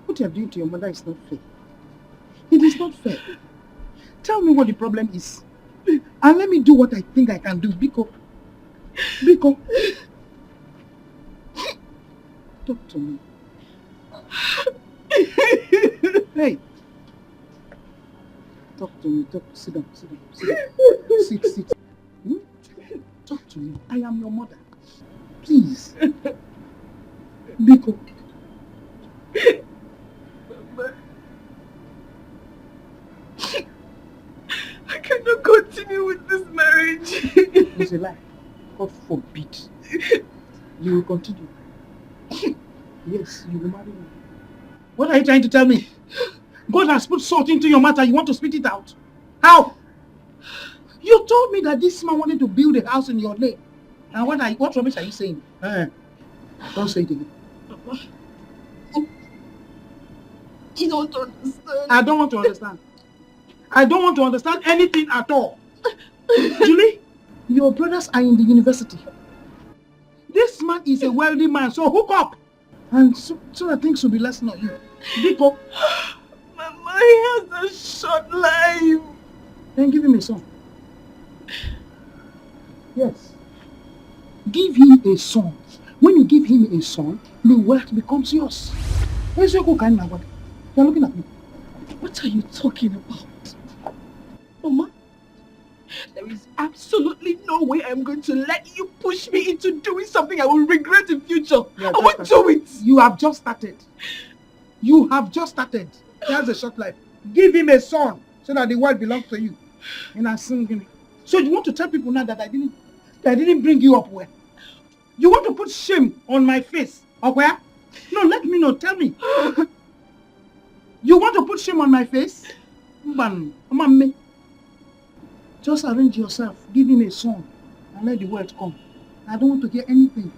What you are doing to your mother is not fair. It is not fair. Tell me what the problem is. And let me do what I think I can do. Biko. Talk to me. Hey. Talk to me. Sit down. Sit. Talk to me. I am your mother. Please. Biko. I cannot continue with this marriage. It's a lie. God forbid. You will continue. Yes, you will marry me. What are you trying to tell me? God has put salt into your matter. You want to spit it out? How? You told me that this man wanted to build a house in your name. And what rubbish are you saying? Don't say it again. You don't understand. I don't want to understand. I don't want to understand anything at all. Julie, your brothers are in the university. This man is a wealthy man, so hook up. And so that things will be lesson on you. Biko. Mama, he has a short life. Then give him a son. Yes. Give him a son. When you give him a son, the wealth becomes yours. Where's your cook? You're looking at me. What are you talking about? Mama, there is absolutely no way I'm going to let you push me into doing something I will regret in future. I won't do it. You have just started. You have just started. He has a short life. Give him a son so that the world belongs to you. And I sing. So you want to tell people now that I didn't bring you up well? You want to put shame on my face? Up where? No, let me know. Tell me. You want to put shame on my face? Just arrange yourself. Give him a son and let the world come. I don't want to hear anything.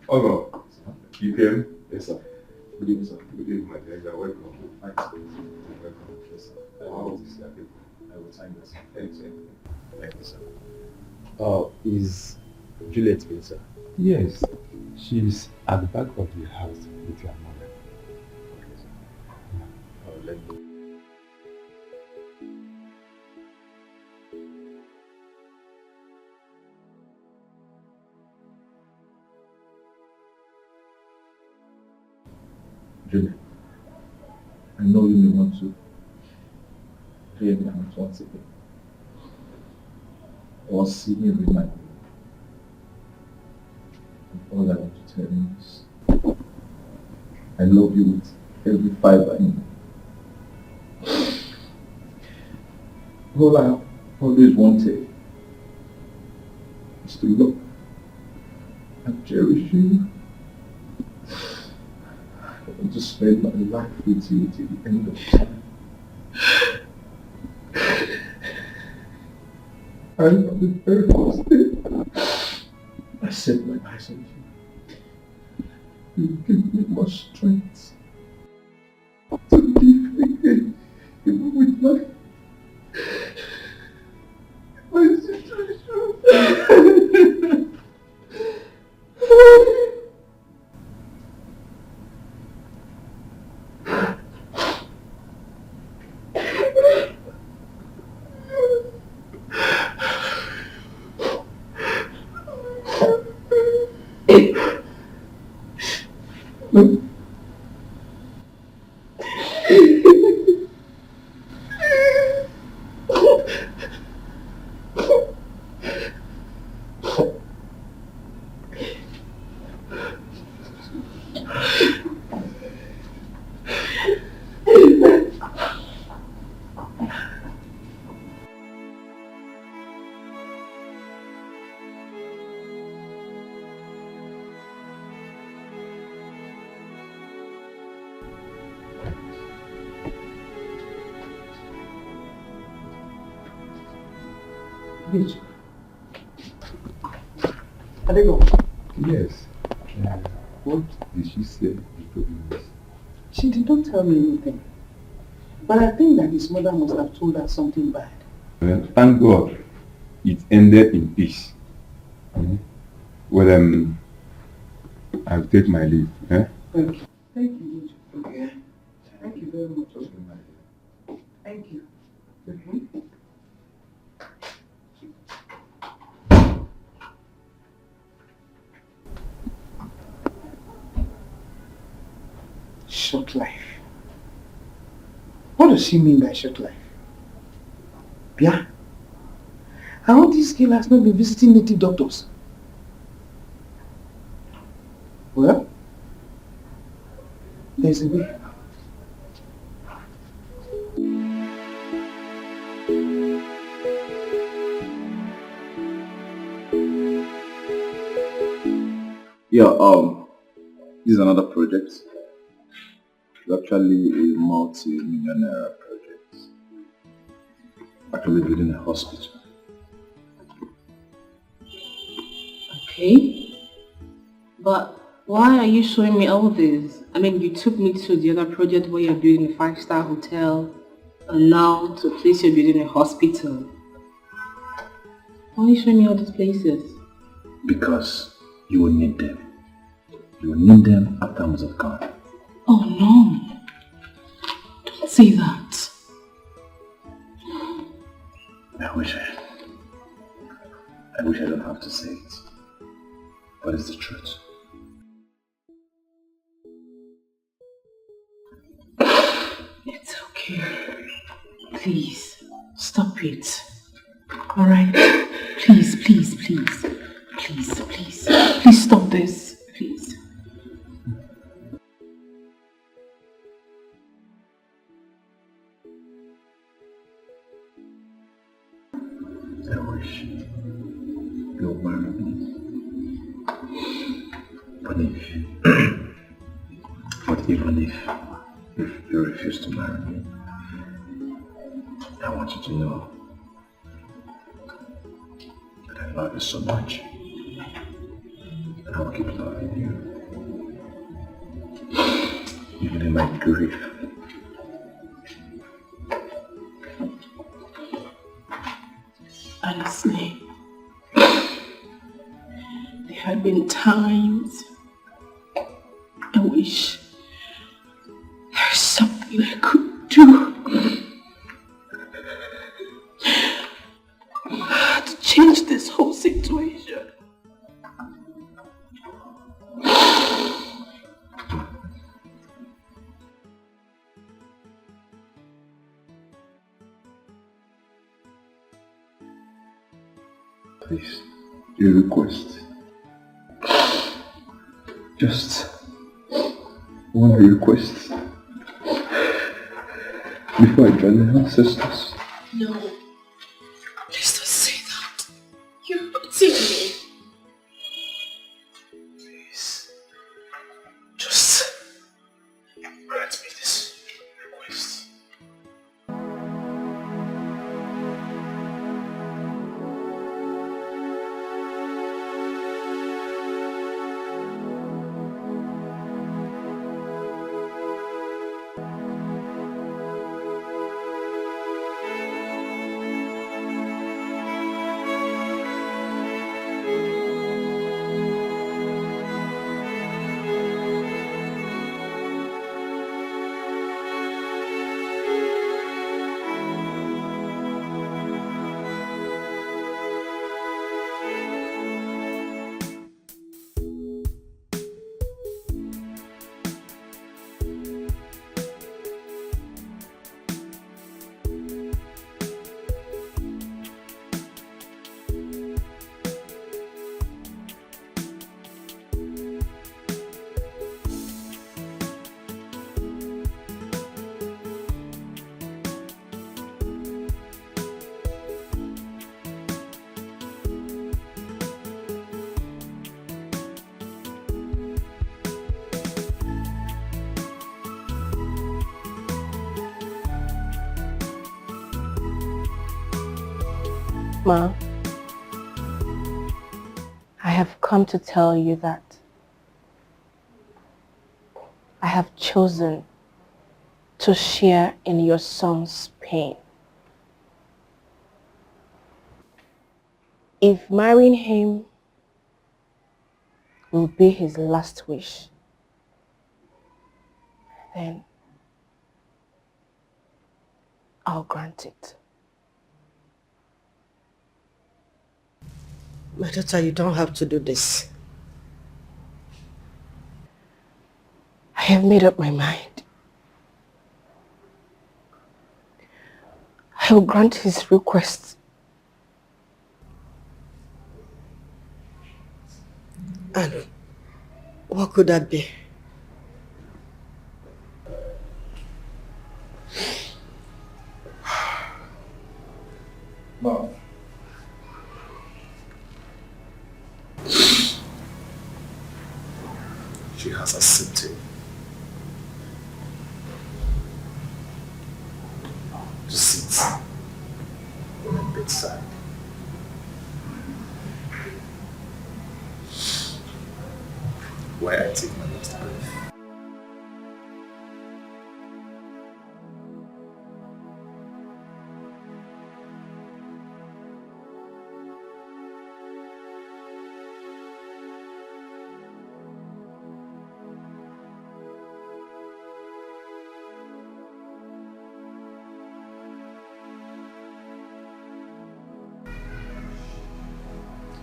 Ogo, you came? Yes, sir. Good evening, sir. Good evening, my dear. You're welcome. Thanks. Welcome. Yes, sir. How is this? I will sign this. Thanks, sir. Thank you, sir. Is Juliet here, sir? Yes, she's at the back of the house with your mother. Okay, sir. Let me. Juliet, I know you may want to hear me out once again. Or see me remind me. And all I want to tell you is I love you with every fiber in me. All I always wanted is to love and cherish you. I want to spend my life with you till the end of time. And on the very first day, I set my eyes on you. You give me much strength to live again, even with my situation. Bitch. I don't know. Yes. What did she say before you? She did not tell me anything. But I think that his mother must have told her something bad. Well, thank God it ended in peace. Well, I'll take my leave. Eh? Thank you. Thank you, Uju. Okay. Thank you very much. Thank you. Short life. What does she mean by short life? Yeah? I hope this girl has not been visiting native doctors. Well, there's a way. Yeah, this is another project. It's actually a multi-millionaire project. Actually building a hospital. Okay. But why are you showing me all this? I mean, you took me to the other project where you're building a 5-star hotel, and now to a place you're building a hospital. Why are you showing me all these places? Because you will need them. You will need them after I must have gone. Oh no! Don't say that. I wish I don't have to say it. But it's the truth. It's okay. Please, stop it. Alright? Please, please, please. Please, please. Please stop this. Please. I wish you'll marry me. But even if you refuse to marry me, I want you to know that I love you so much. And I will keep loving you. Even in my grief. Honestly, there had been times I wish there's something I could do to change this whole situation. Please, your request. Just one request. Before I join the ancestors. No, please don't say that. You're hurting me. Please, just grant me this request. Ma, I have come to tell you that I have chosen to share in your son's pain. If marrying him will be his last wish, then I'll grant it. My daughter, you don't have to do this. I have made up my mind. I will grant his request. And what could that be? Mom. She has accepted to sit on my bedside. why I take my next breath.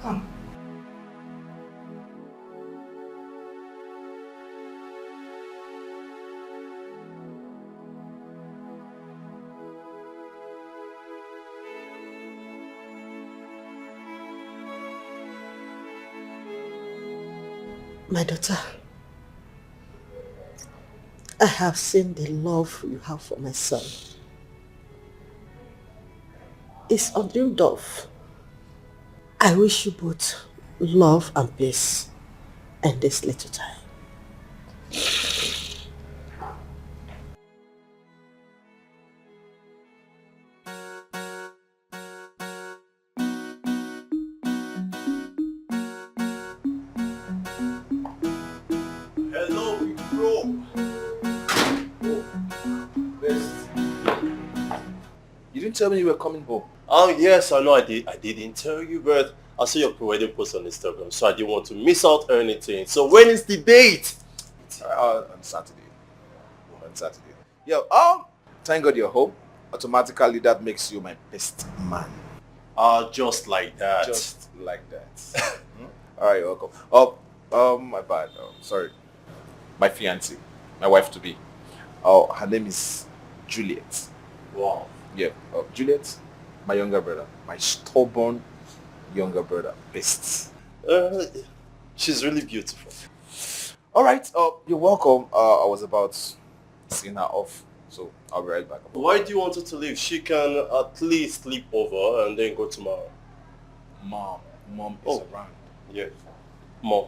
Come. My daughter, I have seen the love you have for my son. It's undreamed of. I wish you both love and peace in this little time. Hello, big bro. You didn't tell me you were coming home. Oh yes, I know I did. I didn't tell you, but I saw your pre-wedding post on Instagram, so I didn't want to miss out on anything. So when is the date? On Saturday. On Saturday. Yeah, thank God you're home. Automatically that makes you my best man. Just like that. Just like that. Alright, you're welcome. My bad. Sorry. My fiancée. My wife to be. Oh, her name is Juliet. Wow. Yeah. Juliet, my younger brother. My stubborn younger brother. Best. She's really beautiful. Alright, you're welcome. I was about seeing her off, so I'll be right back. Why do you want her to leave? She can at least sleep over and then go tomorrow. Mom is around. Yeah. Mom.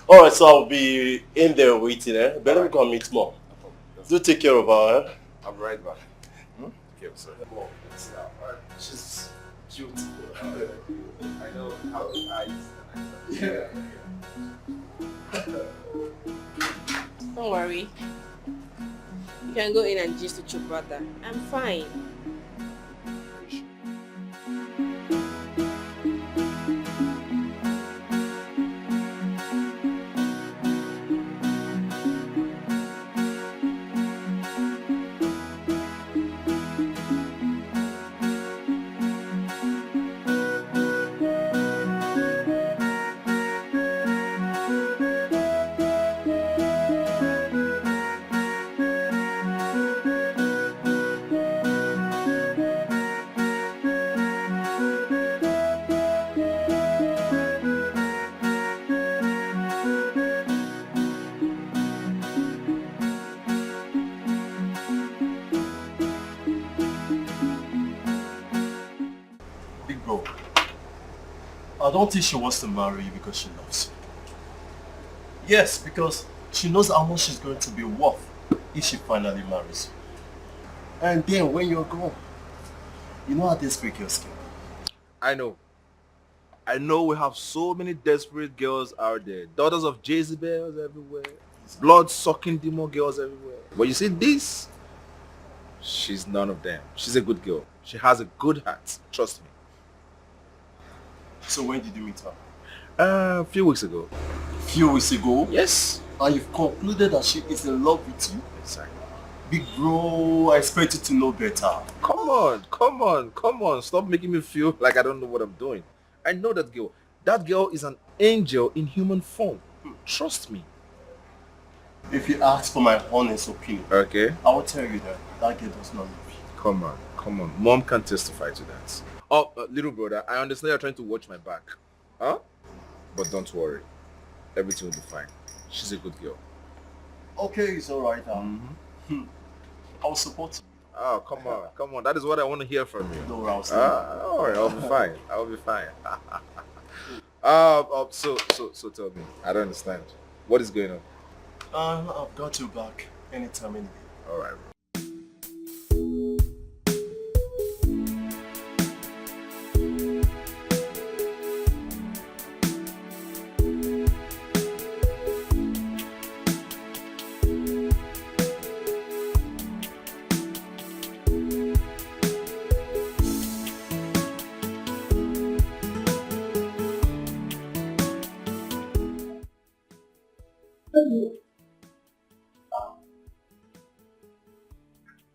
Alright, so I'll be in there waiting, eh? Better right. Go and meet Mom. No, do take care of her, eh? I'll be right back. Okay, sorry. Mom, she's beautiful. I know how the eyes. Yeah. Don't worry. You can go in and gist with your brother. I'm fine. I don't think she wants to marry you because she loves you. Yes, because she knows how much she's going to be worth if she finally marries you. And then when you're gone, you know how desperate girls can be. I know we have so many desperate girls out there. Daughters of Jezebels everywhere. Blood-sucking demon girls everywhere. But you see this? She's none of them. She's a good girl. She has a good heart. Trust me. So when did you meet her? A few weeks ago. Few weeks ago? Yes. And you've concluded that she is in love with you? Exactly. Big bro, I expect you to know better. Come on. Stop making me feel like I don't know what I'm doing. I know that girl. That girl is an angel in human form. Trust me. If you ask for my honest opinion, okay, I will tell you that that girl does not love you. Come on. Mom can testify to that. Oh, little brother, I understand you're trying to watch my back. Huh? But don't worry. Everything will be fine. She's a good girl. Okay, it's alright. I'll support you. Oh, come on. That is what I want to hear from you. No, I'll don't worry, I'll be fine. So tell me. I don't understand. What is going on? I've got you back anytime, any day. Alright.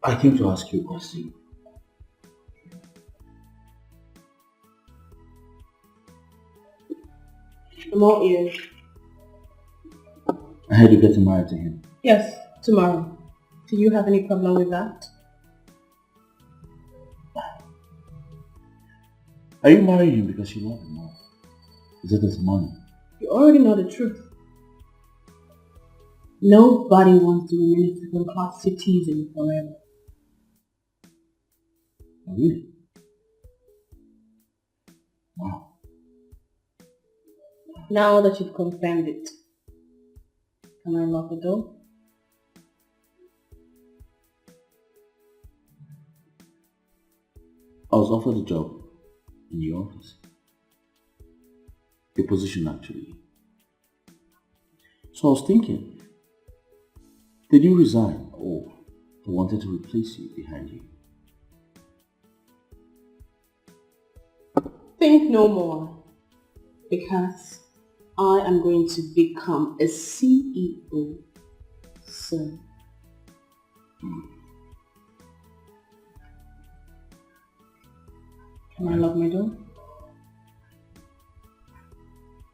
I came to ask you a question. I'm all ears. I heard you're getting married to him. Yes, tomorrow. Do you have any problem with that? Are you marrying him because you love him more? Is it his money? You already know the truth. Nobody wants to remain in second-class citizen forever. Oh, really? Wow. Now that you've confirmed it, can I lock the door? I was offered a job in your office. A position, actually. So I was thinking, did you resign or they wanted to replace you behind you? Think no more, because I am going to become a CEO soon. Can I lock my door?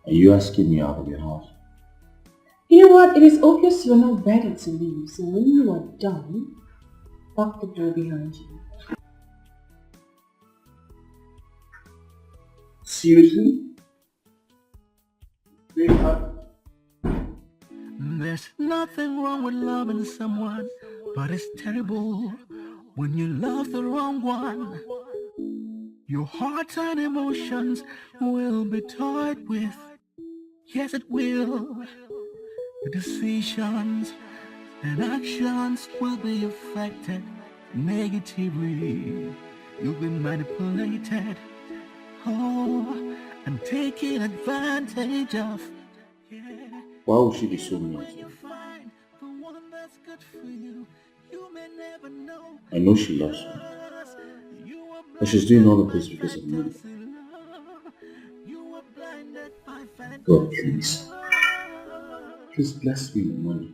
Are you asking me out of your house? You know what? It is obvious you are not ready to leave, so when you are done, lock the door behind you. Seriously? There's nothing wrong with loving someone, but it's terrible when you love the wrong one. Your heart and emotions will be toyed with. Yes, it will. The decisions and actions will be affected negatively. You'll be manipulated. Oh, and taken advantage of. Why would she be so mean to you? I know she loves me. But she's doing all of this because of money. God, please. Please bless me with money.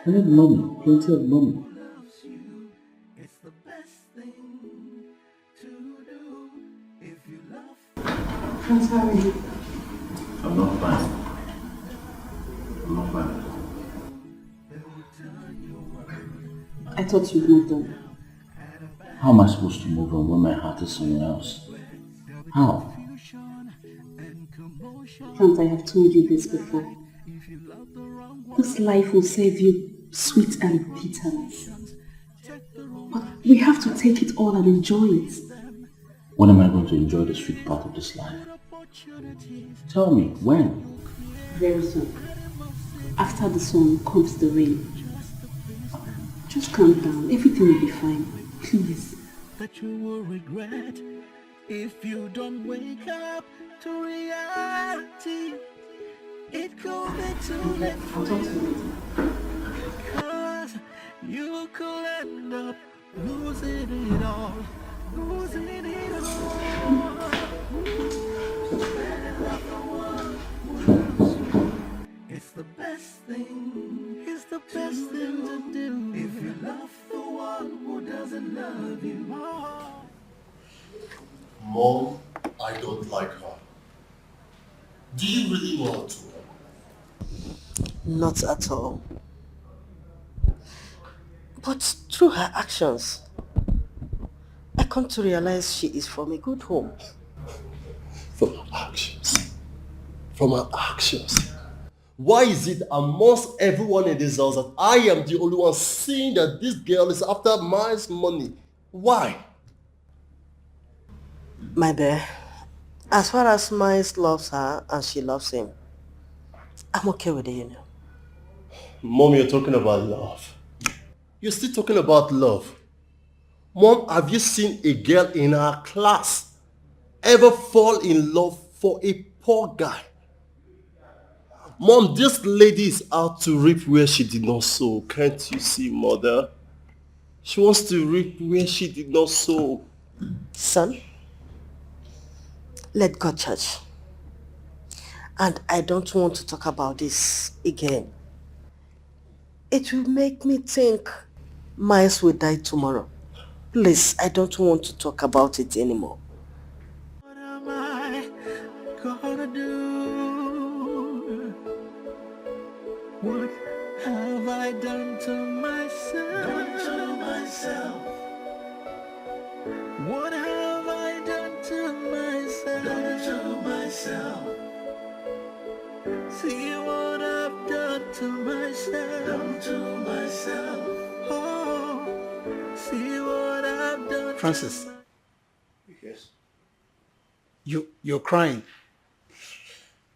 I need money, plenty of money. I'm sorry. I'm not fine. I'm not fine. I thought you'd moved on. How am I supposed to move on when my heart is somewhere else? How? Frans, I have told you this before. This life will serve you sweet and bitterness. But we have to take it all and enjoy it. When am I going to enjoy the sweet part of this life? Tell me, when? Very soon. After the sun comes the rain. Just calm down. Everything will be fine. Please. That you will regret if you don't wake up to reality. It could be too late for you, because you could end up losing it all. Losing it all. It's the best thing. It's the best thing to do. If you love the one who doesn't love you. Mom, I don't like her. Do you really want to? Not at all. But through her actions, I come to realize she is from a good home. From her actions. From her actions. Why is it amongst everyone in this house that I am the only one seeing that this girl is after my money? Why? My dear, as far as Miles loves her and she loves him, I'm okay with it, you know. Mom, you're talking about love. You're still talking about love. Mom, have you seen a girl in our class ever fall in love for a poor guy? Mom, this lady is out to reap where she did not sow. Can't you see, mother? She wants to reap where she did not sow. Son, let God judge. And I don't want to talk about this again. It will make me think Miles will die tomorrow. Please, I don't want to talk about it anymore. What am I gonna do? What have I done to myself? What have I done to myself? See what I've done to myself. Oh, see what I've done. Francis, Yes. you're crying.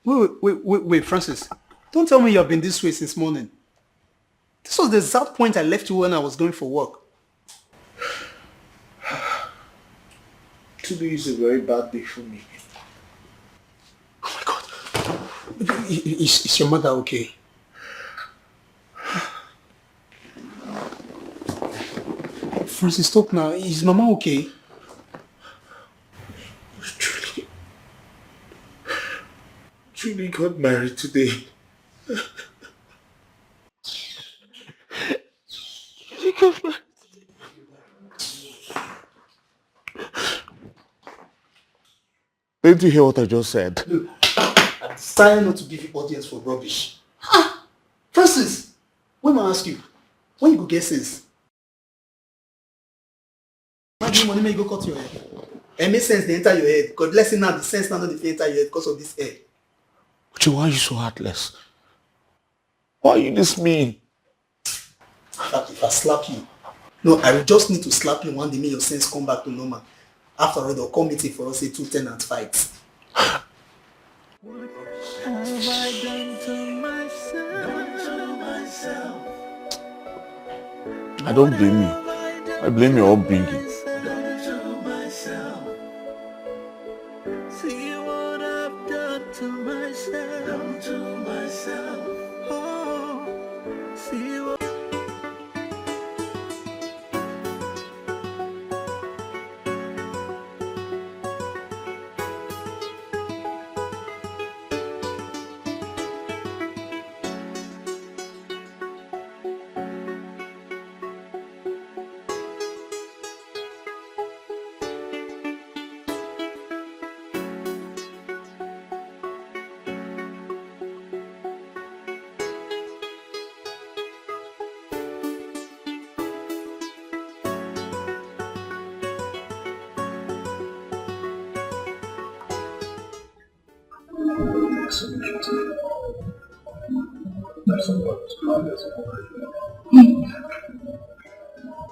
Wait, Francis. Don't tell me you've been this way since morning. This was the exact point I left you when I was going for work. Today is a very bad day for me. Is your mother okay? Francis, stop now. Is Mama okay? Truly got married today. Didn't you hear what I just said? Look, I decided not to give you audience for rubbish. Francis, when I ask you, when you go get sense? Why do you want to make you go cut your hair? It makes sense they enter your head. Because let's say now the sense now not enter your head because of this hair. Uche, why are you so heartless? Why are you this mean? If I slap you. No, I will just need to slap you one day, make your sense come back to normal. After all, they'll come meeting for us, say 2 tenants fight. Have I done to myself? I don't blame you. I blame your upbringing. See what I've done to myself. Oh, see what.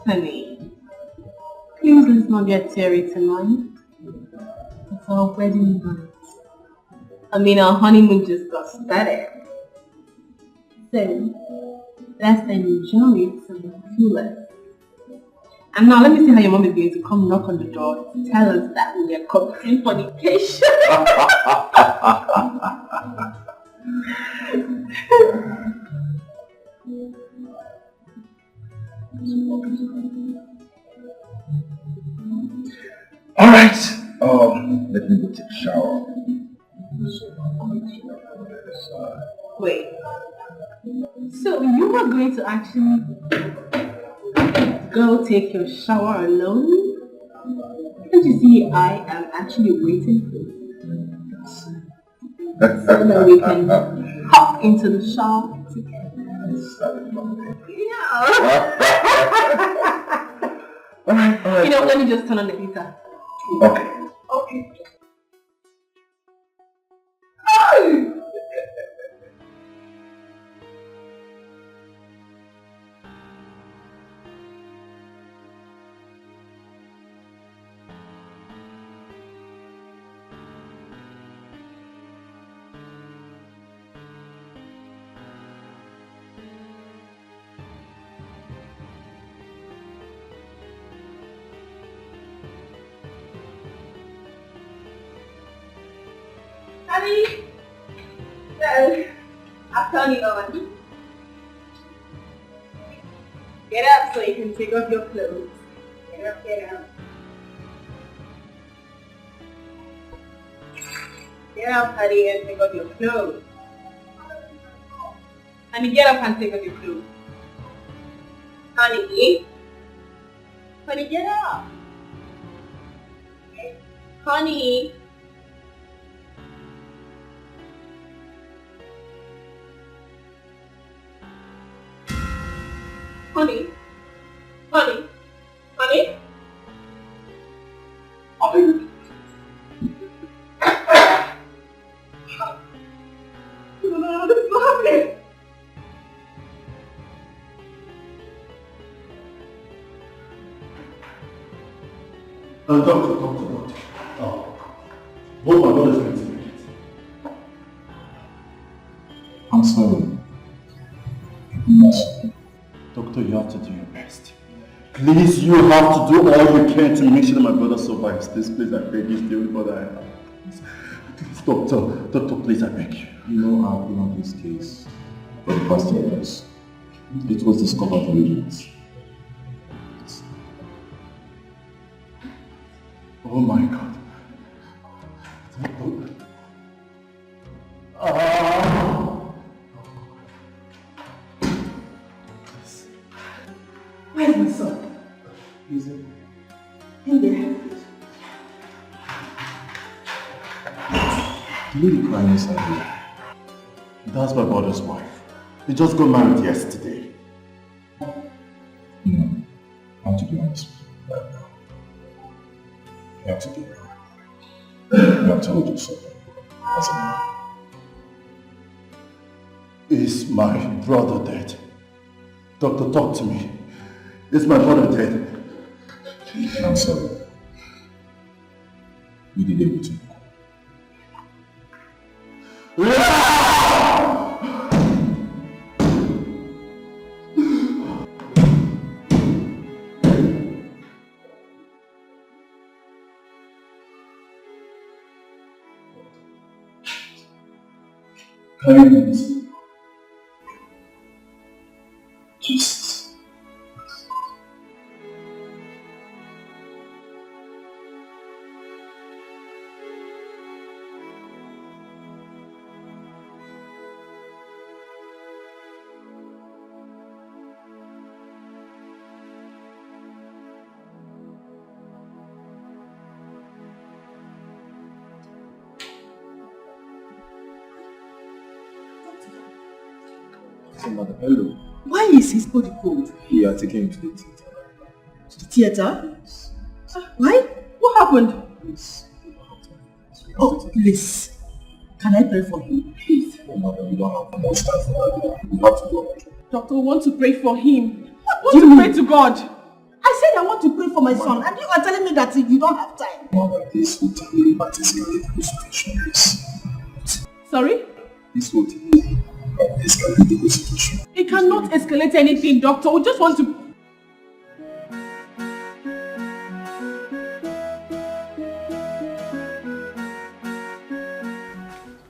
Honey, please let's not get teary tonight. It's our wedding night. I mean, our honeymoon just got started. So, let's enjoy it to the fullest. And now let me see how your mom is going to come knock on the door to tell us that we are committing fornication. Alright, let me go take a shower. Wait. So you are going to actually go take your shower alone? Can't you see I am actually waiting for you? So that we can hop into the shower together. Yeah. Alright. You know, let me just turn on the heater. Okay. Okay. Honey, well, I've turned it on. Get up so you can take off your clothes. Get up, get up. Get up, honey, and take off your clothes. Honey, get up and take off your clothes. Honey, honey, get up. Honey. Honey. Honey. Honey. Honey. No, this is not happening. Doctor. Both my brothers went to make it. I'm sorry. Doctor, you have to do your best. Please, you have to do all you can to make sure that my brother survives this. Please, I beg you. He's the only brother I have. Please, doctor, please, I beg you. You know, I've been on this case for the past 10 years. It was discovered legends. Oh my God. Where's my son? He's in there. Lady crying inside here. That's my brother's wife. They just got married yesterday. No, I have to be honest with you right now. You have to be wrong. I have told you so. As a man. Is my brother dead? Doctor, talk to me. Is my brother dead? I'm sorry. We did everything. Kindness. Jesus. Hello. Why is his body cold? We are taking him to the theater. To the theater? Why? What happened? Oh, please. Can I pray for him? Please. Oh, mother, we don't have much time for that. We have to go. Doctor, we want to pray for him. I want to pray to God. I said I want to pray for my son, and you are telling me that you don't have time. Mother, this will tell you what is the situation. Sorry? This will tell you what is the situation. It cannot escalate anything, doctor. We just want to...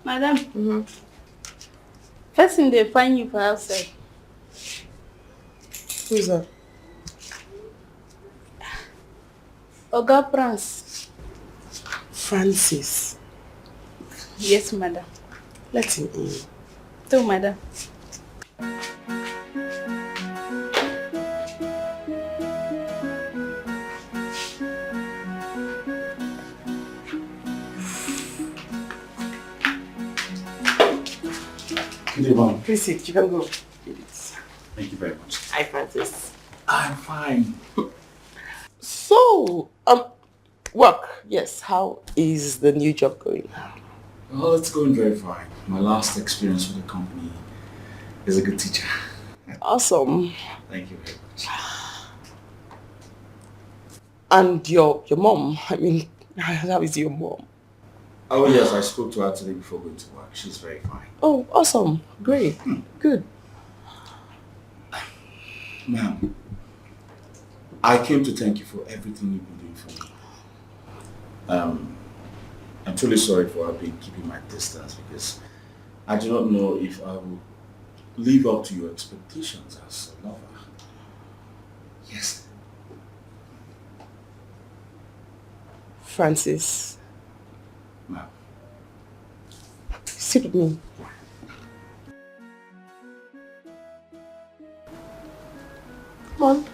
Madam, first thing they find you for outside. Who is that? Oga Prince. Francis. Yes, madam. Let him in. So, madam. Good evening. Please sit, you can go. Thank you very much. Hi, Francis. I'm fine. So, work. Yes, how is the new job going? Well, it's going very fine. My last experience with the company is a good teacher. Awesome. Thank you very much. And your mom, I mean, how is your mom? Oh yes, I spoke to her today before going to work. She's very fine. Oh, awesome. Great. Good. Ma'am, I came to thank you for everything you've been doing for me. I'm truly sorry for keeping my distance because I do not know if I will live up to your expectations as a lover. Yes. Francis. Ma'am. Sit with me. Come on.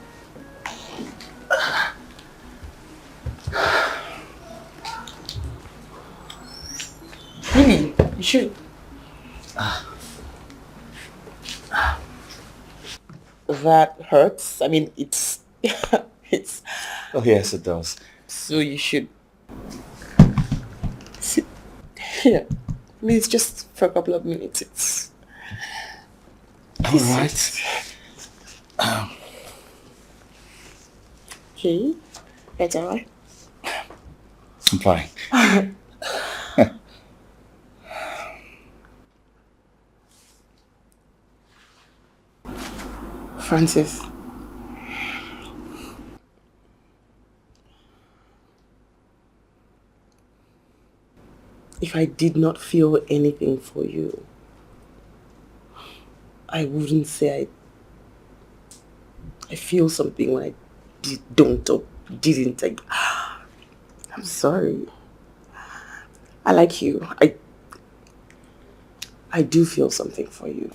Really? You should. That hurts. I mean, it's... it's... Oh yes, it does. So you should... sit here. I mean, it's just for a couple of minutes. It's... Alright. Okay. That's alright. I'm fine. Francis. If I did not feel anything for you, I wouldn't say I feel something when I don't or didn't. I'm sorry. I like you. I do feel something for you.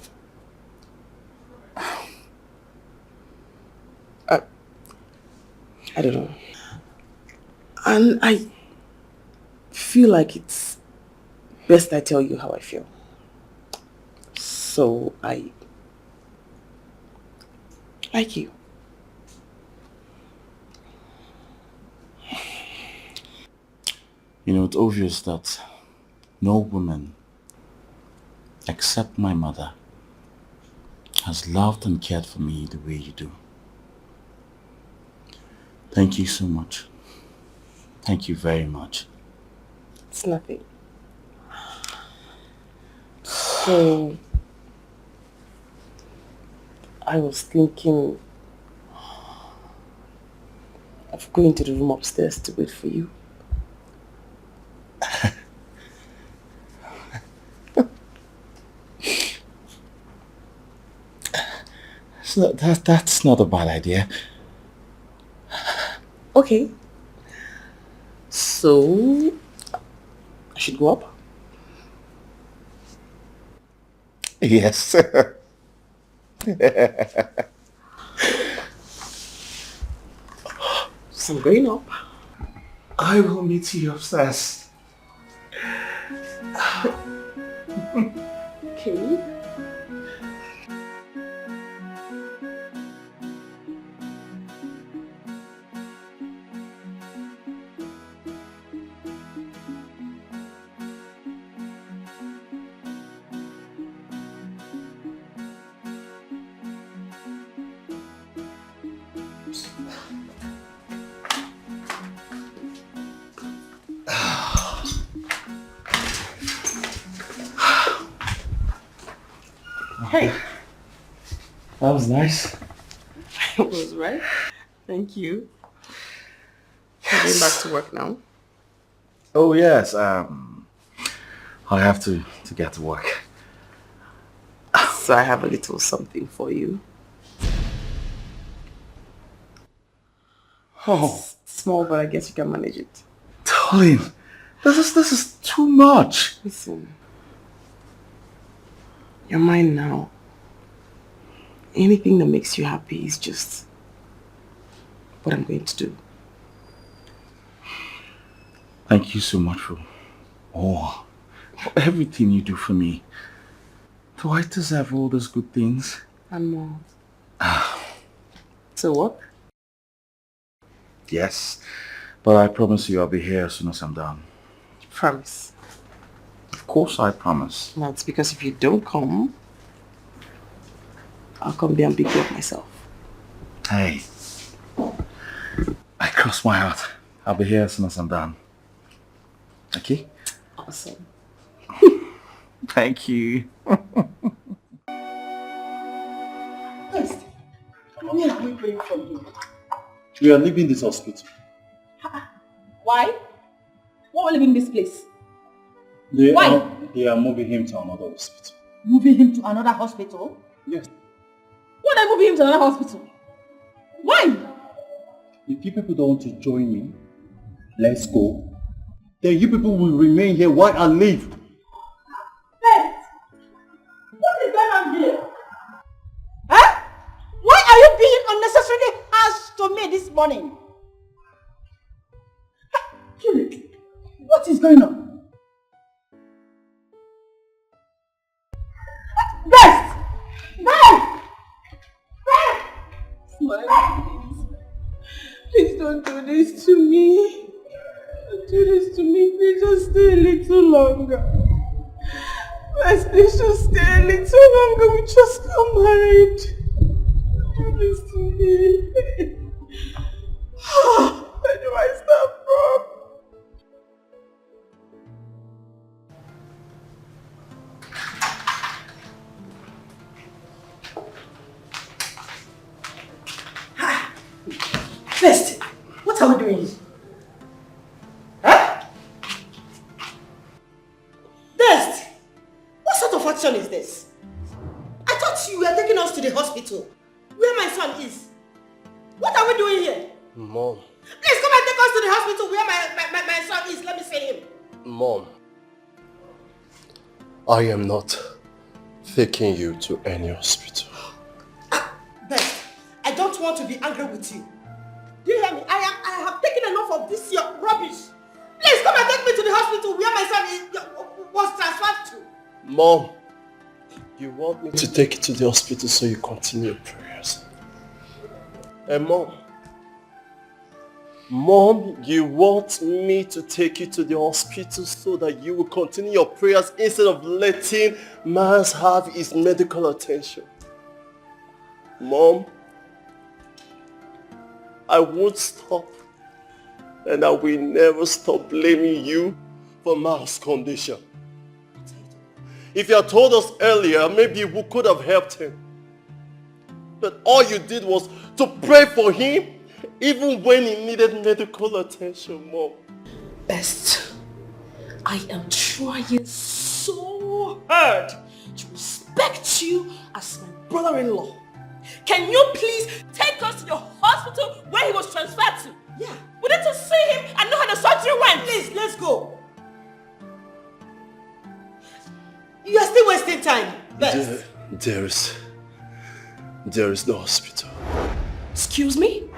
I don't know. And I feel like it's best I tell you how I feel. So I like you. You know, it's obvious that no woman, except my mother, has loved and cared for me the way you do. Thank you so much. Thank you very much. It's nothing. So, I was thinking of going to the room upstairs to wait for you. That's not a bad idea. Okay. So, I should go up? Yes. So I'm going up. I will meet you upstairs. Okay. Hey. That was nice. It was, right? Thank you. I'm going back to work now. Oh yes, I have to get to work. So I have a little something for you. Oh. It's small, but I guess you can manage it. Darling, this is too much. Listen. You're mine now. Anything that makes you happy is just what I'm going to do. Thank you so much for everything you do for me. Do I deserve all those good things? And more. So what? Yes, but I promise you I'll be here as soon as I'm done. Promise. Of course I promise. That's because if you don't come, I'll come there and pick you up myself. Hey, I cross my heart. I'll be here as soon as I'm done. Okay? Awesome. Thank you. Yes. Where are we going from here? We are leaving this hospital. Why? Why are we leaving this place? They Why? Are moving him to another hospital. Moving him to another hospital? Yes. Why are they moving him to another hospital? Why? If you people don't want to join me, let's go. Then you people will remain here while I leave. Hey! morning. Julie, what is going on? Best! Best! Smile, please. Please don't do this to me. Don't do this to me. Please just stay a little longer. Please just stay a little longer. We just got married. Don't do this to me. Where do I start from? First, what are we doing? Huh? Dest, what sort of action is this? I thought you were taking us to the hospital, where my son is. What are we doing here? Mom. Please come and take us to the hospital where my son is. Let me see him. Mom. I am not taking you to any hospital. Best, I don't want to be angry with you. Do you hear me? I have taken enough of this your rubbish. Please come and take me to the hospital where my son was transferred to. Mom, you want me to take you to the hospital so you continue your prayers. And Mom, you want me to take you to the hospital so that you will continue your prayers instead of letting Mars have his medical attention. Mom, I won't stop, and I will never stop blaming you for Mars' condition. If you had told us earlier, maybe we could have helped him. But all you did was to pray for him, even when he needed medical attention, Mom. Best, I am trying so hard to respect you as my brother-in-law. Can you please take us to the hospital where he was transferred to? Yeah. We need to see him and know how the surgery went. Please, let's go. You are still wasting time, Best. There is no hospital. Excuse me?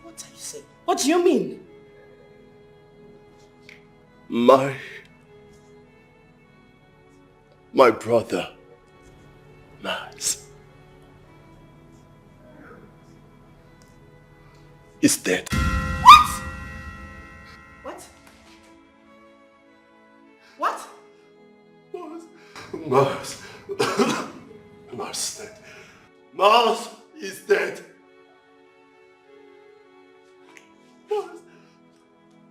What are you saying? What do you mean? My brother, Mars, is dead. What? What? What? Mars. Mars is dead. Mars is dead.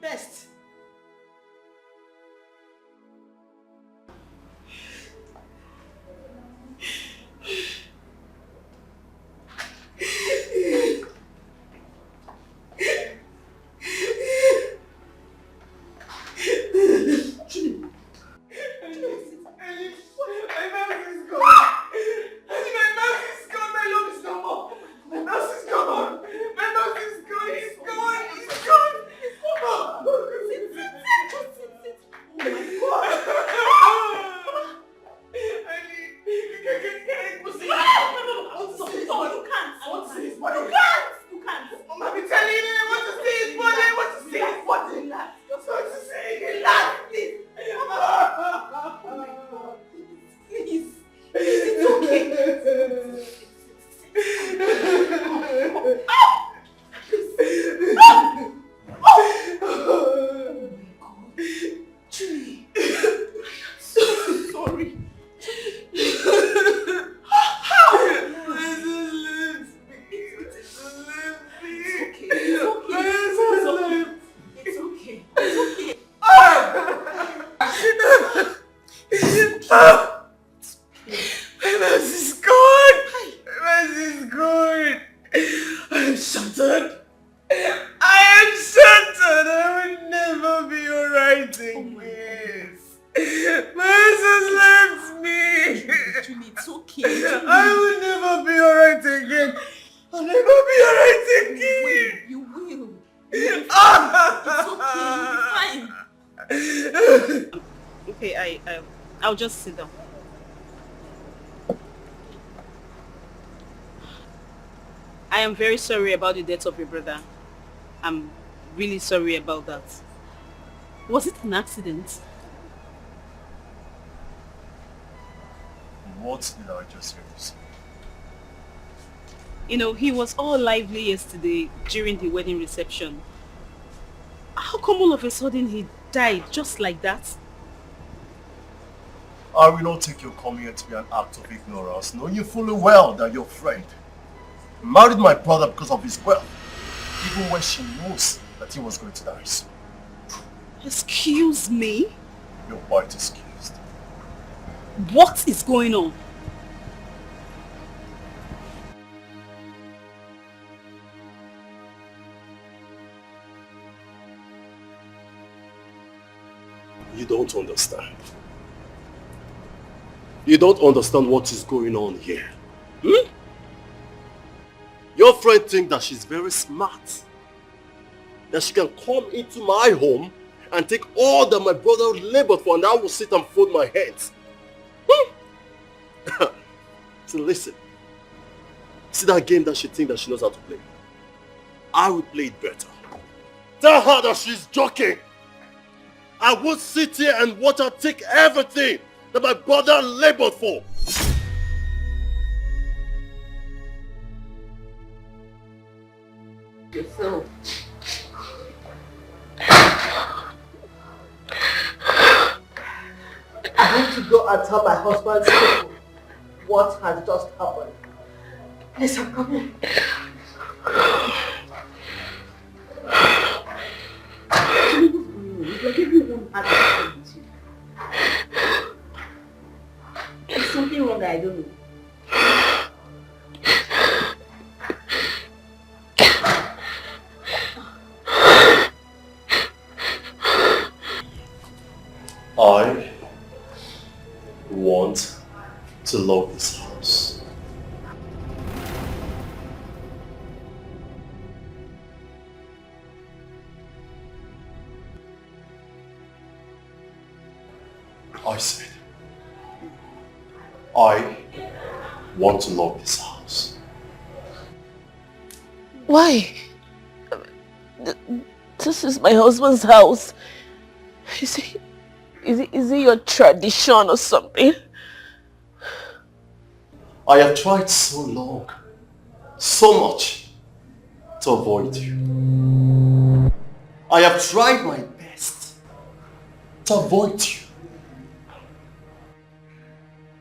Best. I'll just sit down. I am very sorry about the death of your brother. I'm really sorry about that. Was it an accident? What did I just hear you say? You know, he was all lively yesterday during the wedding reception. How come all of a sudden he died just like that? I will not take your coming here to be an act of ignorance, knowing you fully well that your friend married my brother because of his wealth, even when she knows that he was going to die soon. Excuse me? You're quite excused. What is going on? You don't understand. You don't understand what is going on here. Hmm? Your friend thinks that she's very smart. That she can come into my home and take all that my brother labored for, and I will sit and fold my hands. Hmm? So listen. See that game that she thinks that she knows how to play? I will play it better. Tell her that she's joking. I won't sit here and watch her take everything that my brother labored for. Yourself. I need to go and tell my husband's people what has just happened. Yes, I'm coming. Like everyone has a with you. There's something wrong that I don't know. I want to love this house. I said, I want to love this house. Why? This is my husband's house. Is it your tradition or something? I have tried so long, so much to avoid you. I have tried my best to avoid you.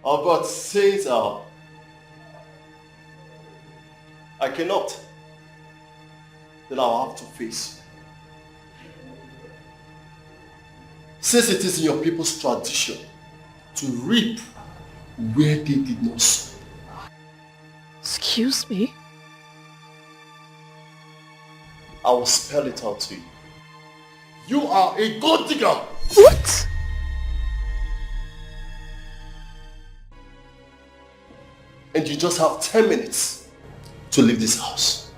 But since I cannot, then I'll have to face you. Since it is in your people's tradition to reap where they did not sow. Excuse me? I will spell it out to you. You are a gold digger! What? And you just have 10 minutes to leave this house.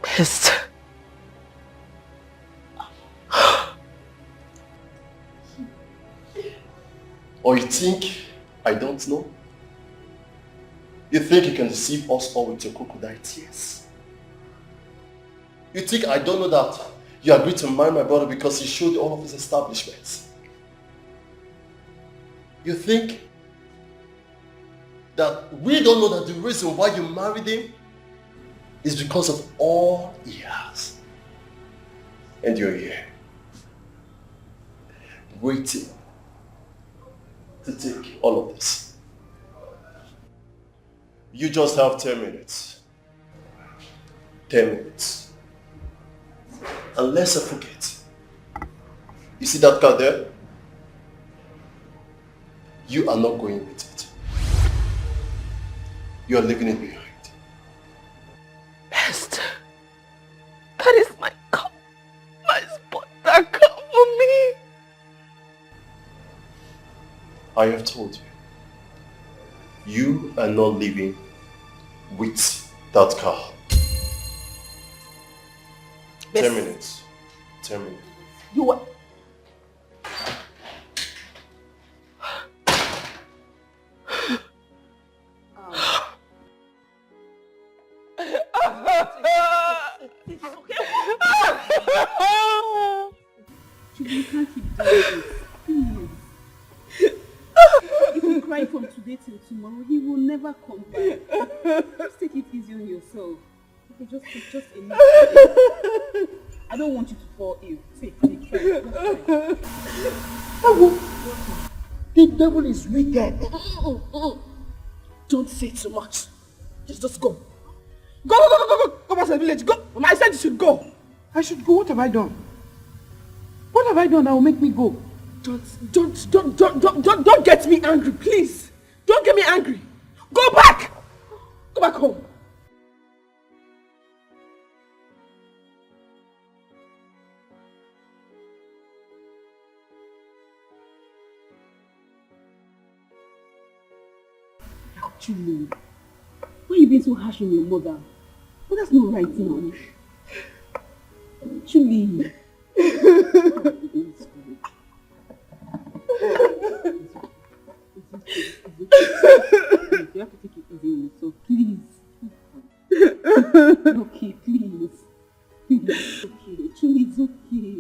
Pissed. Or you think I don't know? You think you can deceive us all with your crocodile tears? You think I don't know that you agreed to marry my brother because he showed all of his establishments? You think that we don't know that the reason why you married him is because of all he has? And you're here, waiting to take all of this. You just have 10 minutes. 10 minutes. Unless I forget. You see that car there? You are not going with it. You are leaving it behind. Esther, that is my car. My spot, that car for me. I have told you. You are not leaving with that car. 10 minutes. 10 minutes. You were... You can't keep doing this. Please. If you cry from today till tomorrow, he will never come back. Just take it easy on yourself. Okay, just enough. I don't want you to fall ill. Take, try. The devil is wicked. Don't say too much. Just go. Go back to the village. Go. Mama, I said you should go. I should go? What have I done? What have I done that will make me go? Don't get me angry, please. Don't get me angry. Go back. Go back home. Julie, why are you being so harsh on your mother? But that's not right now. Julie. You have to take it easy on yourself, please. Okay, please. Please, okay. Julie, it's okay.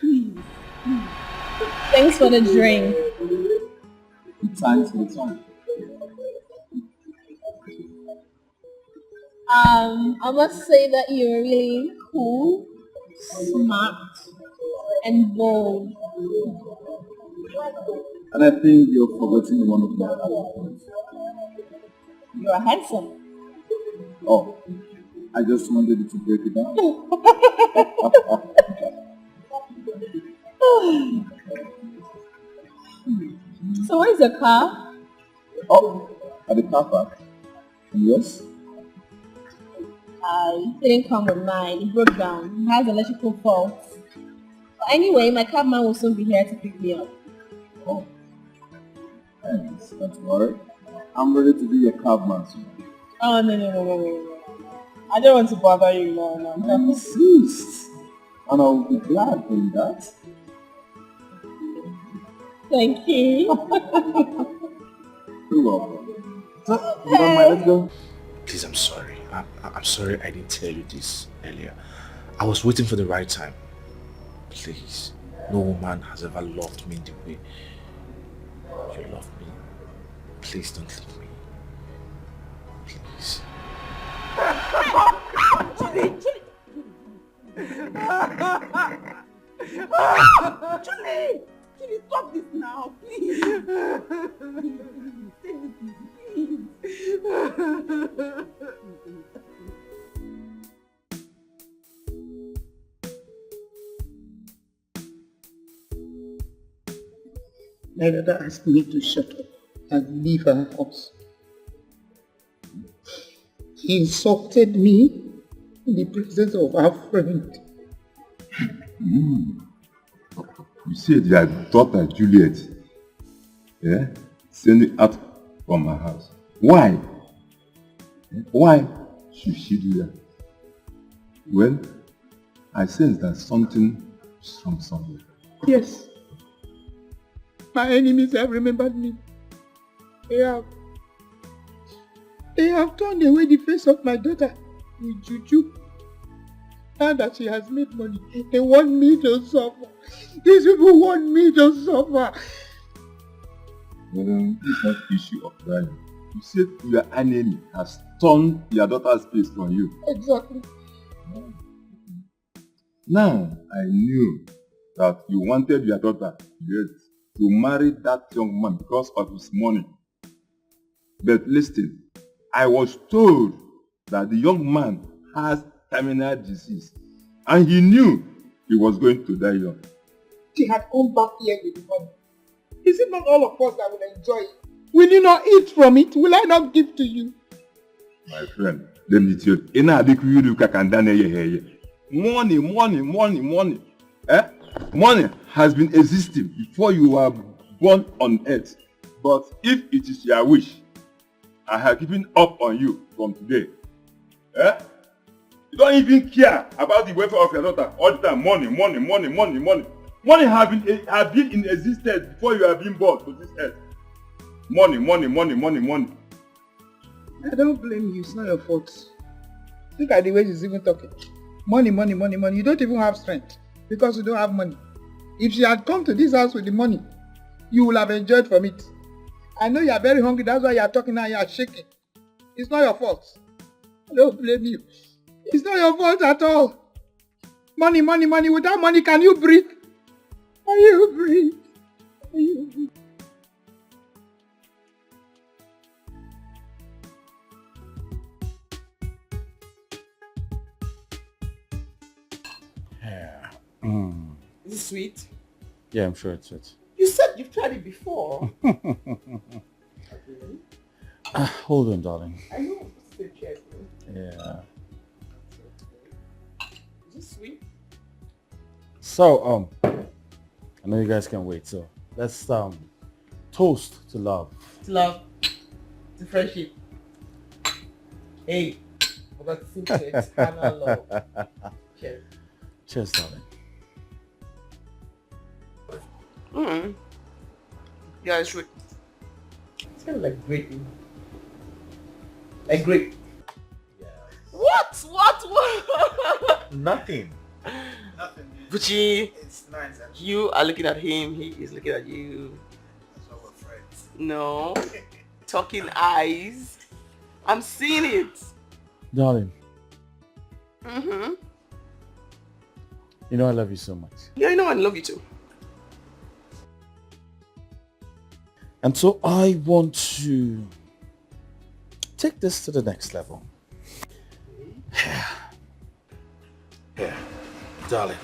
Please. Thanks for the drink. Thanks for the time. I must say that you're really cool, smart, and bold. And I think you're forgetting one of my other points. You're handsome. Oh, I just wanted you to break it down. So where's your car? Oh, at the car park. And yours? It didn't come with mine. It broke down. It has electrical faults. But anyway, my cabman will soon be here to pick me up. Oh, thanks. Don't worry. I'm ready to be your cabman soon. Oh, no. I don't want to bother you more now. I insist. And I'll be glad in that. Thank you. You're welcome. So, you don't mind, let's go. Please, I'm sorry. I'm sorry I didn't tell you this earlier. I was waiting for the right time. Please, no woman has ever loved me the way you love me. Please don't leave me. Please. Julie, stop this now, please. My dad asked me to shut up and leave our house. He insulted me in the presence of our friend. You said your daughter Juliet, sent it out from her house. Why? Why should she do that? Well, I sense that something is wrong somewhere. Yes. My enemies have remembered me. They have turned away the face of my daughter with juju. Now that she has made money, they want me to suffer. These people want me to suffer. Well, it's not an issue of value. You said your enemy has turned your daughter's face from you. Exactly. Now, I knew that you wanted your daughter to marry that young man because of his money. But listen, I was told that the young man has terminal disease and he knew he was going to die young. She had come back here with the money. Is it not all of us that will enjoy it? Will you not eat from it? Will I not give to you? My friend, let me tell you, money. Money has been existing before you were born on earth. But if it is your wish, I have given up on you from today. You don't even care about the welfare of your daughter. All the time, money, money, money, money, money. Money have been in existence before you have been born to this earth. Money, money, money, money, money. I don't blame you. It's not your fault. Look at the way she's even talking. Money, money, money, money. You don't even have strength because you don't have money. If she had come to this house with the money, you will have enjoyed from it. I know you are very hungry. That's why you are talking now. You are shaking. It's not your fault. I don't blame you. It's not your fault at all. Money, money, money. Without money, can you breathe? Can you breathe? Can you breathe? Yeah. Is it sweet? Yeah, I'm sure it's sweet. You said you've tried it before. Hold on, darling. I know I'm supposed to say careful. Yeah. Is it sweet? So, I know you guys can't wait, so let's toast to love. To love. To friendship. Hey, forgot to sing to eternal love. Cheers. Cheers, darling. Yeah, it's sweet. It's kind of like grape. Like grape. Yeah. What? Nothing. Gucci, It's nice actually. you are looking at him, he is looking at you. That's why we're friends. No. Talking eyes. I'm seeing it. Darling, Mm-hmm. you know I love you so much. Yeah, I know I love you too. And so I want to take this to the next level. Yeah, darling.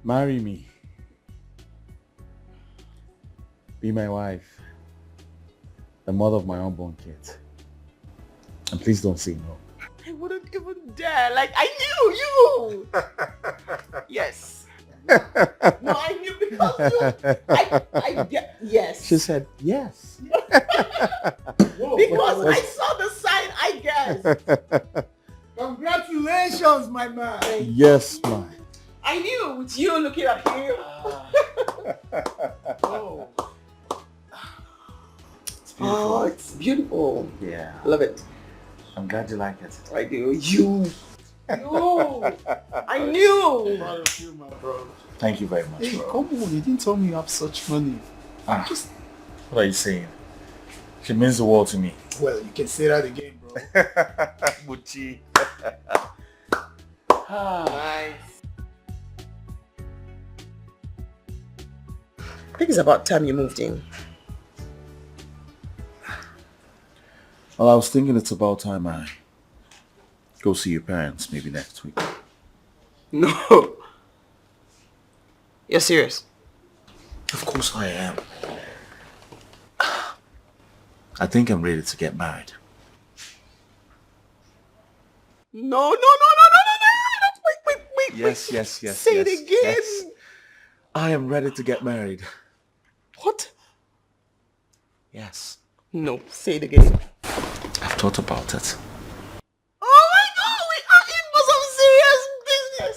Marry me. Be my wife. The mother of my unborn kids. And please don't say no. I wouldn't even dare. Like, I knew you. Yes. No, I knew because you. I get. Yes. She said yes. Because I saw the sign, I guessed. Congratulations, my man. Yes, man. I knew with you looking at him. Oh. It's beautiful. Oh, it's beautiful. Yeah. Love it. I'm glad you like it. I do. You. I knew. Proud of you, my bro. Thank you very much, Hey, bro. come on, you didn't tell me you have such money. What are you saying? She means the world to me. Well, you can say that again, bro. Bucci. Nice. I think it's about time you moved in. Well, I was thinking it's about time I go see your parents maybe next week. No. You're serious? Of course I am. I think I'm ready to get married. No. Wait. Yes. Say it again. Yes. I am ready to get married. What? Yes. No, say it again. I've thought about it. Oh my God, we are in for some serious business.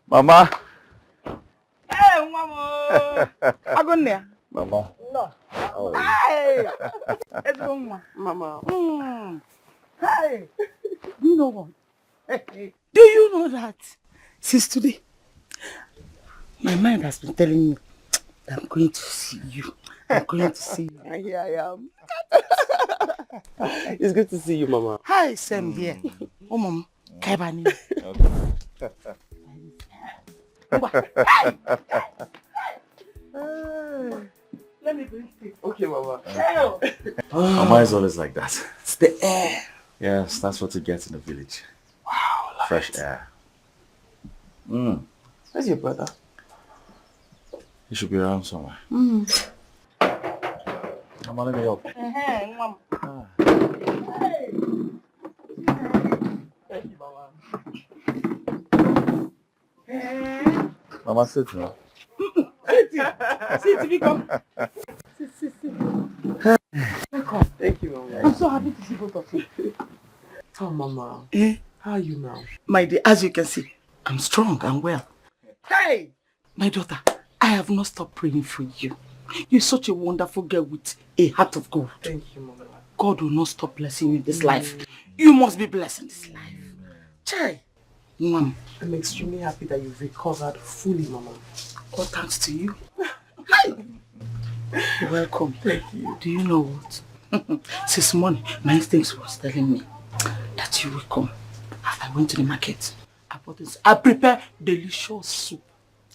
Mama. Hey, Mama. Agonia. Mama. No. Oh. Hey. Let's go, Mama. Hey. Do you know what? Hey. Do you know that since today, my mind has been telling me that I'm going to see you. I'm going to see you. And here I am. It's good to see you, Mama. Hi, Sam here. Oh, Mama. Kaibani. Let me bring it. Okay, Mama. Mama is always like that. It's the air. Yes, that's what you get in the village. Wow. Fresh air. Where's your brother? He should be around somewhere. Mm. Mama, let me help. Mom. Thank you, Mama. Mama, sit now. Sit, Viko. Sit. Welcome. Thank you, Mama. I'm so happy to see both of you. Oh, Mama. How are you now? My dear, as you can see, I'm strong and well. Hey! My daughter, I have not stopped praying for you. You're such a wonderful girl with a heart of gold. Thank you, Mama. God will not stop blessing you in this life. You must be blessed in this life. Chai. Mom. I'm extremely happy that you've recovered fully, Mama. All thanks to you. Hi. You're welcome. Thank you. Do you know what? Since morning, my instincts was telling me that you will come. I went to the market. I bought this. I prepared delicious soup.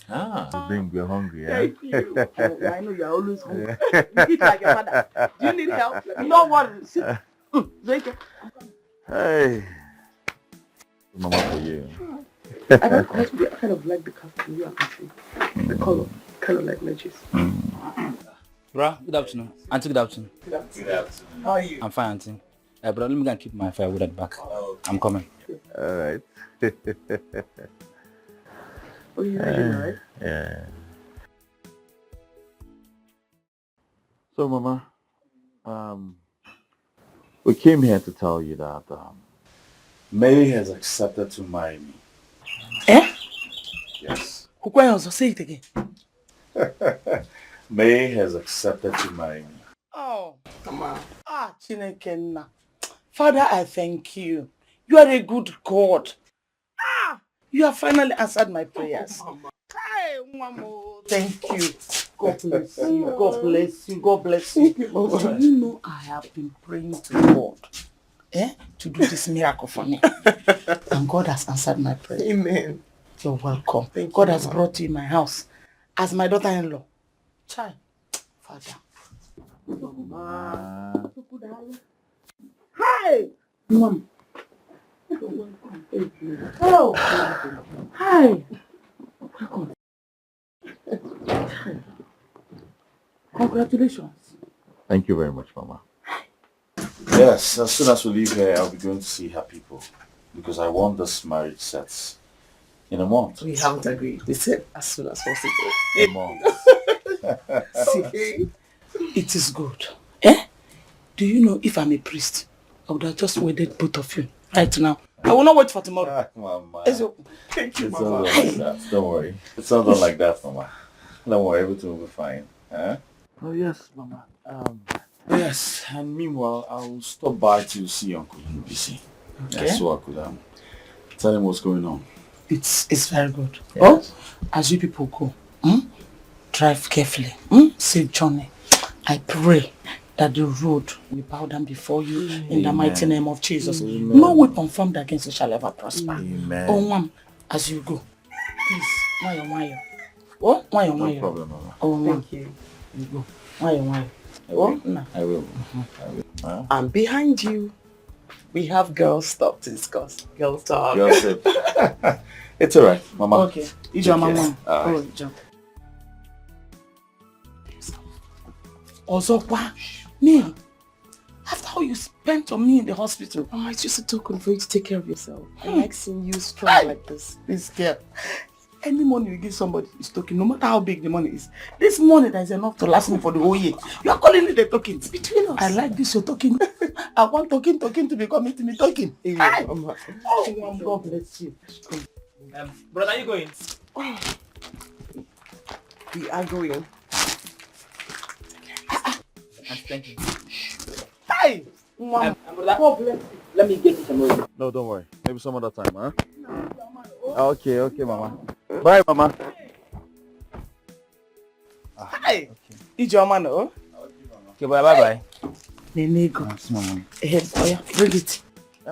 We're hungry, yeah? Thank you. Oh, I know you're always hungry. You eat like your father. Do you need help? No worries. Sit. Drink it. Hey. Mama for you. I kind of like the cafeteria, actually. The color. Kind of like lettuce. Bro, good afternoon. Auntie, good afternoon. Good afternoon. How are you? I'm fine, Auntie. Bro, let me go and keep my firewood at the back. I'm coming. Alright. Oh, you're right? Yeah. So, Mama, we came here to tell you that Mary has accepted to marry me. Yes. Say it again. May has accepted to marry me. Oh, Mama. Chineke. Father, I thank you. You are a good God. You have finally answered my prayers. Hey, Mama. Thank you. God bless you. God bless you. God bless you. Do you know I have been praying to God to do this miracle for me? And God has answered my prayer. Amen. You're welcome. Thank God you, has Mama. brought you in my house as my daughter-in-law. Child. Father. Mama. Hi! Mom. You're welcome. Thank you. Hello. Hi. Welcome. Congratulations. Thank you very much, Mama. Yes, as soon as we leave here, I'll be going to see her people. Because I want this marriage set in a month. We haven't agreed. They said as soon as possible. A month. See, it is good. Do you know if I'm a priest, I would have just wedded both of you right now. I will not wait for tomorrow. Mama. Thank you, It's not Mama. done like that. Don't worry. It's not done like that, Mama. Don't worry, everything will be fine. Huh? Oh yes, Mama. Yes, and meanwhile, I'll stop by to see Uncle Nubisi. Okay. Yeah, so I could tell him what's going on. It's very good. Yes. Oh, as you people go, drive carefully. Safe journey. I pray that the road will bow down before you in the mighty name of Jesus. Amen. No weapon formed against you shall ever prosper. Amen. Oh, Mom, as you go, please, Mayo. Oh, Mayo. No problem, Mama. Oh, Mom. Thank you. You go. Mayo. Oh, no. I will. Huh? And behind you, we have girls stuff to discuss. Girls talk. Gossip. It's alright, Mama. Okay. You jump, Mama. Alright. Oh, jump. Also, me. After how you spent on me in the hospital. Mama, it's just a token for you to take care of yourself. I like seeing you strong like this. This girl. Any money you give somebody is token, no matter how big the money is. This money that is enough to last me for the whole year. You are calling it a token. It's between us. I like this your token. I want token to become intimate token. Amen, Mama. Oh, God bless you. Brother, are you going? Oh. We are going. Thank you. Hey! Brother, God bless you. let me get you some more. No, don't worry. Maybe some other time, huh? Okay, Mama. Bye, Mama. Hi! It's your man, oh? Okay, bye-bye. Nene, go. Mama. Bring it.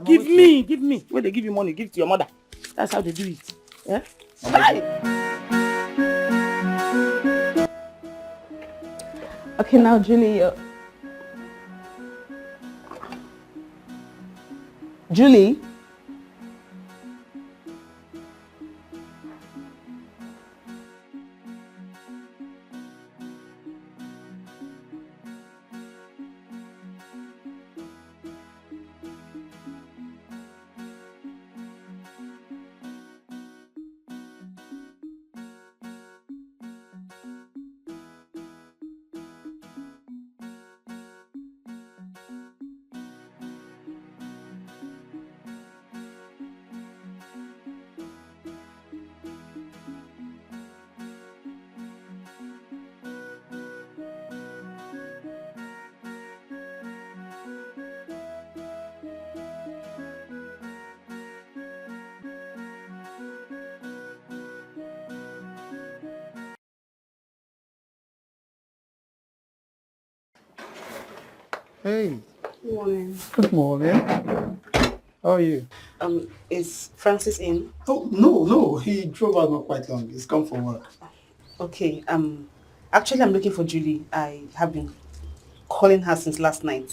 Give me. When they give you money, give it to your mother. That's how they do it. Yeah? Hi! Okay, now Julie. Julie? Hey, Good morning. good morning. How are you? Is Francis in? Oh, no, he drove out not quite long. He's come for work. Okay, actually I'm looking for Julie. I have been calling her since last night.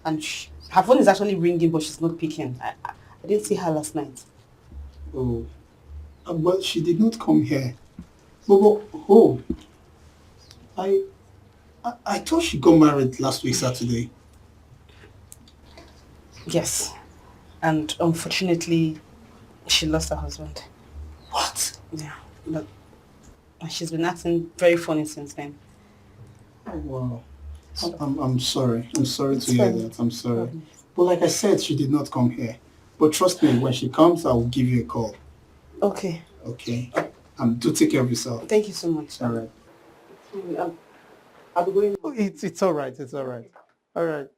And her phone is actually ringing, but she's not picking. I didn't see her last night. Oh, well, she did not come here. Oh, I thought she got married last week Saturday. Yes. And unfortunately, she lost her husband. What? Yeah. But she's been acting very funny since then. Oh, wow. I'm sorry. I'm sorry It's to hear fine. that. I'm sorry. But like I said, she did not come here. But trust me, when she comes, I will give you a call. Okay. Okay? Do take care of yourself. Thank you so much. All right. I'll be going. Oh, it's all right. It's all right. All right.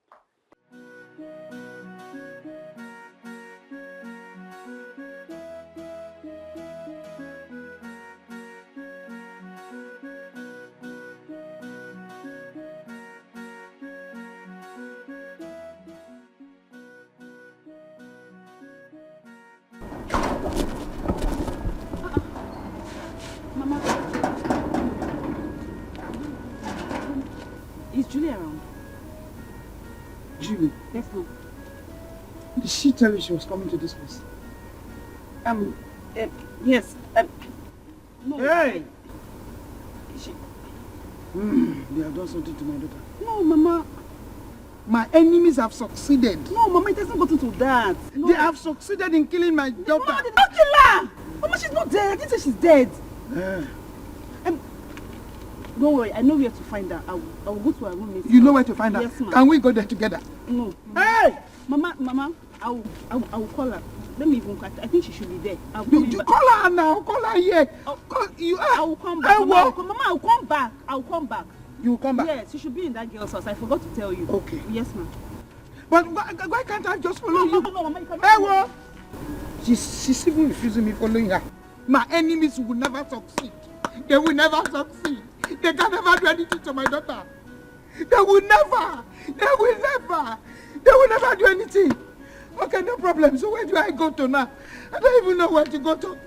Mama, is Julie around? Julie, Yes, ma'am. did she tell you she was coming to this place? Yes. No. Hey! They have done something to my daughter. No, Mama. My enemies have succeeded. No, Mama, it hasn't gotten to that. No. They have succeeded in killing my daughter. No, they did not kill her. Mama, she's not dead. I didn't say she's dead. Don't worry, I know where to find her. I will go to her room. You know where to find her? Yes, ma'am. Can we go there together? No. Hey! Mama, I will call her. Let me even catch her. I think she should be there. You call her now. Call her here. I will come back. Mama, I will come back. I will come back. You will come back? Yes, she should be in that girl's house. I forgot to tell you. Okay. Yes, ma'am. But why can't I just follow you? No, Mama, you cannot. Hey, what? She's even refusing me following her. My enemies will never succeed. They will never succeed. They can never do anything to my daughter. They will never do anything. Okay, no problem. So where do I go to now? I don't even know where to go to.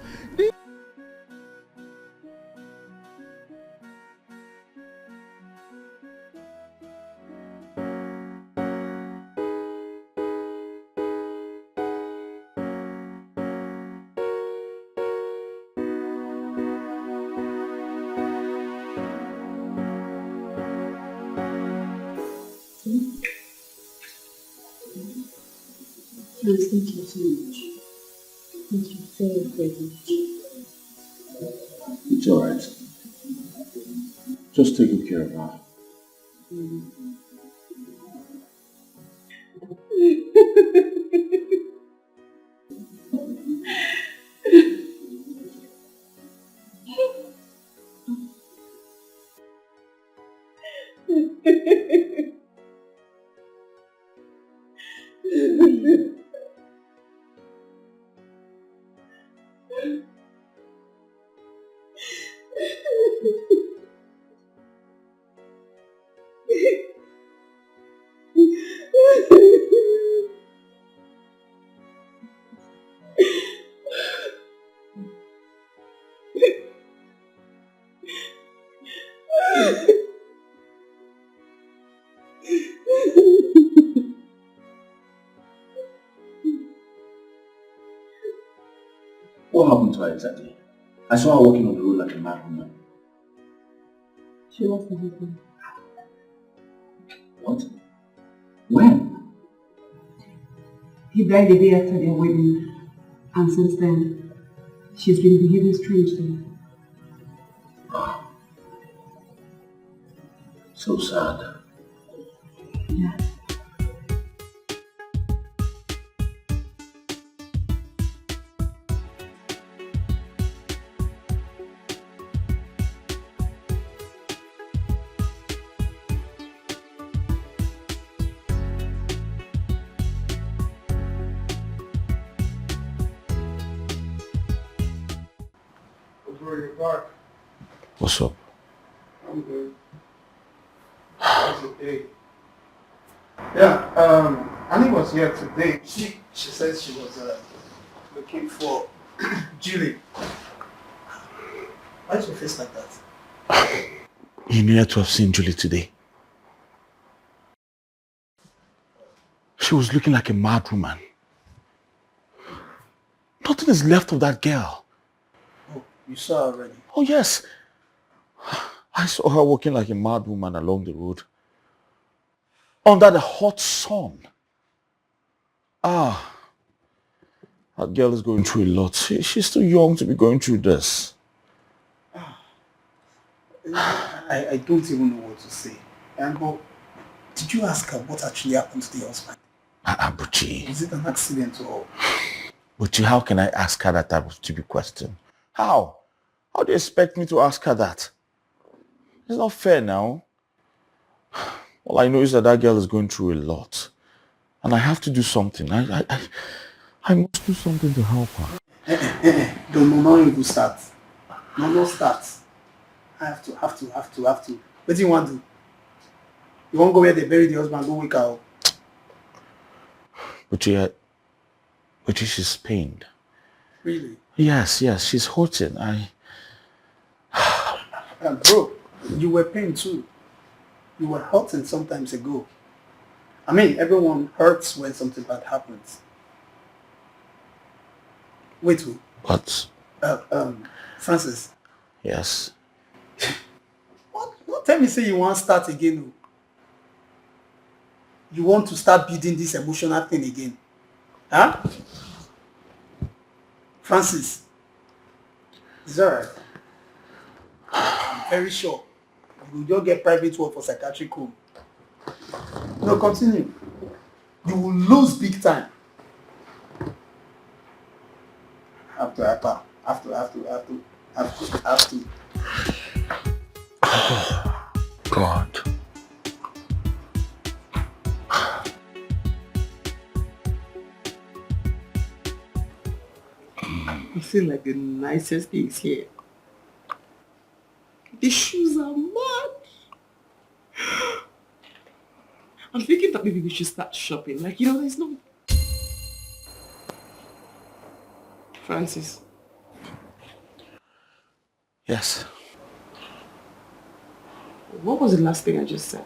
Please, thank you so much. Thank you very, very much. It's alright. Just take good care of her. What happened to her exactly? I saw her walking on the road like a mad woman. She lost her husband. What? When? He died the day after their wedding. And since then, she's been behaving strangely. So sad. Yeah. What's up? I'm good. How's your day? Yeah, Annie was here today. She said she was looking for Julie. Why is your face like that? You needed to have seen Julie today. She was looking like a mad woman. Nothing is left of that girl. Oh, you saw her already. Oh yes. I saw her walking like a mad woman along the road. Under the hot sun. Ah. That girl is going through a lot. She's too young to be going through this. I don't even know what to say. But did you ask her what actually happened to the husband? Buchi. Was it an accident or? Buchi, how can I ask her that type of stupid question? How? How do you expect me to ask her that? It's not fair now. All I know is that girl is going through a lot. And I have to do something. I must do something to help her. Don't even start. No start. I have to. What do you want to do? You won't go where they bury the husband, go wake her up. Buchi, she's pained. Really? Yes, she's hurting. Bro, you were pained too. You were hurting sometimes ago. I mean, everyone hurts when something bad happens. Wait, who? What? Francis. Yes. Don't tell me say you want to start again. You want to start building this emotional thing again. Huh? Francis. It's alright. I'm very sure. You will just get private work for psychiatric home. No, continue. You will lose big time. Have to. God. You feel like the nicest things here. The shoes are mad. I'm thinking that maybe we should start shopping. Like, there's no... Francis. Yes. What was the last thing I just said?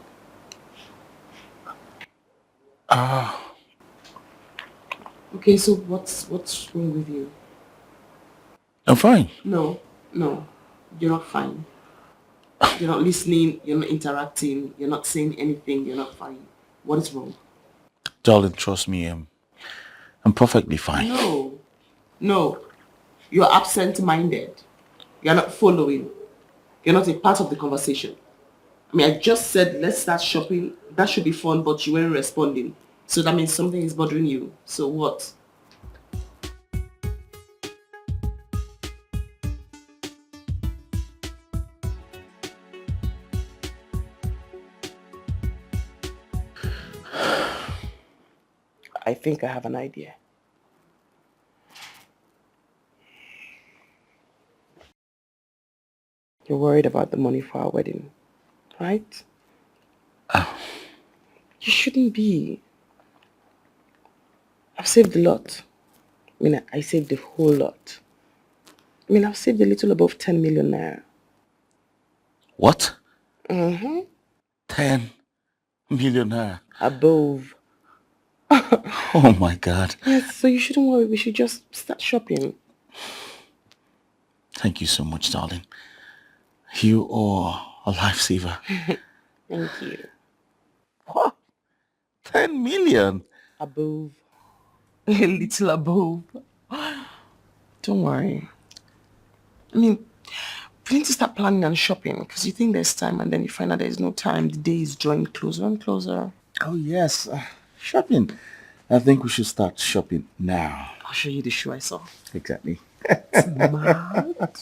Okay, so what's wrong with you? I'm fine. No, you're not fine. You're not listening, you're not interacting, you're not saying anything, you're not fine. What is wrong? Darling, trust me, I'm perfectly fine. No. You're absent-minded. You're not following. You're not a part of the conversation. I mean, I just said, let's start shopping. That should be fun, but you weren't responding. So that means something is bothering you. So what? I think I have an idea. You're worried about the money for our wedding, right? You shouldn't be. I've saved a lot. I mean, I saved a whole lot. I mean, I've saved a little above 10 million naira. What? 10 million naira. Above. Oh my God. Yes, so you shouldn't worry. We should just start shopping. Thank you so much, darling. You are a lifesaver. Thank you. What? 10 million? Above. A little above. Don't worry. I mean, we need to start planning and shopping because you think there's time and then you find out there's no time. The day is drawing closer and closer. Oh yes, shopping. I think we should start shopping now. I'll show you the shoe I saw. Exactly. It's mad.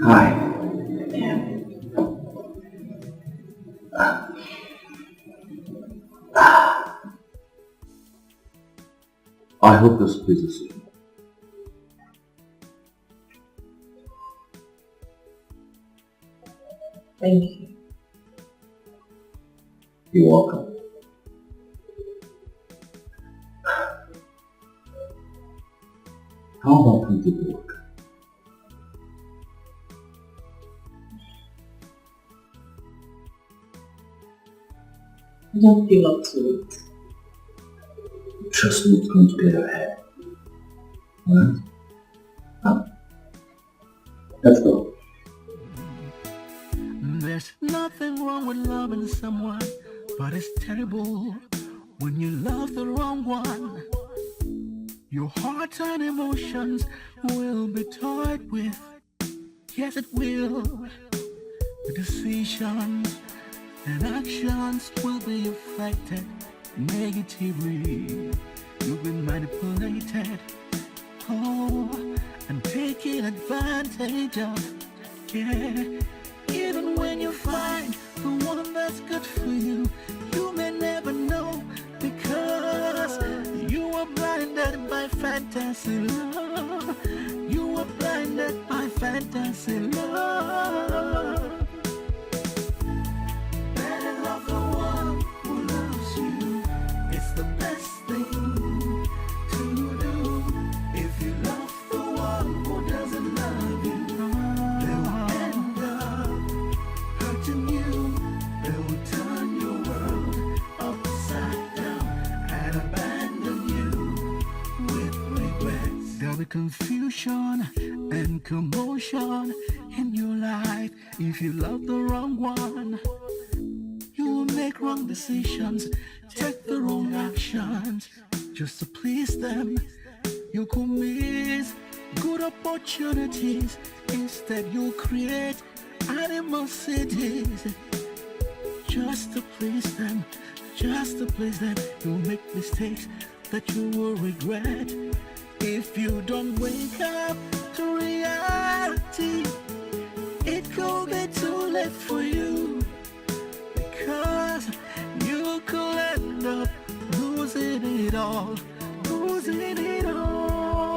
Hi. I hope this pleases you. Thank you. You're welcome. How about we take a walk? I don't feel up to it. Trust me, it's going to get your head. Alright? Let's go. There's nothing wrong with loving someone, but it's terrible when you love the wrong one. Your heart and emotions will be toyed with. Yes, it will. The decisions and actions will be affected negatively. You've been manipulated, and taken advantage of. Yeah. Even when you find the one that's good for you, you may never know, because you were blinded by fantasy love. You were blinded by fantasy love. Better love the one who loves you. It's the best thing to do. If you love the one who doesn't love you, they'll end up hurting you. They'll turn your world upside down and abandon you with regrets. There'll be confusion and commotion in your life if you love the wrong one. You will make wrong decisions, take the wrong actions just to please them. You could miss good opportunities. Instead you'll create animosities just to please them, just to please them. You'll make mistakes that you will regret if you don't wake up to reality. It could be too late for you, because you could end up losing it all, losing it all.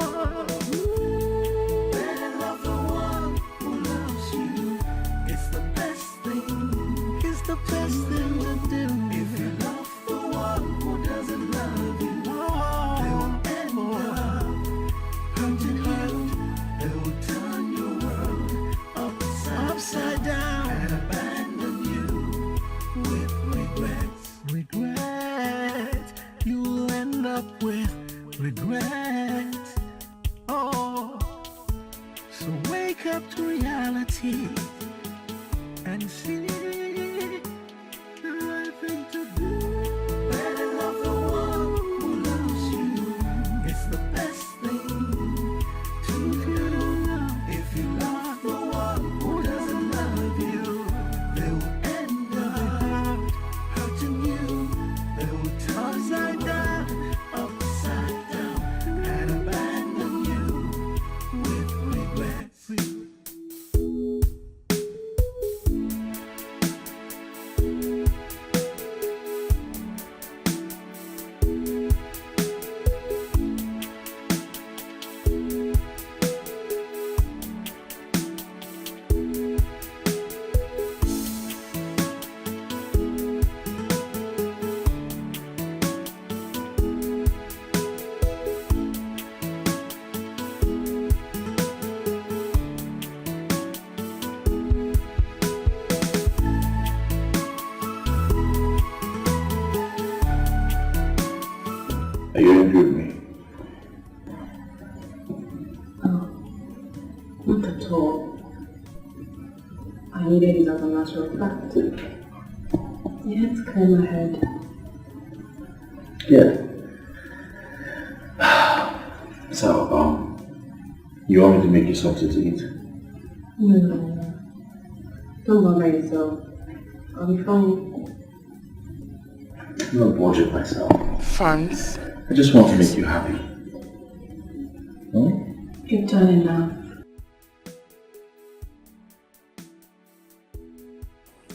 Better love the one who loves you. It's the best thing, it's the best thing to do. If you love the one who doesn't love you, they will end up hurting you. They will turn your world upside down and abandon you with regrets. Regret, you'll end up with regret. Oh, so wake up to reality and see the right thing to do. Better love the one who loves you. It's the best thing to do. If you love the one who doesn't love you, they will end up hurting you. They will turn upside down and abandon you with regrets. Are you angry with me? Not at all. I needed it as a matter of fact. You had to clear my head. Yeah. So, you want me to make you something to eat? No. Don't bother yourself. I'll be fine. I'm not bothering myself. Franz. I just want to make you happy. You've done enough.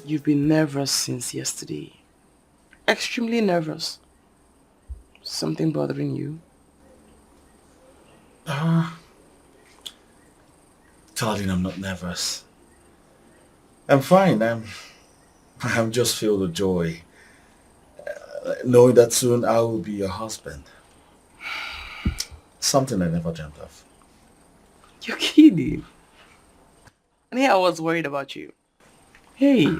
You've been nervous since yesterday. Extremely nervous. Something bothering you? Darling, I'm not nervous. I'm fine. I'm just filled with joy, knowing that soon I will be your husband. Something I never dreamt of. You're kidding. And here I was worried about you. Hey,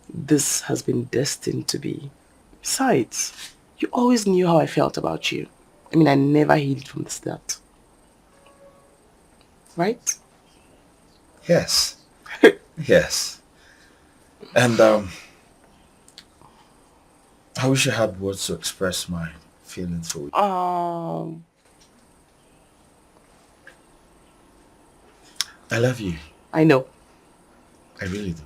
this has been destined to be. Besides, you always knew how I felt about you. I mean, I never hid from the start. Right? Yes. Yes. And I wish I had words to express my feelings for you. I love you. I know. I really do.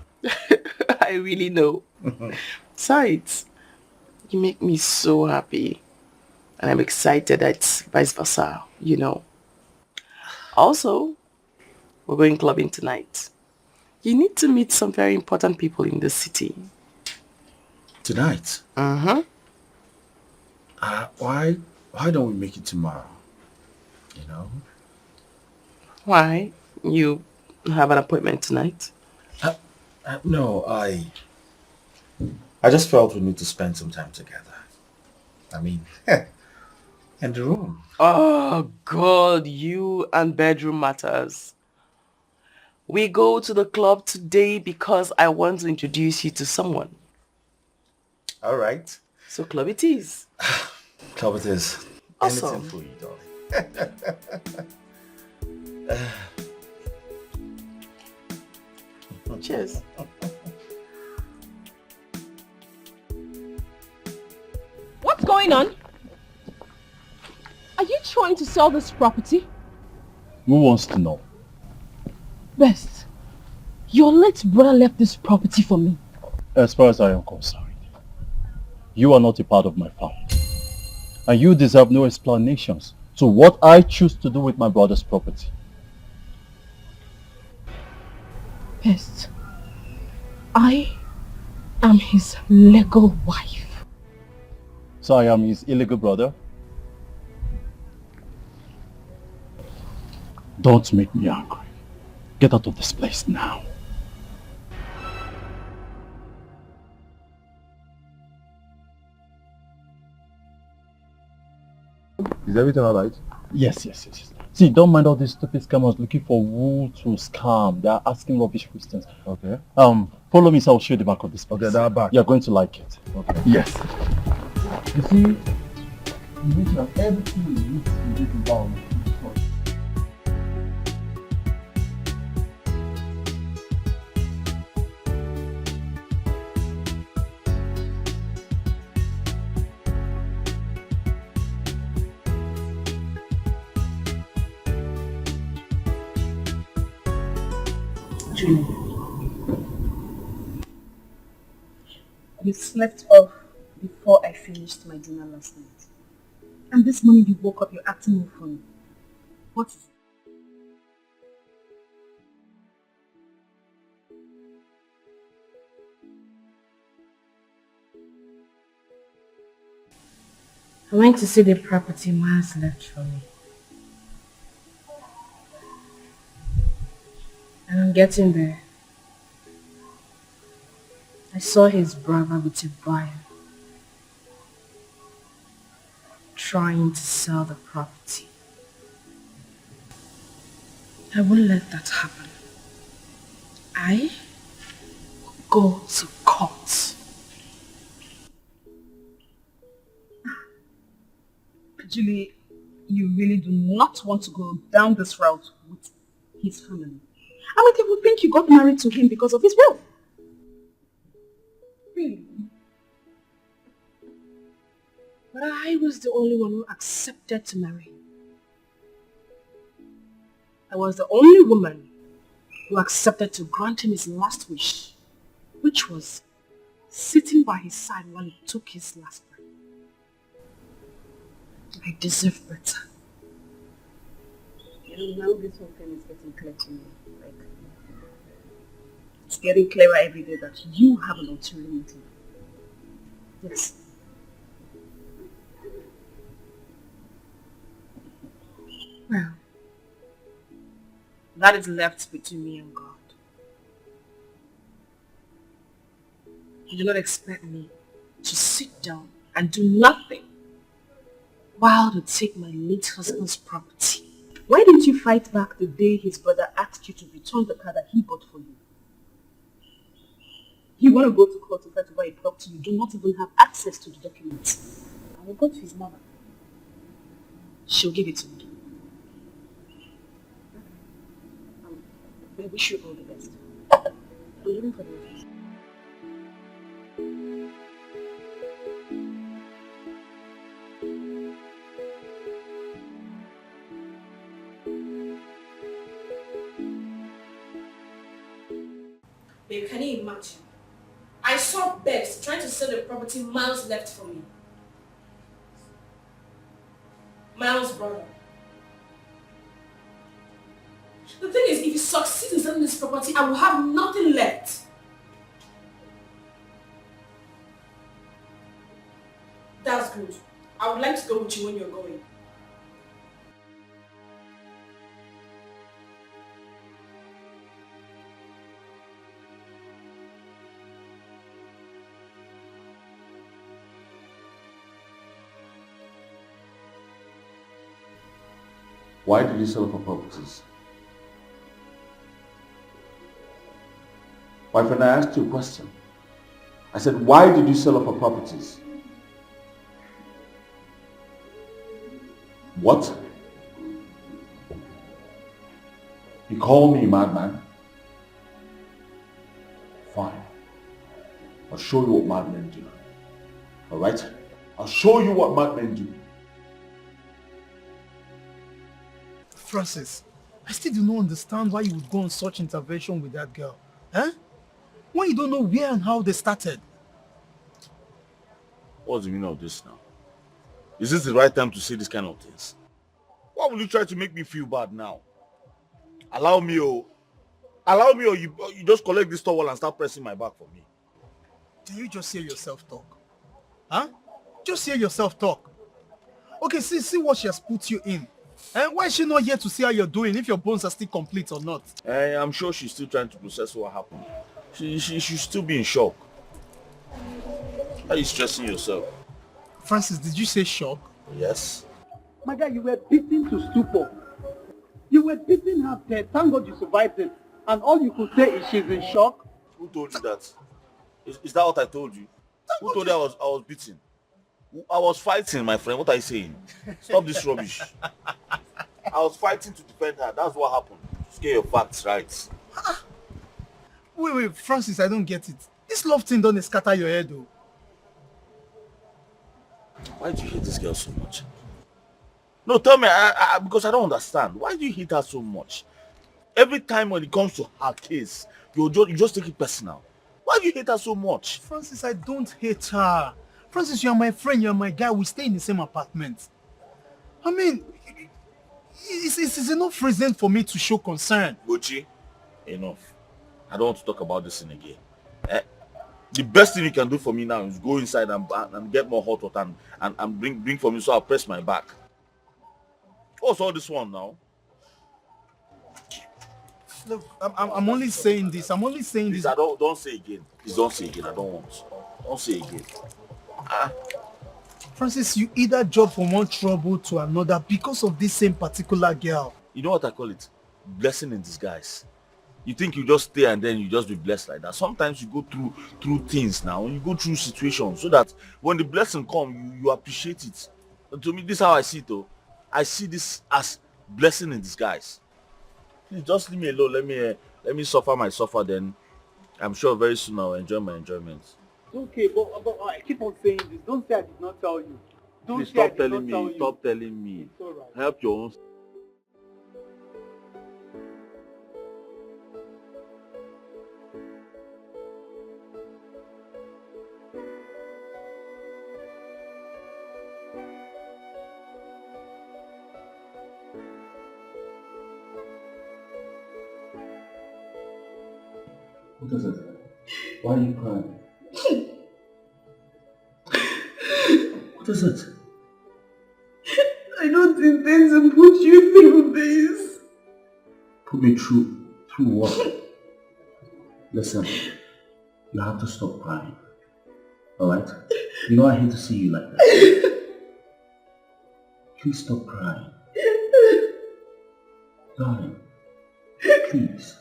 I really know. Besides, you make me so happy. And I'm excited that it's vice versa, you know. Also, we're going clubbing tonight. You need to meet some very important people in the city. Tonight? Uh-huh. Why don't we make it tomorrow? You know? Why? You have an appointment tonight? No, I just felt we need to spend some time together. I mean, in the room. Oh, God, you and bedroom matters. We go to the club today because I want to introduce you to someone. All right. So club it is. Club it is. Awesome. Anything for you, darling. Cheers. What's going on? Are you trying to sell this property? Who wants to know? Best, your late brother left this property for me. As far as I am concerned, you are not a part of my family. And you deserve no explanations to what I choose to do with my brother's property. Best, I am his legal wife. So I am his illegal brother? Don't make me angry. Get out of this place now. Is everything alright? Yes. See, don't mind all these stupid scammers looking for who to scam. They are asking rubbish questions. Okay. Follow me so I'll show you the back of this place. Okay, that back. You're going to like it. Okay. Yes. You see, you need to have everything you need to do down. You slept off before I finished my dinner last night. And this morning you woke up, you're acting more funny. What is it? I went to see the property miles left from me. And on getting there, I saw his brother with a buyer trying to sell the property. I won't let that happen. I will go to court. Julie, you really do not want to go down this route with his family. I mean, they would think you got married to him because of his wealth. Really? But I was the only one who accepted to marry him. I was the only woman who accepted to grant him his last wish, which was sitting by his side while he took his last breath. I deserve better. You know, now this whole thing is getting clear to me. Like, it's getting clearer every day that you have an ulterior motive. Yes. Well, That is left between me and God. You do not expect me to sit down and do nothing while they take my late husband's property. Why didn't you fight back the day his brother asked you to return the car that he bought for you? You want to go to court to fight over a property you do not even have access to the documents. I will go to his mother. She'll give it to me. I wish you all the best. I'm leaving for the office. Babe, can you imagine? I saw Bex trying to sell the property Miles left for me. Miles' brother. The thing is, if he succeeds in selling this property, I will have nothing left. That's good. I would like to go with you when you're going. Why did you sell for properties? My friend, I asked you a question. I said, why did you sell off for properties? What? You call me a madman? Fine. I'll show you what madmen do. Alright? I'll show you what madmen do. Francis, I still do not understand why you would go on such intervention with that girl. Huh? When you don't know where and how they started. What's the meaning of this now? Is this the right time to say this kind of things? Why will you try to make me feel bad now? Allow me or you just collect this towel and start pressing my back for me. Can you just hear yourself talk? Huh? Just hear yourself talk. Okay, see what she has put you in. And why is she not here to see how you're doing, if your bones are still complete or not? I'm sure she's still trying to process what happened. She should still be in shock. Why are you stressing yourself? Francis, did you say shock? Yes. My guy, you were beaten to stupor. You were beaten half dead. Thank God you survived it. And all you could say is she's in shock. Who told you that? Is that what I told you? Who told you I was beaten? I was fighting, my friend. What are you saying? Stop this rubbish. I was fighting to defend her. That's what happened. Just get your facts right. Wait, Francis, I don't get it. This love thing don't scatter your head, though. Why do you hate this girl so much? No, tell me, because I don't understand. Why do you hate her so much? Every time when it comes to her case, you just take it personal. Why do you hate her so much? Francis, I don't hate her. Francis, you are my friend, you are my guy. We stay in the same apartment. I mean, it's enough reason for me to show concern. Gucci, enough. I don't want to talk about this thing again. The best thing you can do for me now is go inside and get more hot water and bring for me so I'll press my back. What's all this one now? Look, I'm only saying this. I'm only saying Please, this. Don't say again. Please don't say again. I don't want. Don't say again. Francis, you either jump from one trouble to another because of this same particular girl. You know what I call it? Blessing in disguise. You think you just stay and then you just be blessed like that. Sometimes you go through things now. You go through situations so that when the blessing comes, you appreciate it. And to me, this is how I see it though. I see this as blessing in disguise. Please just leave me alone. Let me suffer my suffer, then I'm sure very soon I'll enjoy my enjoyment. Okay, but I keep on saying this. Don't say I did not tell you. Please stop telling me. Stop telling me. It's all right. Help your own. What is it? Why are you crying? What is it? I don't intend to put you through this. Put me through what? Listen, you have to stop crying. Alright? You know I hate to see you like that. Please stop crying. Darling, please.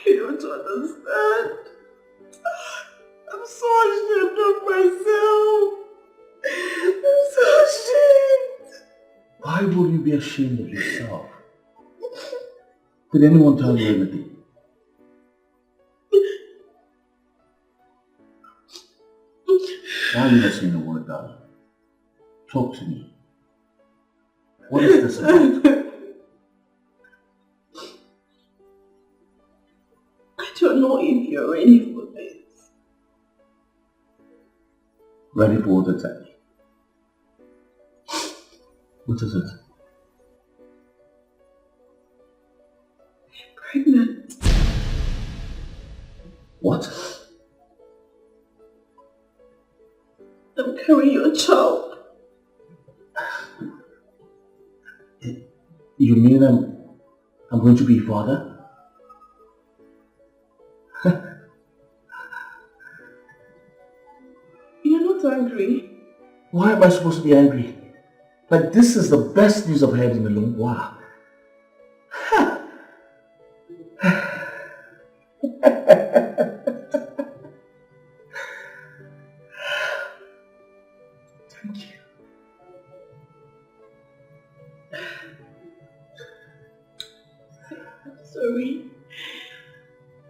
You don't understand. I'm so ashamed of myself. I'm so ashamed. Why would you be ashamed of yourself? Did anyone tell you anything? Why are you not saying a word, darling? Talk to me. What is this about? I don't know if you're ready for this. Ready for what exactly? What is it? Pregnant. What? I'm carrying your child. You mean I'm going to be a father? You're not angry. Why am I supposed to be angry? Like, this is the best news I've heard in a long while. Thank you. Sorry.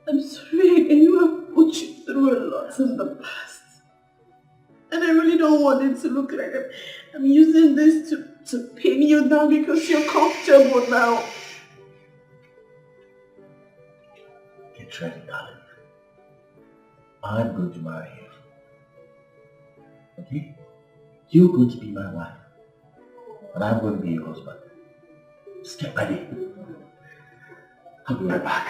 I'm sorry. I know I've put you through a lot in the past. And I really don't want it to look like I'm using this to pin you down because you're comfortable now. Get ready, darling. I'm going to marry you. Okay? You're going to be my wife. And I'm going to be your husband. Just get ready. I'll be right back.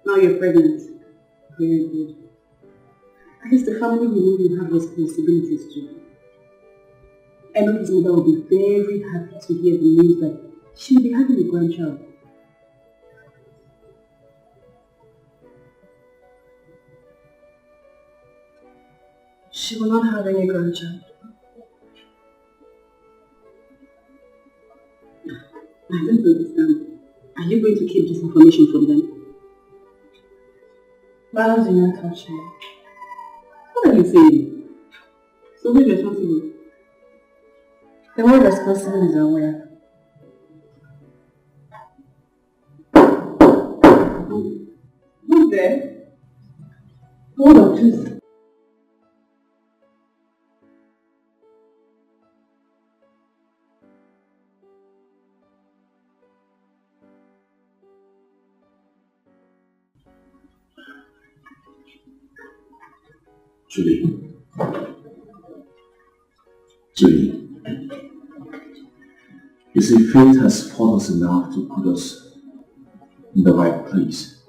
Now you're pregnant. Very good. I guess the family will know you have responsibilities too. I know his mother will be very happy to hear the news that she will be having a grandchild. She will not have any grandchild. I don't understand. Are you going to keep this information from them? Balance do not touch me. What are you saying? So who's responsible? The one responsible is aware. Who's there? Hold on, please. Julie. Julie. You see, fate has fought us enough to put us in the right place.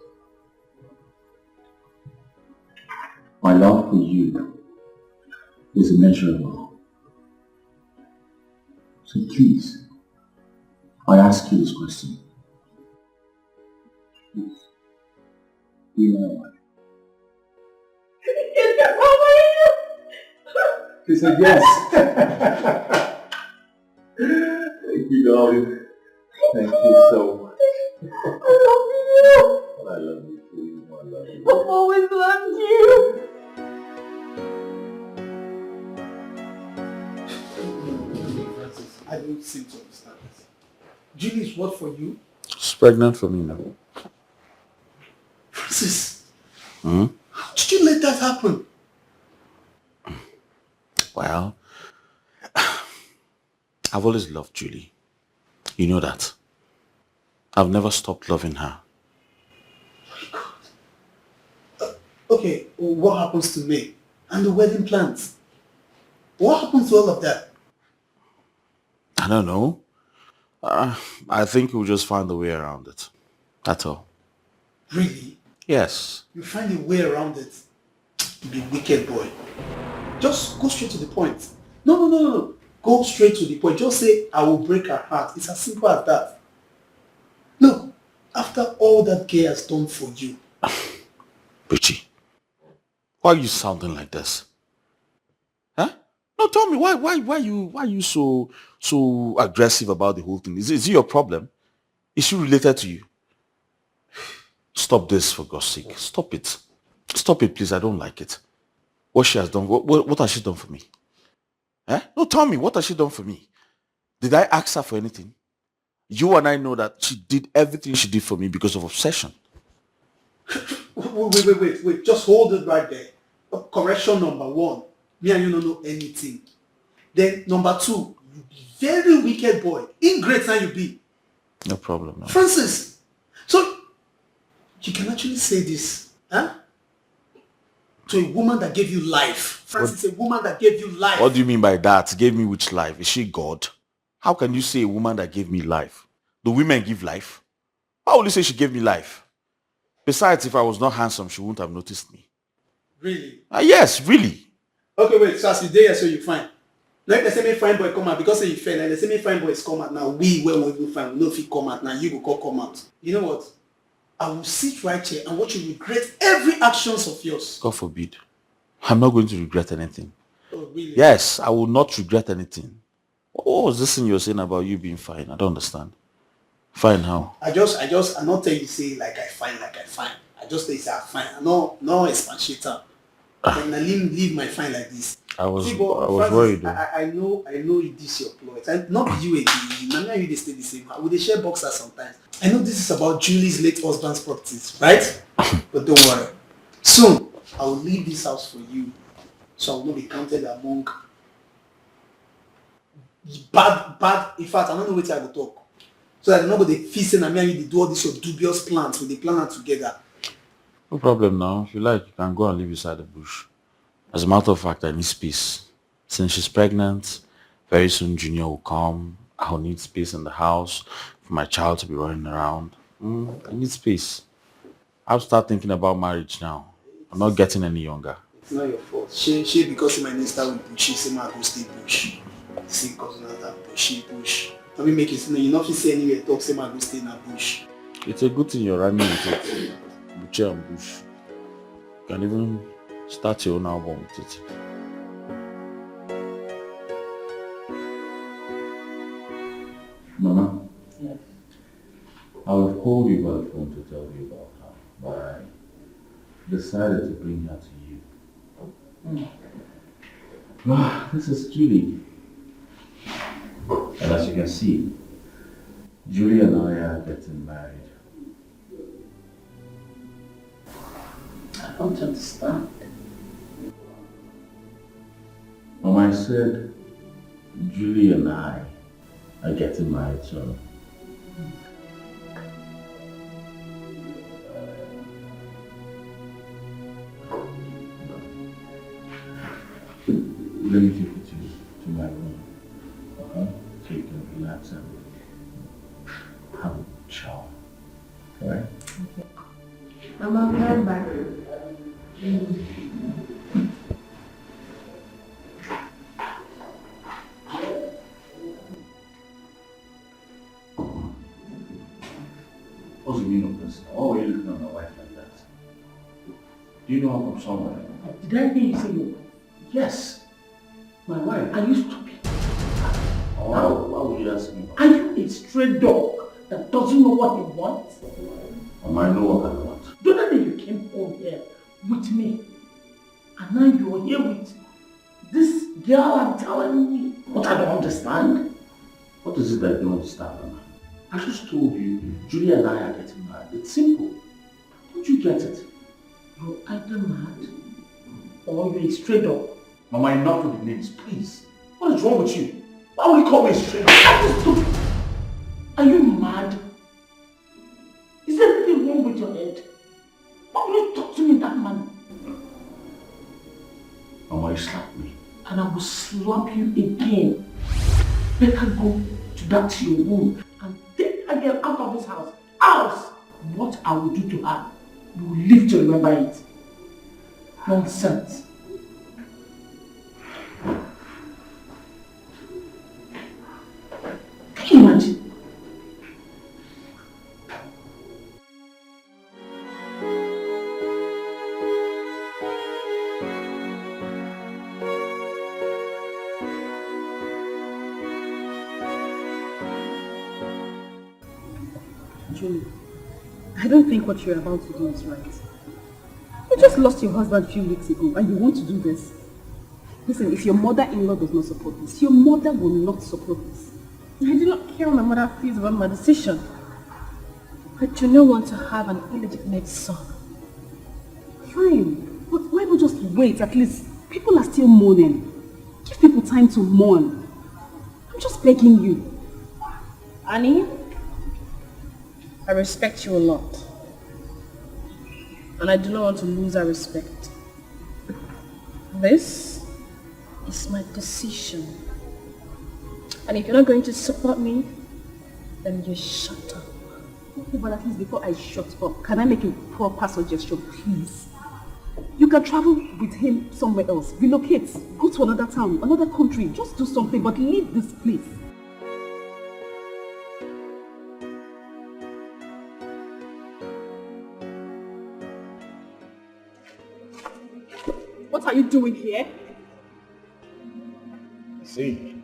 My love for you is immeasurable. So please, I ask you this question. Please, be my wife. She said yes. Thank you, darling. Thank you so much. I love you. I love you too. I love you. I've always loved you. I don't seem to understand this. Julie is what for you? She's pregnant for me now. Francis, Hmm? how did you let that happen? Well, I've always loved Julie. You know that. I've never stopped loving her. Okay, what happens to me? And the wedding plans? What happens to all of that? don't know. I think we'll just find a way around it. That's all. Really? Yes. You find a way around it. You be wicked boy. Just go straight to the point. No. Go straight to the point. Just say, I will break her heart. It's as simple as that. Look, after all that girl has done for you. Richie, why are you sounding like this? Huh? No, tell me, why you so aggressive about the whole thing? Is it your problem? Is she related to you? Stop this, for God's sake. Stop it. Stop it, please. I don't like it. What she has done, what has she done for me? Eh? No, tell me, what has she done for me? Did I ask her for anything? You and I know that she did everything she did for me because of obsession. Wait. Just hold it right there. Correction number 1. Me and you don't know anything. Then number 2, you be very wicked boy. Ingrate now you be. No problem. No. Francis, so you can actually say this, huh? To a woman that gave you life. Francis, a woman that gave you life. What do you mean by that? Gave me which life? Is she God? How can you say a woman that gave me life? Do women give life? Why would you say she gave me life? Besides, if I was not handsome, she wouldn't have noticed me. Really? Yes, really. Okay, wait, so as you there, so you fine. Like they say me fine boy come out because you fail. Like they say me fine boys come out now. We where we will find, we know if he come out now. You go come out. You know what? I will sit right here and watch you regret every actions of yours. God forbid. I'm not going to regret anything. Oh, really? Yes, I will not regret anything. What was this thing you're saying about you being fine? I don't understand. Fine how? I not tell you say like I fine. I just tell you say I fine. I no expansion. And I leave my fine like this. I was Francis, worried. I know it is your ploy. And not you again. Now you they stay the same. We they share boxers sometimes. I know this is about Julie's late husband's properties, right? But don't worry. Soon I will leave this house for you, so I will not be counted among bad. In fact, I don't know what I will talk. So that nobody feasting and me and you they do all these your dubious plans with the plan together. No problem now. If you like, you can go and live beside the bush. As a matter of fact, I need space. Since she's pregnant, very soon Junior will come. I'll need space in the house for my child to be running around. I need space. I'll start thinking about marriage now. I'm not getting any younger. It's not your fault. She because my name start with bush, she say my go stay bush. See because not that bush. I mean make it you not say anywhere talk say my go stay in a bush. It's a good thing you're running with it. Butcher and bush. You can even start your own album with it. Mama? Yes. I would call you by the phone to tell you about her, but I decided to bring her to you. This is Julie. And as you can see, Julie and I are getting married. I don't understand. Mama, I said Julie and I are getting married soon. Let me take you to my room. Okay? So you can relax and have a shower. Alright? Okay. Mama, I'll be right back. What's the meaning of this? Oh, you're looking at my wife like that. Do you know I'm from somewhere? Did I hear you say your wife? Yes. My wife. Are you stupid? Why would you ask me? Are you a stray dog that doesn't know what he wants? I know what I want. The other day you came home here with me, and now you are here with this girl I'm telling me what I don't understand. What is it that you don't understand, Mama? I just told you, Julie and I are getting married. It's simple. Don't you get it? You're either mad or you're a stray dog. Mama, enough with the names, please. What is wrong with you? Why would you call me a stray dog? Are you mad? Is there anything wrong with your head? Why would you talk to me in that manner? Mama, you slapped me. And I will slap you again. better go to that your room and take that girl out of this house. Else, what I will do to her, you will live to remember it. Nonsense. Can you imagine? Julie, I don't think what you're about to do is right. You just lost your husband a few weeks ago and you want to do this. Listen, if your mother-in-law does not support this, your mother will not support this. I do not care what my mother feels about my decision. I do not want to have an illegitimate son. Fine, but why not just wait? At least people are still mourning. Give people time to mourn. I'm just begging you. Annie, I respect you a lot. And I do not want to lose that respect. This is my decision. And if you're not going to support me, then you shut up. Okay, but at least before I shut up, can I make a proper suggestion, please? You can travel with him somewhere else. Relocate. Go to another town, another country. Just do something, but leave this place. What are you doing here? See,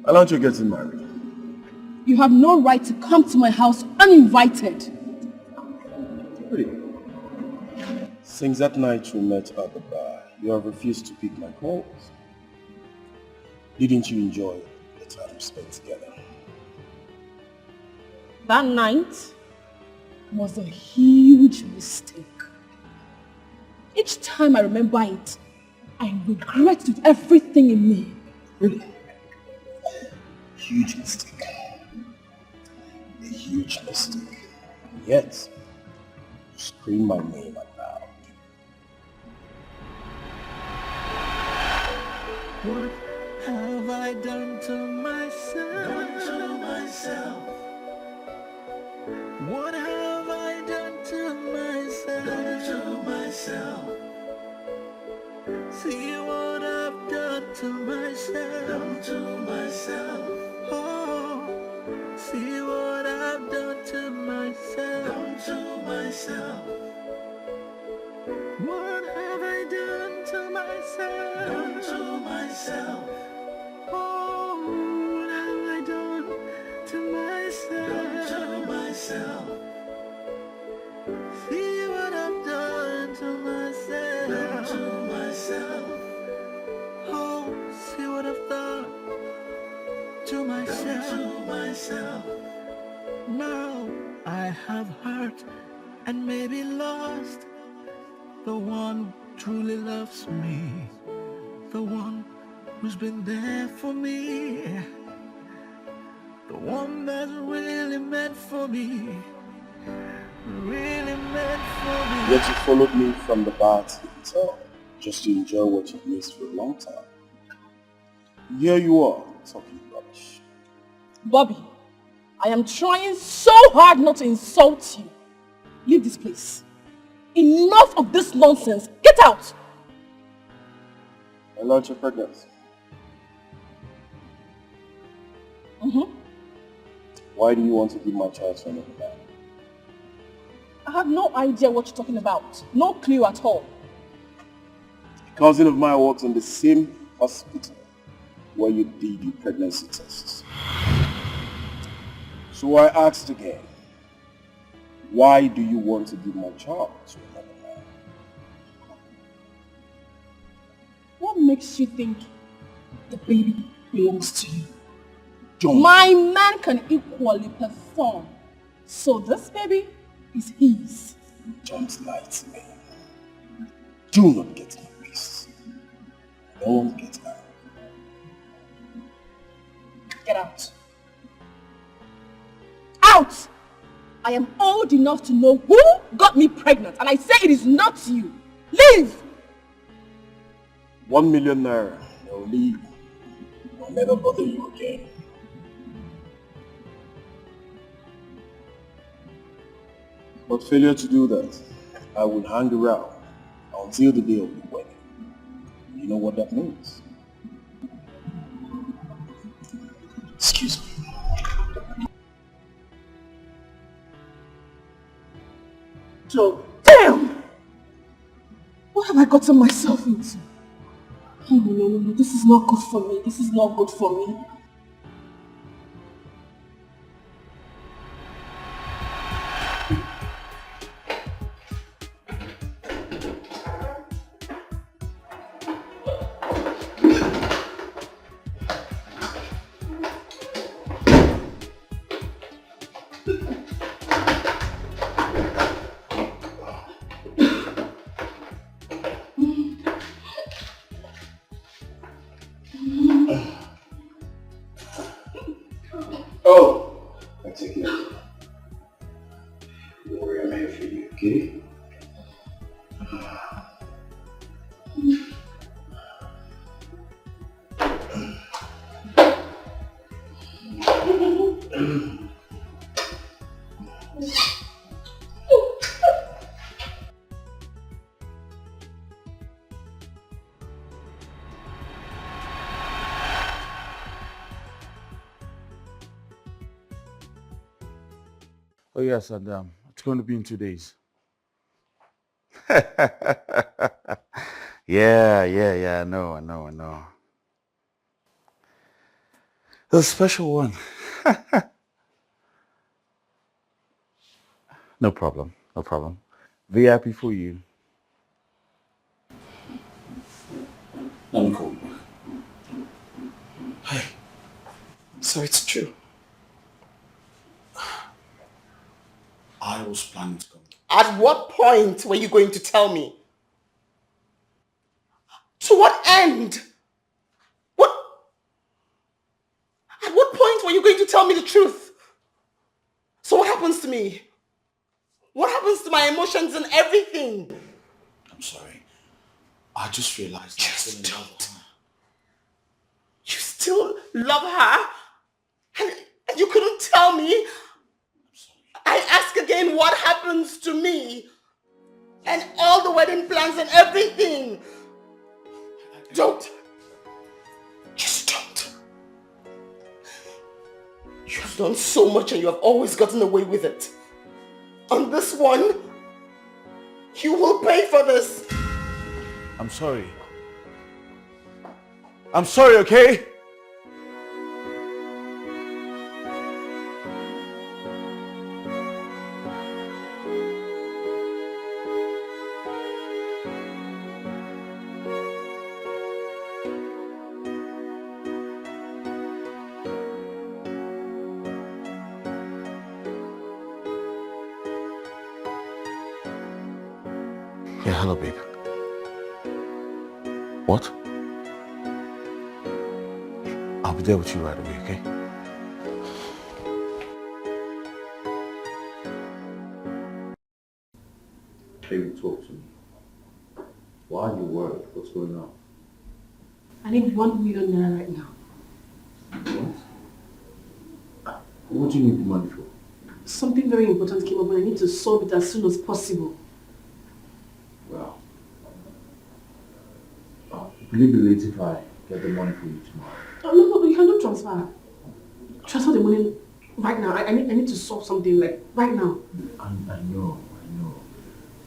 why don't you get married? You have no right to come to my house uninvited. Really? Since that night we met at the bar, you have refused to pick my calls. Didn't you enjoy the time we spent together? That night was a huge mistake. Each time I remember it, I regret with everything in me. Really? Huge mistake. A huge mistake. Yet, you scream my name out loud. What have I done to myself? What have I done to myself? See what I've done to myself. Oh, see what I've done to myself. What have I done to myself? Oh, what have I done to myself? See what I've done to myself. Oh, see what I've done to myself. Now I have hurt and maybe lost the one who truly loves me, the one who's been there for me, the one that's really meant for me, really meant for me. Yet you followed me from the bar to the hotel, just to enjoy what you've missed for a long time. Here you are, talking rubbish. Bobby, I am trying so hard not to insult you. Leave this place. Enough of this nonsense. Get out! I learned your pregnancy. Why do you want to give my child to another man? I have no idea what you're talking about. No clue at all. A cousin of mine works in the same hospital where you did your pregnancy tests. So I asked again, why do you want to give my child to another man? What makes you think the baby belongs to you? Don't. My man can equally perform. So this baby is his. Don't lie to me. Do not get me pissed. Don't get out. Get out. Out! I am old enough to know who got me pregnant, and I say it is not you. Leave! 1 million naira. I'll leave. I'll never bother you again. But failure to do that, I will hang around until the day of the wedding. You know what that means? Excuse me. Joe, damn! What have I gotten myself into? Oh, no, this is not good for me. This is not good for me. Oh! I take it. Don't worry, I'm here for you, okay? Oh yes, and it's going to be in 2 days. yeah, I know. The special one. No problem. VIP for you. Let me call you. Hey, so it's true. I was planning to come. At what point were you going to tell me? To what end? At what point were you going to tell me the truth? So what happens to me? What happens to my emotions and everything? I'm sorry. I just realized I still in love with her. You still love her? And you couldn't tell me? I ask again, what happens to me? And all the wedding plans and everything? Don't. Just don't. You have done so much and you have always gotten away with it. On this one, you will pay for this. I'm sorry. I'm sorry, okay? Yeah, hello, babe. What? I'll be there with you right away, okay? Baby, talk to me. Why are you worried? What's going on? I need 1 million naira right now. What? What do you need the money for? Something very important came up and I need to solve it as soon as possible. Well, will you be late if I get the money for you tomorrow? No, you cannot transfer. Transfer the money right now. I need to solve something like right now. I know.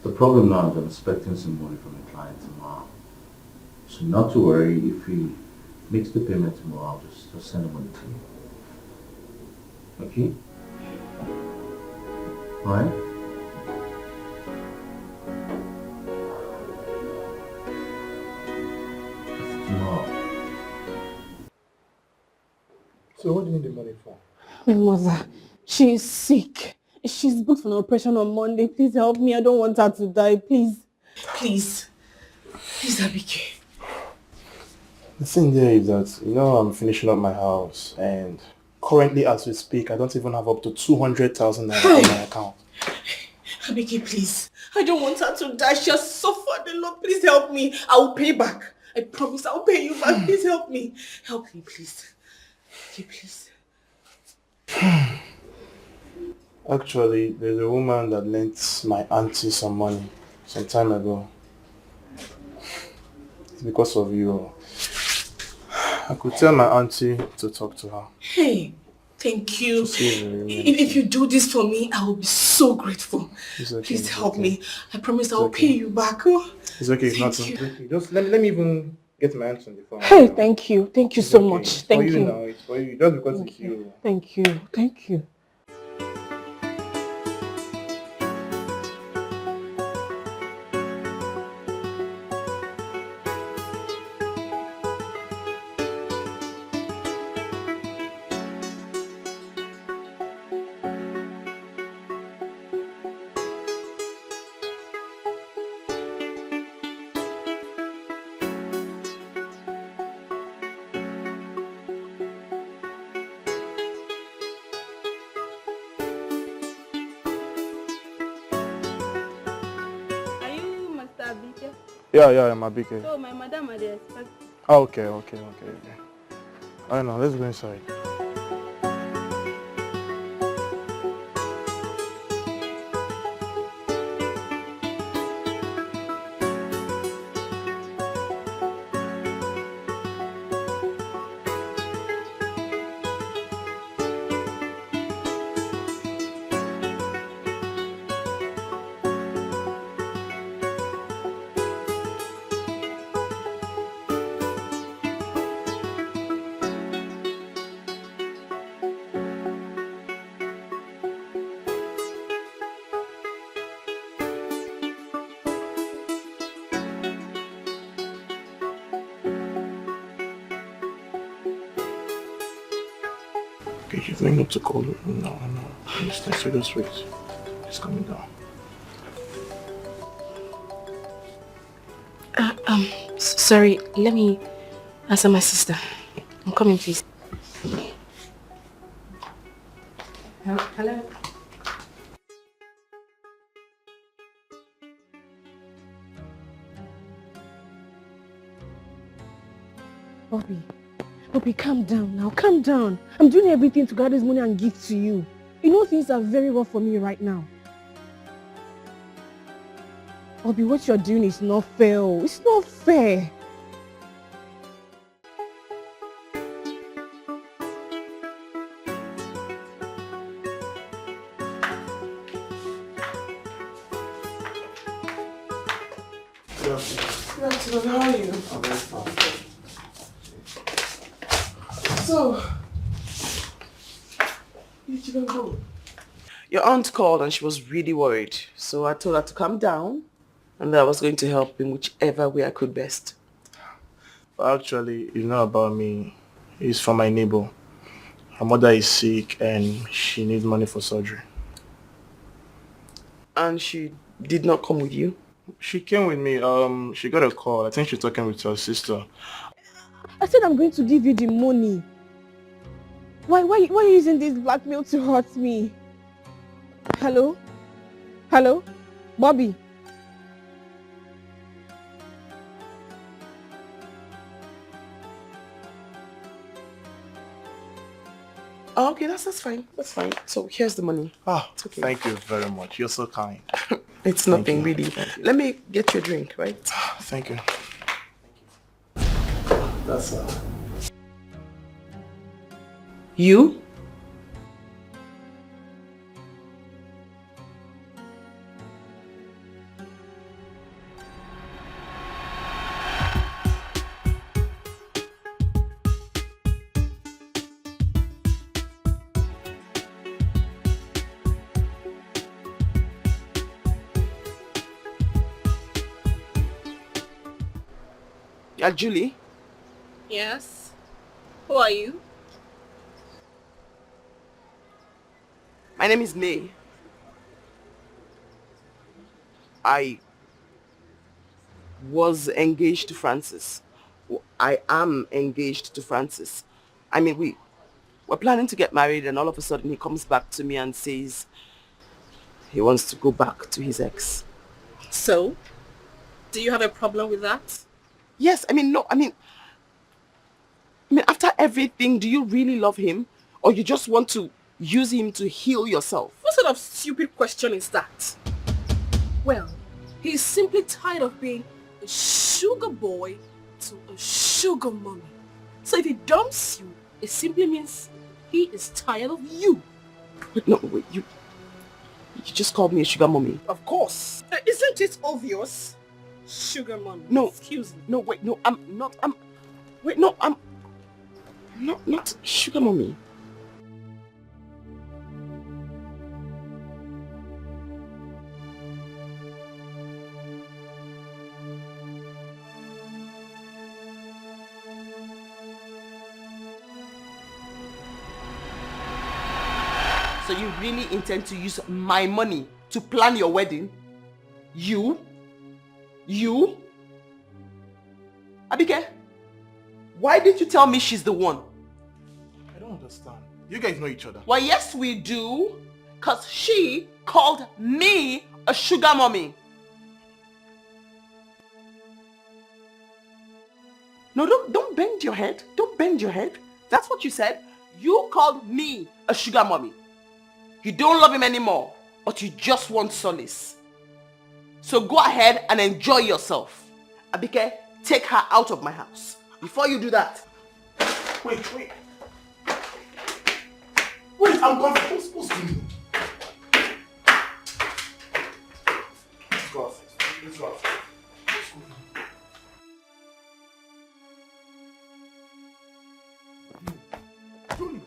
The problem now is I'm expecting some money from a client tomorrow. So not to worry, if he makes the payment tomorrow, I'll just send the money to you. Okay? Alright? Tomorrow. So what do you need the money for? My mother, she is sick. She's booked for an operation on Monday. Please help me. I don't want her to die. Please. Please, Abike. The thing there is that, I'm finishing up my house and currently as we speak, I don't even have up to 200,000 naira on my account. Abike, please. I don't want her to die. She has suffered a lot. Please help me. I will pay back. I promise I'll pay you back. Please help me. Help me, please. Okay, please. Actually, there's a woman that lent my auntie some money some time ago. It's because of you. I could tell my auntie to talk to her. Hey, thank you. See you If you do this for me, I will be so grateful. It's okay, Please it's help okay. me. I promise I It's will okay. pay you back. Oh. It's okay, it's Thank not. you. It's okay. Just let me even get my hands on the phone. Hey, thank you. Thank you It's so okay. much. It's for Thank you you. now. It's for you. Just because it's you. Thank you. Thank you. Are you Mr. Abike? Yeah, I'm a big. So my madam are there expect. Oh, okay. I know. Let's go inside. Okay, she's going up to call her. No. Understand? So just wait. It's coming down. Sorry, let me answer my sister. I'm coming, please. Hello? Bobby, calm down now. Calm down. I'm doing everything to gather this money and give to you. You know things are very rough for me right now. Bobby, what you're doing is not fair. It's not fair. Good afternoon, how are you? I'm very fine. So, where did you go? Your aunt called and she was really worried. So I told her to calm down and that I was going to help in whichever way I could best. Actually, you know about me. It's for my neighbor. Her mother is sick and she needs money for surgery. And she did not come with you? She came with me. She got a call. I think she's talking with her sister. I said I'm going to give you the money. Why are you using this blackmail to hurt me? Hello? Hello? Bobby? Oh, okay, that's fine. That's fine. So here's the money. It's okay. Thank you very much. You're so kind. It's nothing really. Let me get you a drink, right? Thank you. That's You? Yeah, Julie? Yes. Who are you? My name is May. I was engaged to Francis. I am engaged to Francis. I mean, we're planning to get married and all of a sudden he comes back to me and says he wants to go back to his ex. So, do you have a problem with that? Yes, I mean, after everything, do you really love him? Or you just want to use him to heal yourself. What sort of stupid question is that? Well, he's simply tired of being a sugar boy to a sugar mommy. So if he dumps you, it simply means he is tired of you. Wait, you just called me a sugar mommy. Of course. Isn't it obvious? Sugar mommy. No. Excuse me. No, wait, no, I'm not sugar mommy. So you really intend to use my money to plan your wedding? You? Abike, why didn't you tell me she's the one? I don't understand. You guys know each other. Well, yes we do. Because she called me a sugar mommy. No, don't bend your head. Don't bend your head. That's what you said. You called me a sugar mommy. You don't love him anymore, but you just want solace. So go ahead and enjoy yourself. Abike, take her out of my house. Before you do that. Wait, I'm confused. What's going on? Let's go outside. What's going on?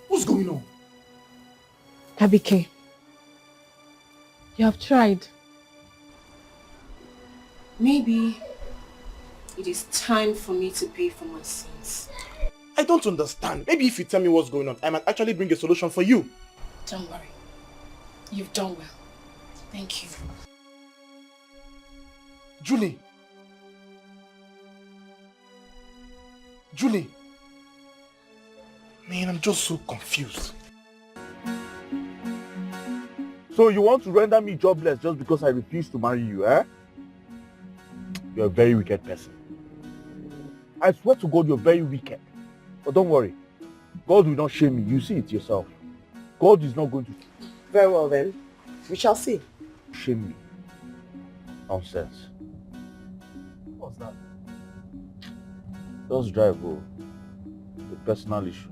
What's going on? Abike, you have tried. Maybe it is time for me to pay for my sins. I don't understand. Maybe if you tell me what's going on, I might actually bring a solution for you. Don't worry. You've done well. Thank you. Julie. Man, I'm just so confused. So you want to render me jobless just because I refuse to marry you, eh? You're a very wicked person. I swear to God, you're very wicked. But don't worry. God will not shame you. You see it yourself. God is not going to... Very well then. We shall see. Shame me. Nonsense. What's that? Just drive, oh. A personal issue.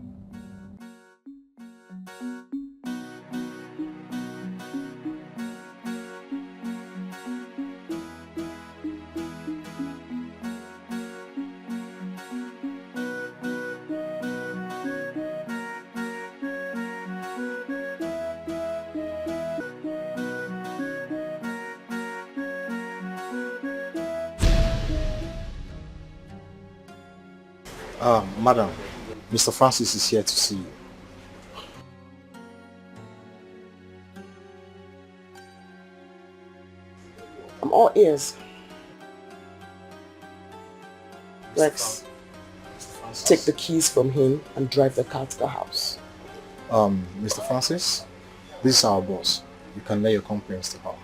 Madam, Mr. Francis is here to see you. I'm all ears. Rex, take the keys from him and drive the car to the house. Mr. Francis, this is our boss. You can lay your complaints to her.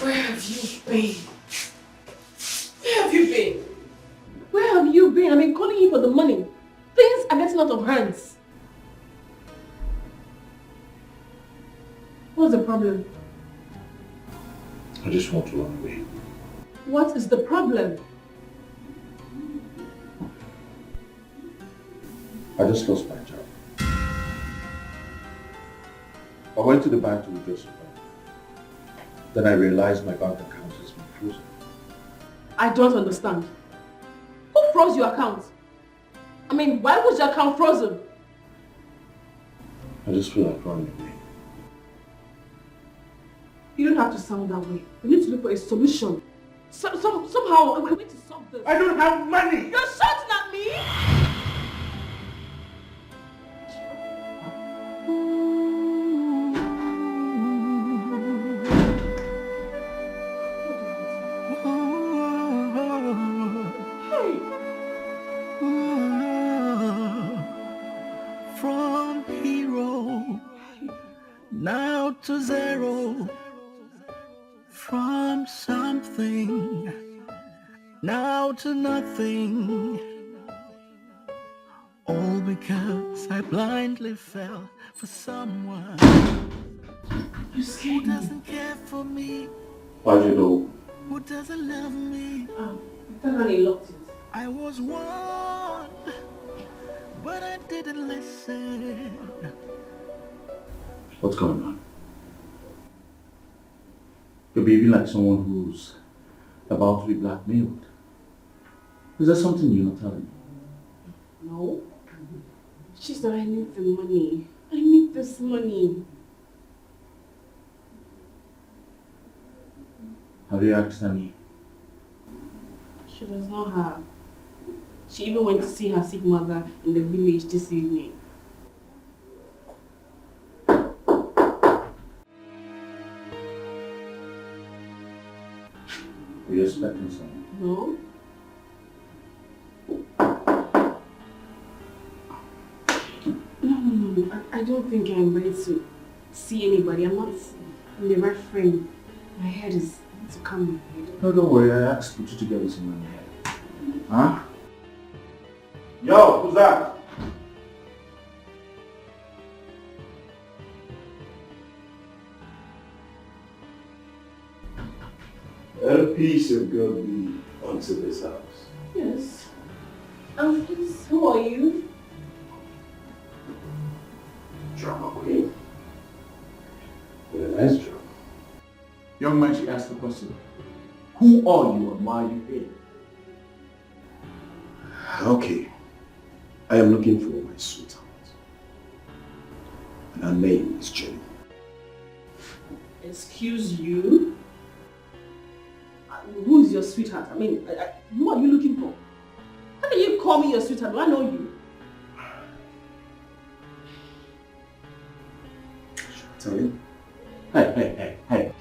Where have you been? Where have you been? Where have you been? I've been calling you for the money. Things are getting out of hands. What's the problem? I just want to run away. What is the problem? I just lost my job. I went to the bank to withdraw some money. Then I realized my bank account has been frozen. I don't understand. Who froze your account? I mean, why was your account frozen? I just feel like running away. You don't have to sound that way. We need to look for a solution. Somehow, we need to solve this. I don't have money! You're shouting at me? Hey, From hero now to zero, from something now to nothing, all because I blindly fell for someone who doesn't care for me, How do you know? who doesn't love me. I was warned, but I didn't listen. What's going on? You're behaving like someone who's about to be blackmailed. Is there something you're not telling me? No. It's just that I need the money. I need this money. Have you asked Annie? She does not have. She even went to see her sick mother in the village this evening. Are you expecting someone? No. No. I don't think I'm ready to see anybody. I'm the right frame. My head is to come. No, don't worry. I asked put you together with someone in your head. Huh? Yo, who's that? Let a peace of God be unto this house. Yes. Please, who are you? Drama queen. With a nice drum. Young man, she asked the question. Who are you and why are you here? Okay. I am looking for my sweetheart. And her name is Jenny. Excuse you? Who is your sweetheart? I mean, who are you looking for? How can you call me your sweetheart? Do I know you? Tell you? Hey.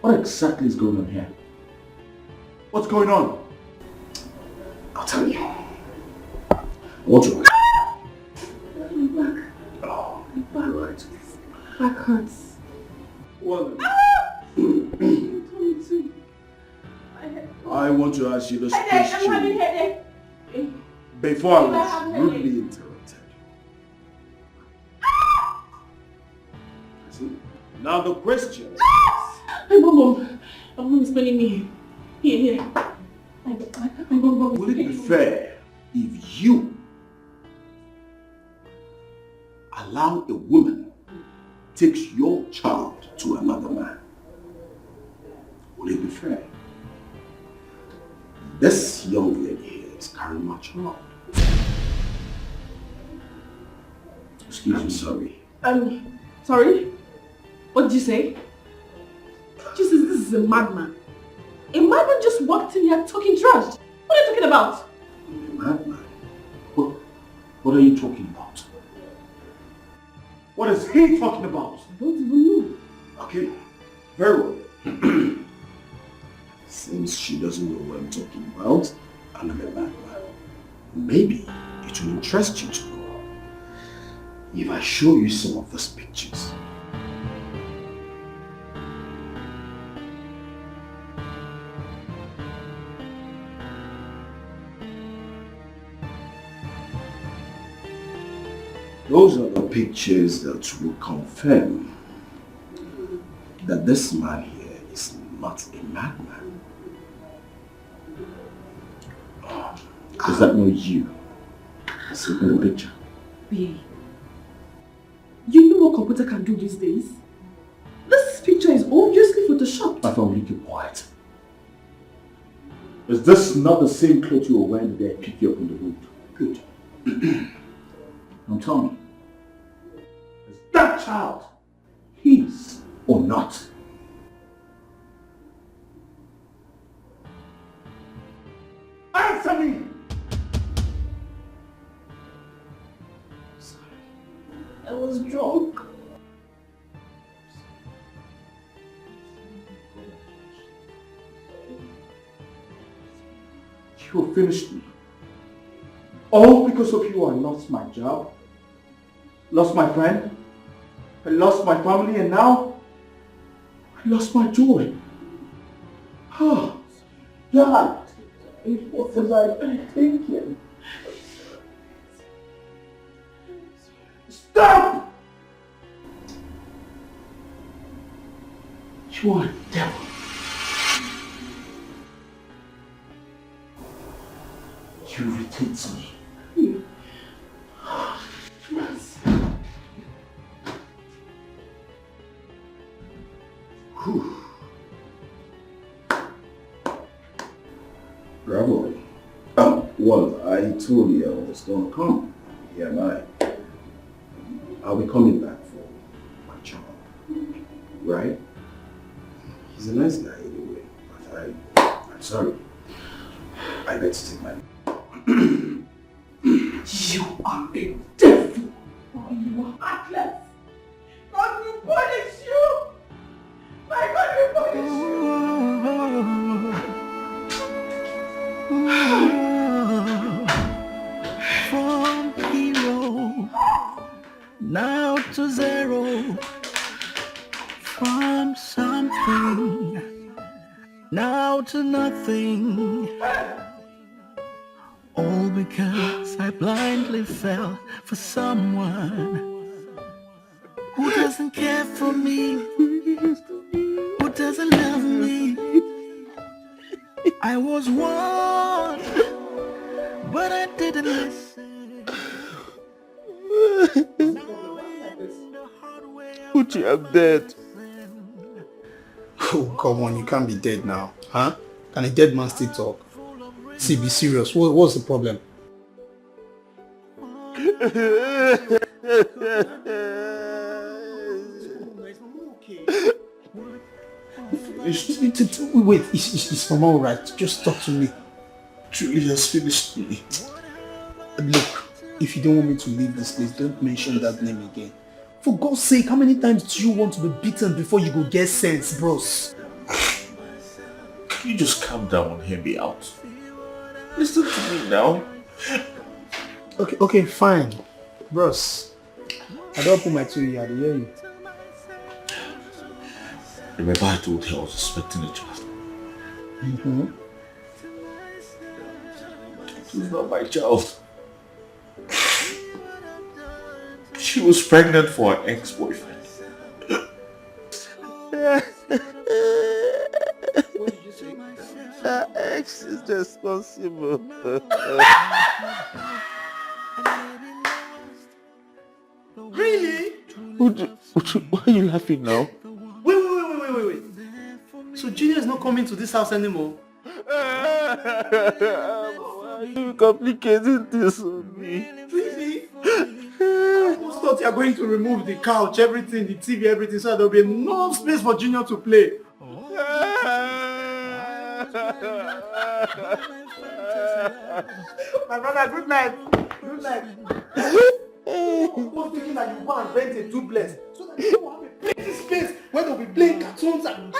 What exactly is going on here? What's going on? I'll tell you. I want to... My back. Oh, My back. right. Back hurts. Well, Me too. I want to ask you this Headache. I'm having question headache. before I I'm was having rudely headache. interrupted. See? Now the question. My mom is calling me. Here. My mom is Would it be fair if you allow a woman takes your child to another man? Would it be fair? This young lady here is carrying my child. Excuse me. I'm sorry. Sorry? What did you say? Jesus, this is a madman. A madman just walked in here talking trash. What are you talking about? A madman? What are you talking about? What is he talking about? I don't even know. Okay, very well. Since she doesn't know what I'm talking about, and I'm a madman, maybe it will interest you to know if I show you some of these pictures. Those are the pictures that will confirm that this man here is not a madman. Is that not you? See in the picture. Babe, you know what computer can do these days? This picture is obviously photoshopped. My phone, keep quiet. Is this not the same clothes you were wearing the day I picked you up on the road? Good. Now tell me, is that child his or not? Answer me! I was drunk. You You finished me. All because of you I lost my job, lost my friend, I lost my family, and now I lost my joy. Oh, God, what was I thinking? Stop! You are a devil. You irritate me. Yes. Whew. Bravo. Well, I told you I was going to come. Here am I. I'll be coming back for my child. Right? He's a nice guy anyway, but I'm sorry. I better take my... You are a devil. Oh, you are heartless. God will punish you. My God will punish you. From hero now to zero. From something now to nothing. All because I blindly fell for someone who doesn't care for me, who doesn't love me. I was warned, but I didn't listen. Uchi, I'm dead. Oh, come on, you can't be dead now. Huh? Can a dead man still talk? See, be serious. What's the problem? Wait, it's Mama alright? Just talk to me. Julie has finished me. Look, if you don't want me to leave this place, don't mention that name again. For God's sake, how many times do you want to be beaten before you go get sense, bros? Can you just calm down and hear me out? Listen to me now. Okay, fine. Bros, I don't put my two here, I hear you. Remember I told you I was expecting a child? Mm-hmm. She's not my child. She was pregnant for her ex-boyfriend. Her ex is responsible. Really? Why are you laughing now? Wait. So Junior is not coming to this house anymore? Why are you complicating this on me? Really? I almost thought you are going to remove the couch, everything, the TV, everything, so there will be enough space for Junior to play. My brother, good night. Good night. I was thinking that you go and rent a duplex so that you will have a plenty space where they'll be playing cartoons and...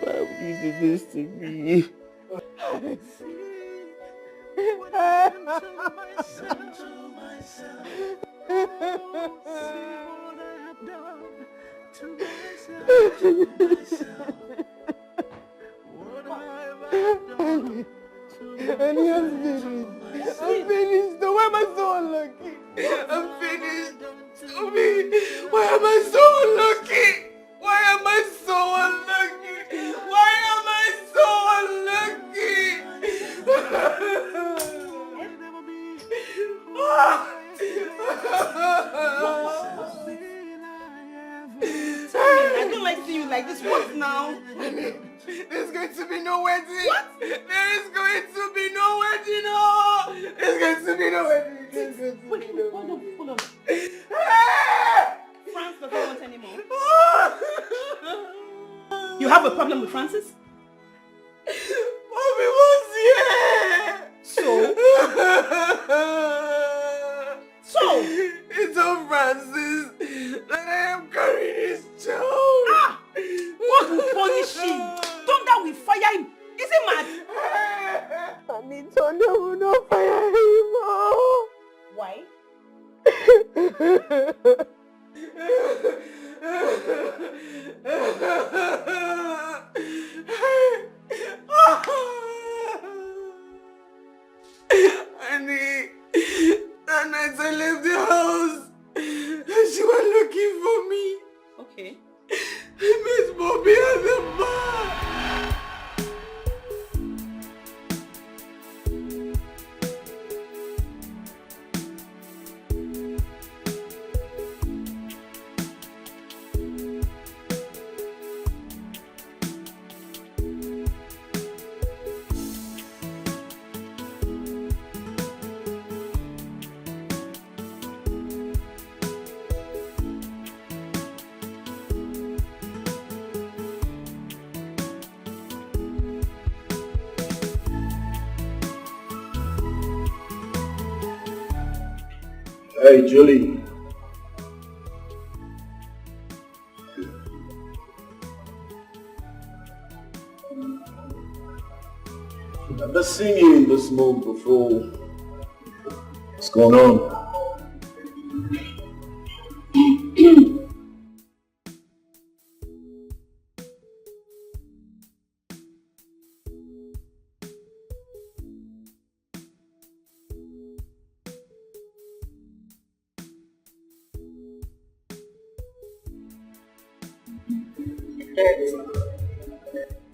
Why would you do this to me? And he has finished. I'm finished. Why am I so unlucky? I'm finished. Tell me, why am I so unlucky? Why am I so unlucky? Why am I so unlucky? I don't like seeing you like this. What now? There's going to be no wedding. What? There is going to be no wedding. Oh, there's going to be no wedding. Wait, hold on. France doesn't want anymore. You have a problem with Francis? Mommy was here. So? It's on Francis that I am currently his child. Ah! God will punish him. Thunder will fire him. Is he mad? Honey, Thunder will not fire him. Oh. Why? Honey, that night I left the house. She was looking for me. Okay. I met Bobby at the bar. Hey, Julie. I've never seen you in this mood before. What's going on?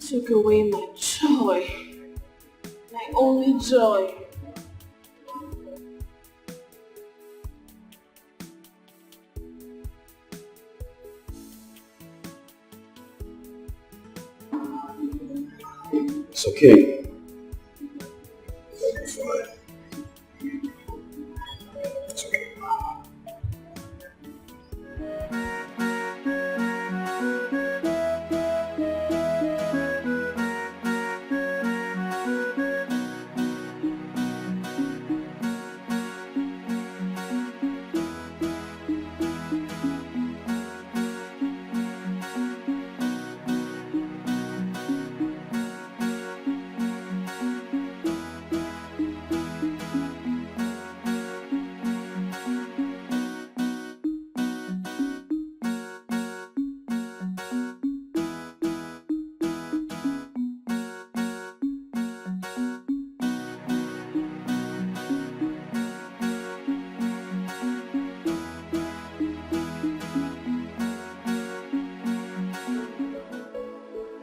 Took away my joy. My only joy. It's okay. It's fine. It's okay.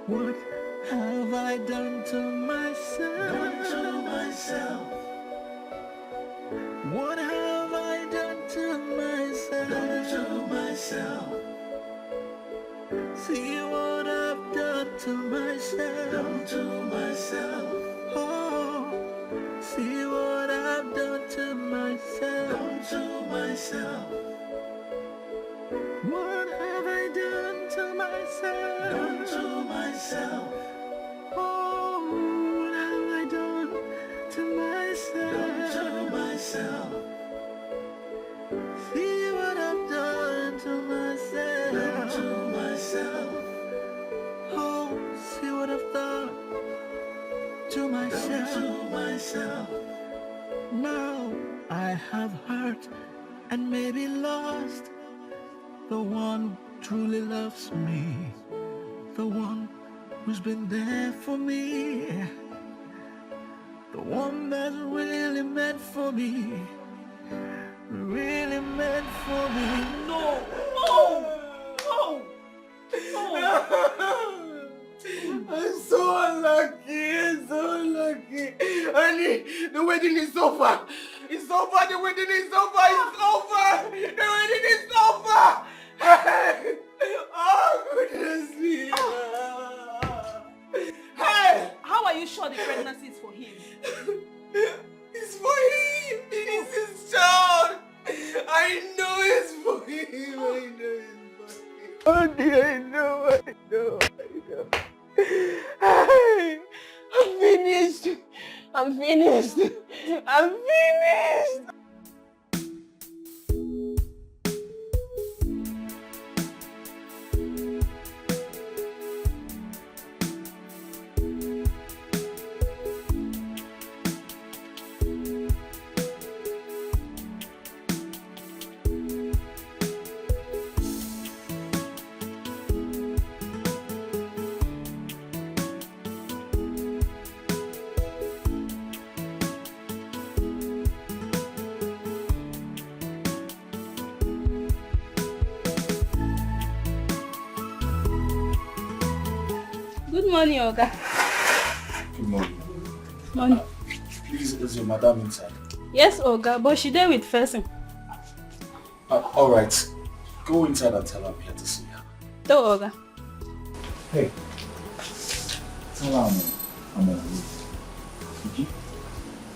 What have I done to myself? What have I done to myself? See what I've done to myself. Oh, see what I've done to myself. What have I done to myself? Oh, what have I done to myself? See what I've done to myself. Oh, see what I've done to myself. Now I have hurt and maybe lost the one who truly loves me, the one who's been there for me, the one that's really meant for me, really meant for me. No! I'm so unlucky. Honey, the wedding is over. It's over. The wedding is over. It's over. The wedding is over. Oh, goodness me. Hey! How are you sure the pregnancy is for him? It's for him. It is his child. I know it's for him. I know it's for him. Honey, I know. Hey, I'm finished. Good morning, Oga. Good morning. Morning. Please, is your madam inside? Yes, Oga, but she there with person. Alright. Go inside and tell her I'm here to see her. No, Oga. Hey. Tell her I'm on the way. Okay?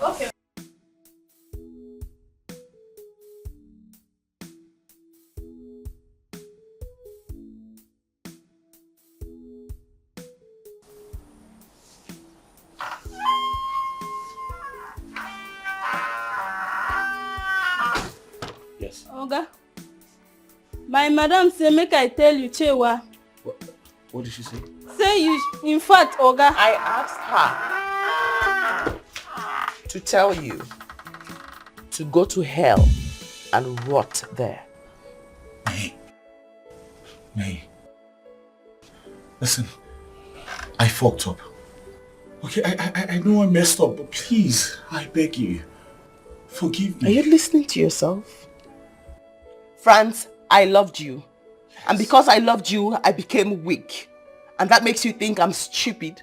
Okay. Yes. Oga, my madam say make I tell you, Chewa. What did she say? Say you, in fact, Oga. I asked her to tell you to go to hell and rot there. May. Listen, I fucked up. Okay, I know I messed up, but please, I beg you, forgive me. Are you listening to yourself? France, I loved you. Yes. And because I loved you, I became weak. And that makes you think I'm stupid?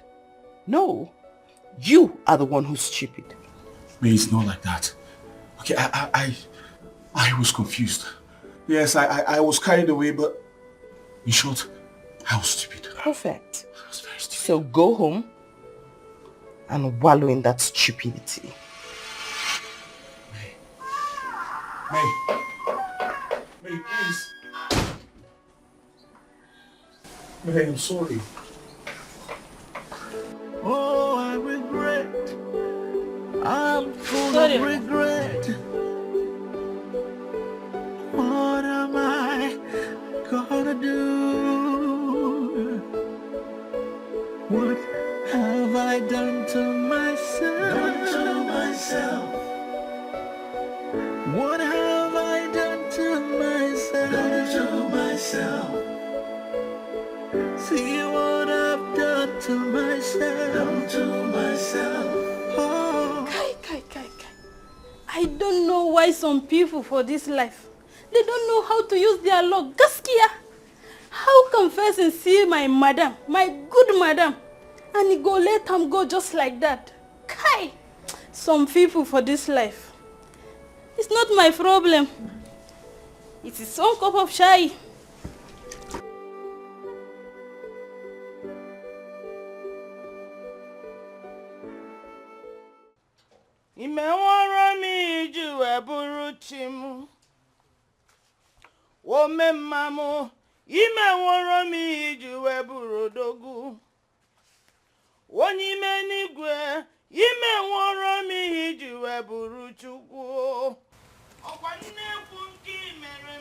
No, you are the one who's stupid. May, it's not like that. Okay, I was confused. Yes, I was carried away, but in short, I was stupid. Perfect. I was very stupid. So go home and wallow in that stupidity. May, please. May, I'm sorry. Oh, I regret. I'm full of regret. What am I gonna do? What have I done to myself? What have I done to myself? See what I've done to myself. Oh. Kai. I don't know why some people for this life, they don't know how to use their luck. Gaskiya. How can person see my madam, my good madam, and he go let him go just like that? Kai. Some people for this life. It's not my problem. It is some cup of chai. Imewara mi ju eburu chimu. O memamu. Imewara mi ju eburu dogu. Onyime nigwe. Imewara mi ju eburu chukwu. Okwa nnekwu nke mere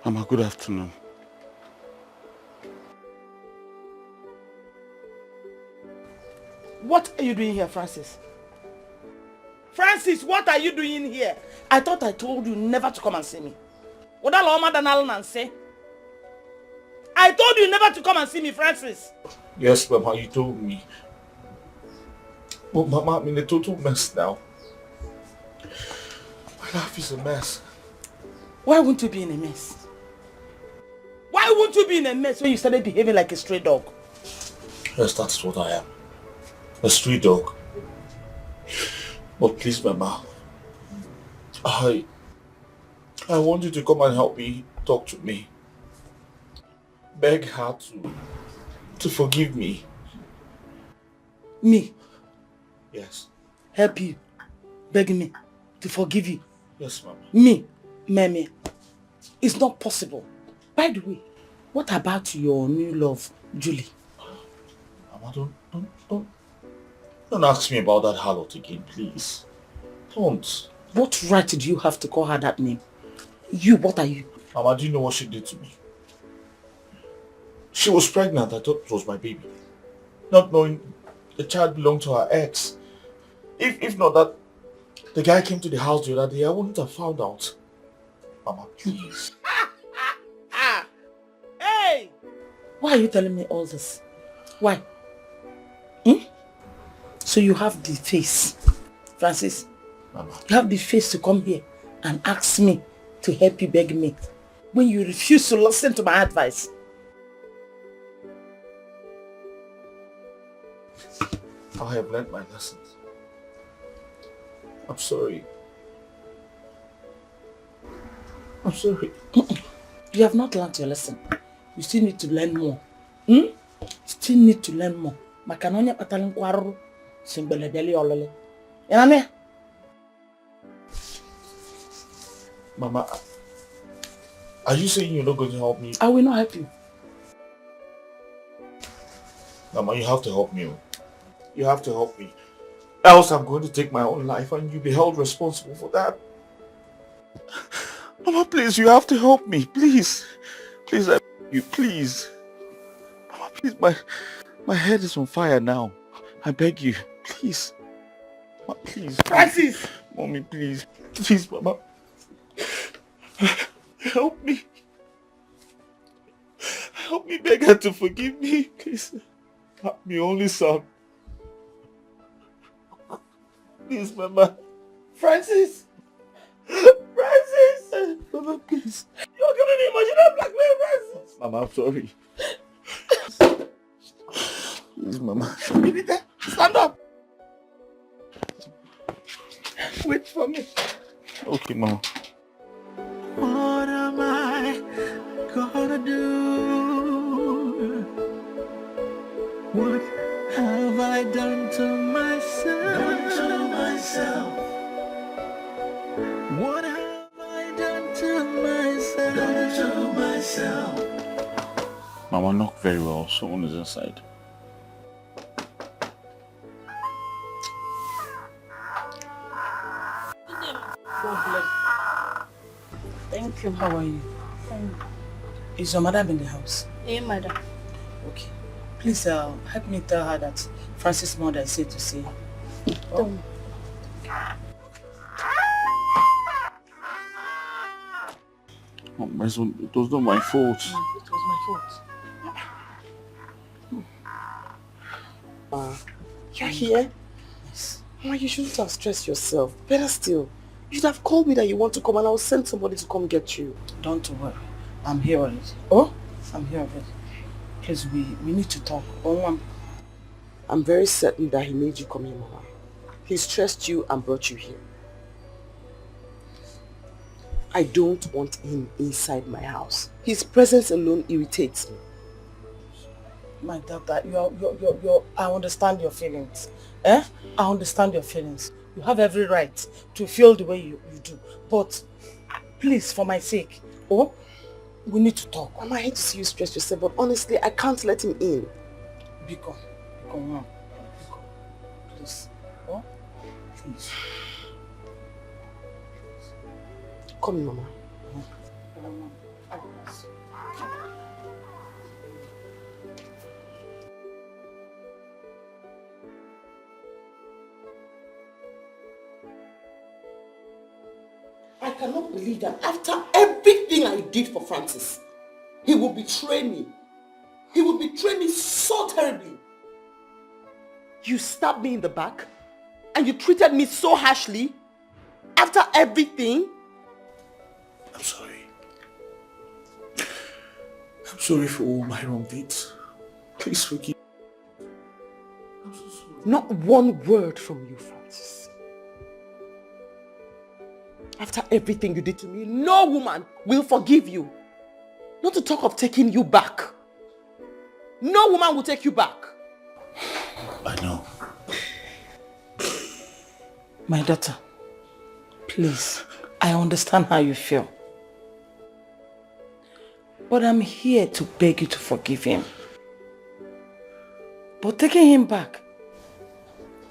Mama, good afternoon. What are you doing here, Francis? Francis, what are you doing here? I thought I told you never to come and see me. I told you never to come and see me, Francis. Yes, Mama, you told me. But Mama, I'm in a total mess now. My life is a mess. Why won't you be in a mess? Why won't you be in a mess when you started behaving like a stray dog? Yes, that's what I am. A street dog. But please, Mama, I want you to come and help me, talk to me. Beg her to forgive me. Me? Yes. Help you? Beg me to forgive you? Yes, Mama. Me? Meme? It's not possible. By the way, what about your new love, Julie? Mama, don't ask me about that harlot again, please. Don't. What right did you have to call her that name? You, what are you? Mama, do you know what she did to me? She was pregnant. I thought it was my baby. Not knowing the child belonged to her ex. If not that the guy came to the house the other day, I wouldn't have found out. Mama, please. Hey! Why are you telling me all this? Why? So you have the face, Francis, Mama. you have the face to come here and ask me to help you beg me when you refuse to listen to my advice? I have learned my lessons. I'm sorry. I'm sorry. You have not learned your lesson. You still need to learn more. You still need to learn more. Makanonya pataling kwaru simbele beli olole. Yaname? Mama, are you saying you're not going to help me? I will not help you. Mama, you have to help me. You have to help me. Else I'm going to take my own life and you'll be held responsible for that. Mama, please, you have to help me. Please. Please, I beg you. Please. Mama, please, my head is on fire now. I beg you. Please. Mama, please. Francis! Mommy, please. Please, Mama. Help me. Help me beg her to forgive me. Please. My only son. Please, Mama. Francis! Francis! Mama, please. You're giving emotional blackmail, Francis! Mama, I'm sorry. Please, Mama. Give it there. Stand up. Wait for me. Okay, Mama. What am I gonna do? What have I done to myself? What have I done to myself? Mama, knock very well. Someone is inside. God bless. Thank you. How are you? Fine. Is your madam in the house? Hey, madam. Okay. Please help me tell her that Francis' mother is here to see her. Oh. Oh, my son, it was not my fault. It was my fault. You're here? Yes. Mama, you shouldn't have stressed yourself. Better still, you should have called me that you want to come and I'll send somebody to come get you. Don't worry. I'm here already. Oh? I'm here already. Please, we need to talk. I'm very certain that he made you come here, Mama. He stressed you and brought you here. I don't want him inside my house. His presence alone irritates me. My daughter, I understand your feelings. I understand your feelings. You have every right to feel the way you do. But please, for my sake, we need to talk. Mama, I hate to see you stress yourself, but honestly, I can't let him in. Biko, please. Please. Come, Mama. I cannot believe that after everything I did for Francis, he will betray me. He will betray me so terribly. You stabbed me in the back and you treated me so harshly after everything. I'm sorry. I'm sorry for all my wrong deeds. Please forgive me. I'm so sorry. Not one word from you, Francis. After everything you did to me, no woman will forgive you. Not to talk of taking you back. No woman will take you back. I know. My daughter, please, I understand how you feel. But I'm here to beg you to forgive him. But taking him back,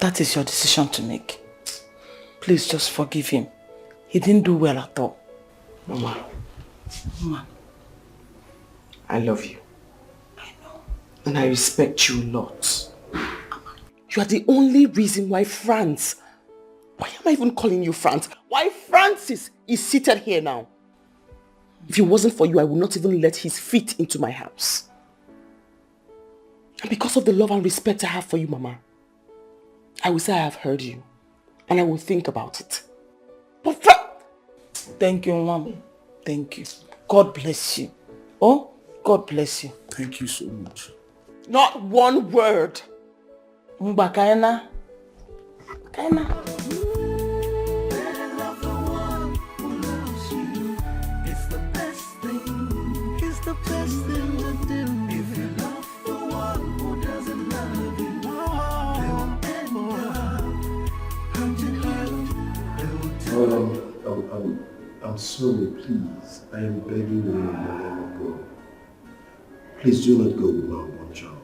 that is your decision to make. Please just forgive him. He didn't do well at all. Mama. Mama. I love you. I know. And I respect you a lot. You are the only reason why France... Why am I even calling you France? Why Francis is seated here now? If it wasn't for you, I would not even let his feet into my house. And because of the love and respect I have for you, Mama, I will say I have heard you. And I will think about it. But thank you, Mom. thank you. God bless you. Oh, God bless you. Thank you so much. Not one word. Mbakaina. Kaina. It's the best thing. It's the best thing to do. If you love the one who doesn't love you, they will end up hurting you. I'm sorry, please. I am begging you, let me go. Please do not go with my one child.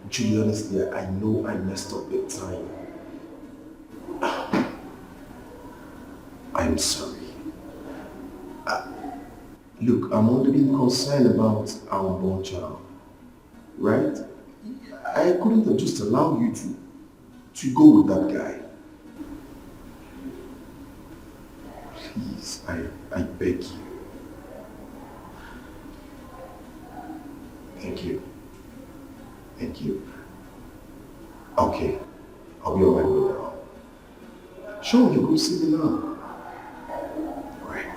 Julie, honestly, I know I messed up big time. I'm sorry. Look, I'm only being concerned about our born child, right? I couldn't have just allowed you to go with that guy. Please, I beg you. Thank you. Thank you. Okay, I'll be on my way now. Sure, you go see me now. Right.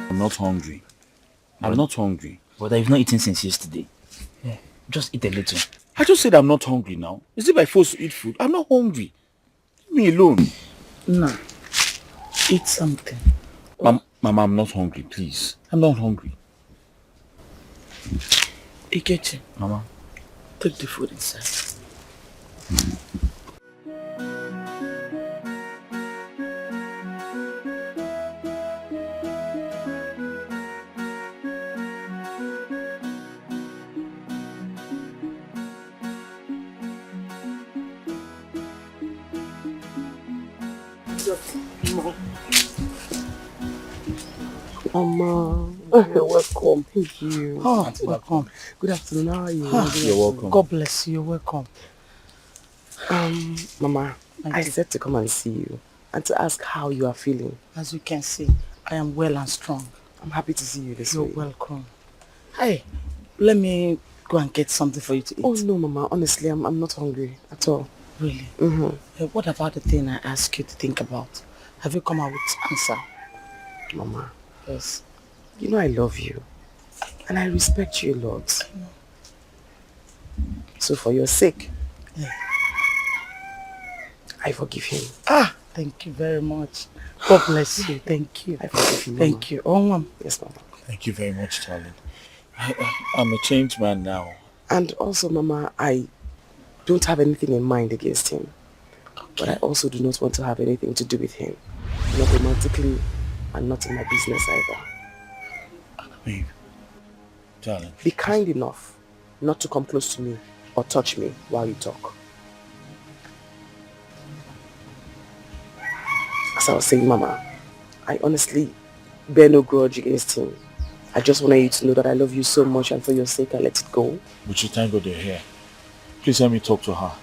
I'm not hungry. I'm not hungry. But I've not eaten since yesterday. Yeah, just eat a little. I just said I'm not hungry now. Is it by force to eat food? I'm not hungry. Leave me alone. No. Eat something. Mama, I'm not hungry, please. I'm not hungry. Ikechi. Mama. Take the food inside. Mama, welcome. Thank you. Oh, welcome. Good afternoon. How are you? You're welcome. God bless you. You're welcome. Mama, I said to come and see you and to ask how you are feeling. As you can see, I am well and strong. I'm happy to see you this You're way. welcome. Hey, let me go and get something for you to eat. Oh no, Mama. Honestly, I'm not hungry at all. Really? Mm-hmm. What about the thing I asked you to think about? Have you come out with answer? Mama. Yes. You know I love you. And I respect you a lot. So for your sake, I forgive him. Thank you very much. God bless you. Thank you. I forgive you, Mama. Thank you. Oh, Mom. Yes, Mama. Thank you very much, darling. I'm a changed man now. And also, Mama, I don't have anything in mind against him. Okay. But I also do not want to have anything to do with him. Not romantically and not in my business either. Babe, darling. Be kind enough not to come close to me or touch me while you talk. As I was saying, Mama, I honestly bear no grudge against him. I just wanted you to know that I love you so much, and for your sake, I let it go. But you thank God you're here. Please let me talk to her.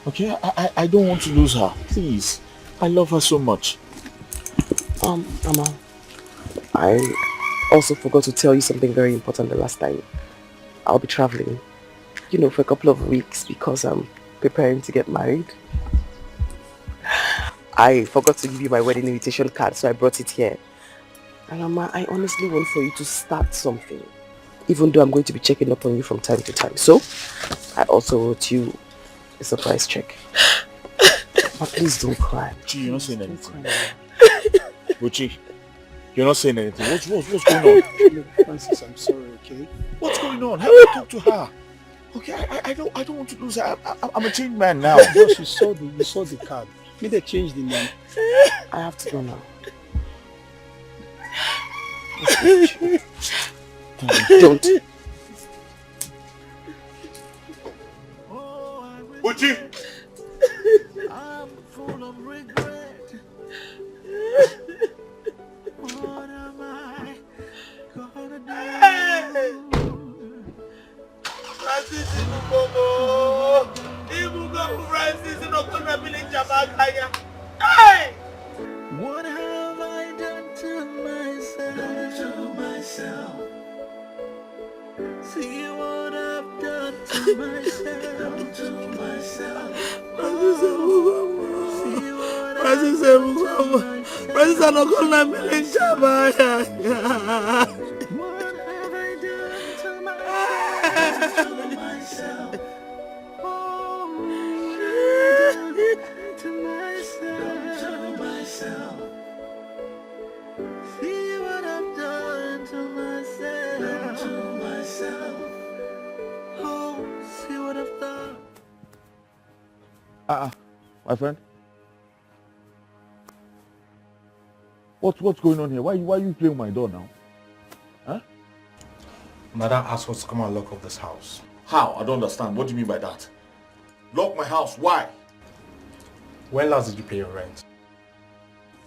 Okay? I don't want to lose her. Please. I love her so much. Mama, I also forgot to tell you something very important the last time. I'll be traveling, for a couple of weeks because I'm preparing to get married. I forgot to give you my wedding invitation card, so I brought it here. And Mama, I honestly want for you to start something, even though I'm going to be checking up on you from time to time. So, I also wrote you a surprise check. But please don't cry. Uchi, you're not saying anything. Uchi, you're not saying anything. What's going on? Look, Francis, I'm sorry, okay? What's going on? Help me talk to her. Okay, I don't want to lose her. I'm a changed man now. Because you saw the card. May they change the name. I have to go now. Don't. Uchi! I'm full of regret. What am I gonna do? Francis Ibugo Francis Inokona village Jamakaya. Hey! What have I done to myself? See what I've done to myself. Oh, see what I've done. My friend. What's going on here? Why are you playing my door now? Huh? Madam asked us to come and lock up this house. How? I don't understand. What do you mean by that? Lock my house. Why? When last did you pay your rent?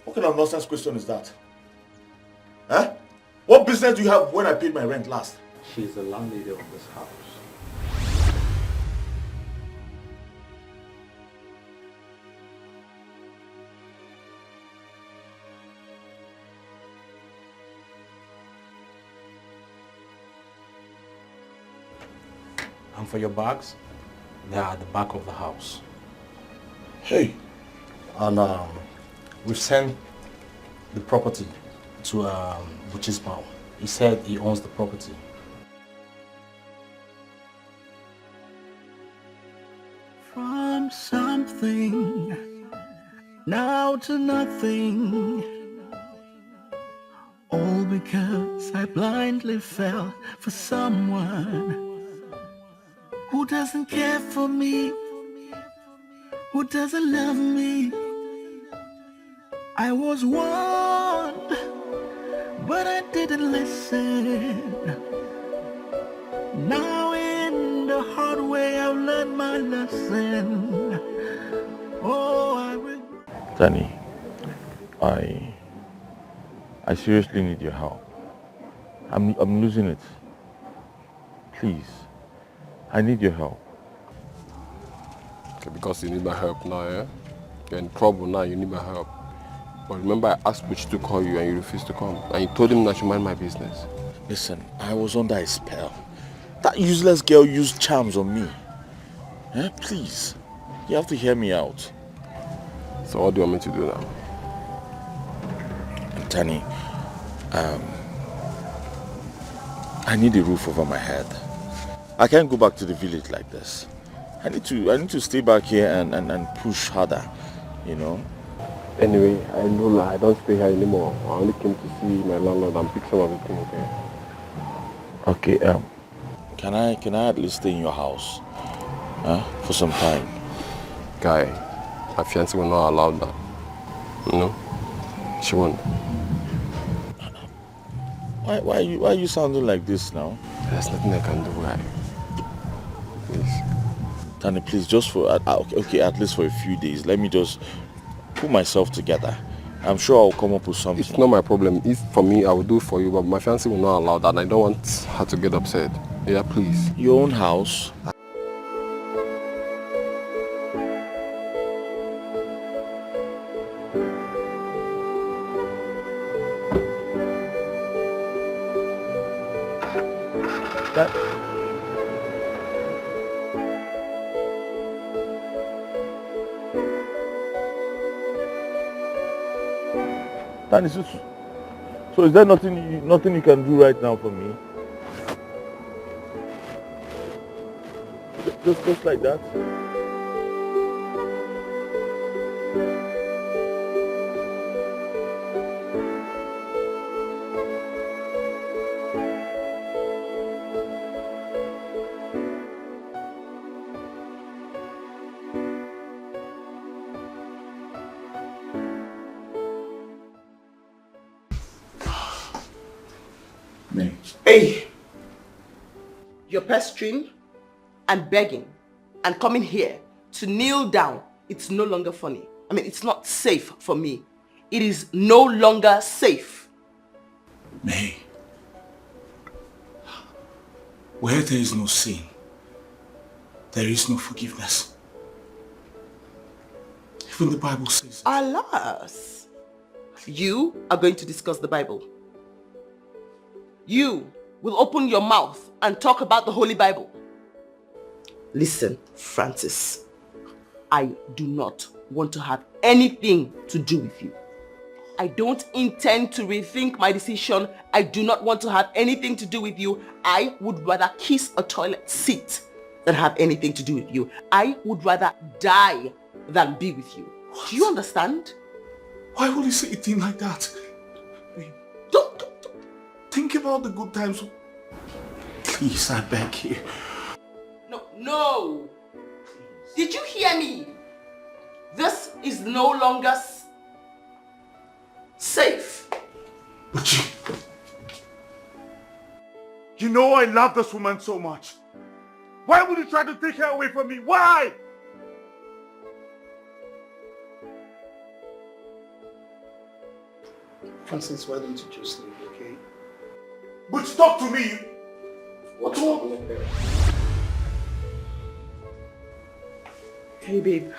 What kind of nonsense question is that? Huh? What business do you have when I paid my rent last? She's the landlady of this house. And for your bags, they are at the back of the house. Hey. And we've sent the property to Buchi's mom. He said he owns the property. From something now to nothing, all because I blindly fell for someone who doesn't care for me, who doesn't love me. I was warned, but I didn't listen. Now in the hard way I've learned my lesson. Oh, I regret. Danny, I seriously need your help. I'm losing it. Please, I need your help. Okay, because you need my help now, yeah? You're in trouble now, you need my help. But remember I asked Butch to call you and you refused to come. And you told him that you mind my business. Listen, I was under a spell. That useless girl used charms on me. Please, you have to hear me out. So what do you want me to do now? Danny, I need a roof over my head. I can't go back to the village like this. I need to stay back here and push harder, you know. Anyway, I know I don't stay here anymore. I only came to see my landlord and pick some of the things, okay? Okay, can I at least stay in your house? For some time? Guy, my fiancé will not allow that. No? She won't. Why are you sounding like this now? There's nothing I can do, guy. Please. Danny, please, just for, okay, at least for a few days, let me just put myself together. I'm sure I'll come up with something. It's not my problem. If for me, I will do for you, but my fiancé will not allow that, and I don't want her to get upset. Yeah, please. Your own house? Danny, so is there nothing you can do right now for me? Just like that? Hey! You're pestering and begging and coming here to kneel down. It's no longer funny. I mean, it's not safe for me. It is no longer safe. May, where there is no sin, there is no forgiveness. Even the Bible says it. Alas, you are going to discuss the Bible. You will open your mouth and talk about the Holy Bible. Listen, Francis. I do not want to have anything to do with you. I don't intend to rethink my decision. I do not want to have anything to do with you. I would rather kiss a toilet seat than have anything to do with you. I would rather die than be with you. What? Do you understand? Why would you say a thing like that? Don't. Think about the good times. Please, I beg you. No. Did you hear me? This is no longer safe. But you know I love this woman so much. Why would you try to take her away from me? Why? Francis, why don't you just leave, okay? But talk to me. What's wrong? Hey, babe.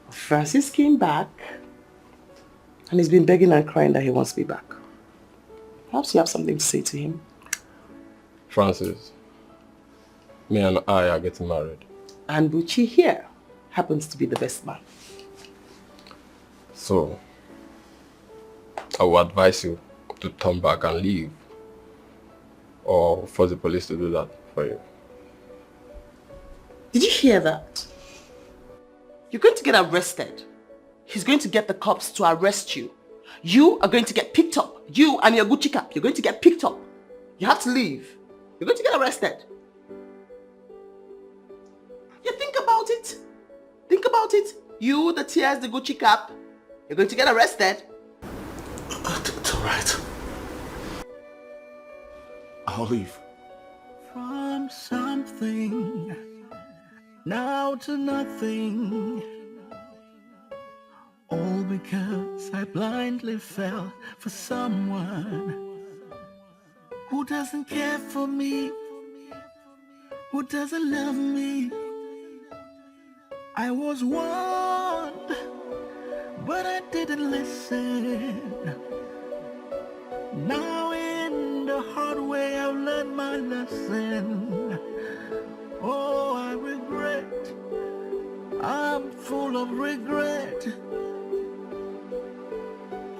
Francis came back and he's been begging and crying that he wants me back. Perhaps you have something to say to him. Francis, me and I are getting married. And Buchi here happens to be the best man. So, I would advise you to turn back and leave, or force the police to do that for you. Did you hear that? You're going to get arrested. He's going to get the cops to arrest you. You are going to get picked up. You and your Gucci cap, you're going to get picked up. You have to leave. You're going to get arrested. You think about it. Think about it. You, the tears, the Gucci cap, you're going to get arrested. It's alright. I'll leave. From something now to nothing, all because I blindly fell for someone who doesn't care for me, who doesn't love me. I was warned, but I didn't listen. Now in the hard way I've learned my lesson. Oh, I regret, I'm full of regret.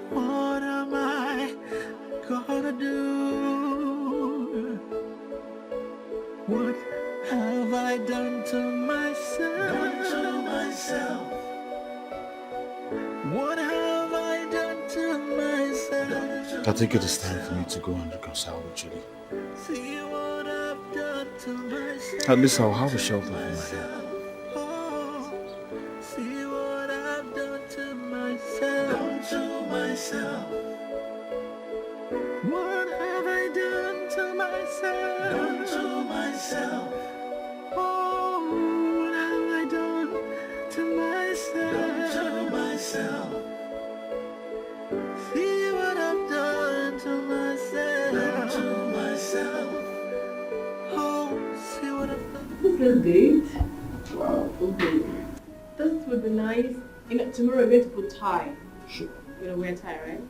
What am I gonna do? What have I done to myself? What have I done to myself? I think it is time for me to go and reconcile with Julie. See what I've done to myself. At least I'll have a shelter in my head. See what I've done to myself. What have I done to myself? Oh, what have I done to myself? See what I've done to myself. Oh, see what I've done. This is date. Wow. Okay. This would be nice. You know, tomorrow we're going to put tie. Sure. You're going to wear tie, right?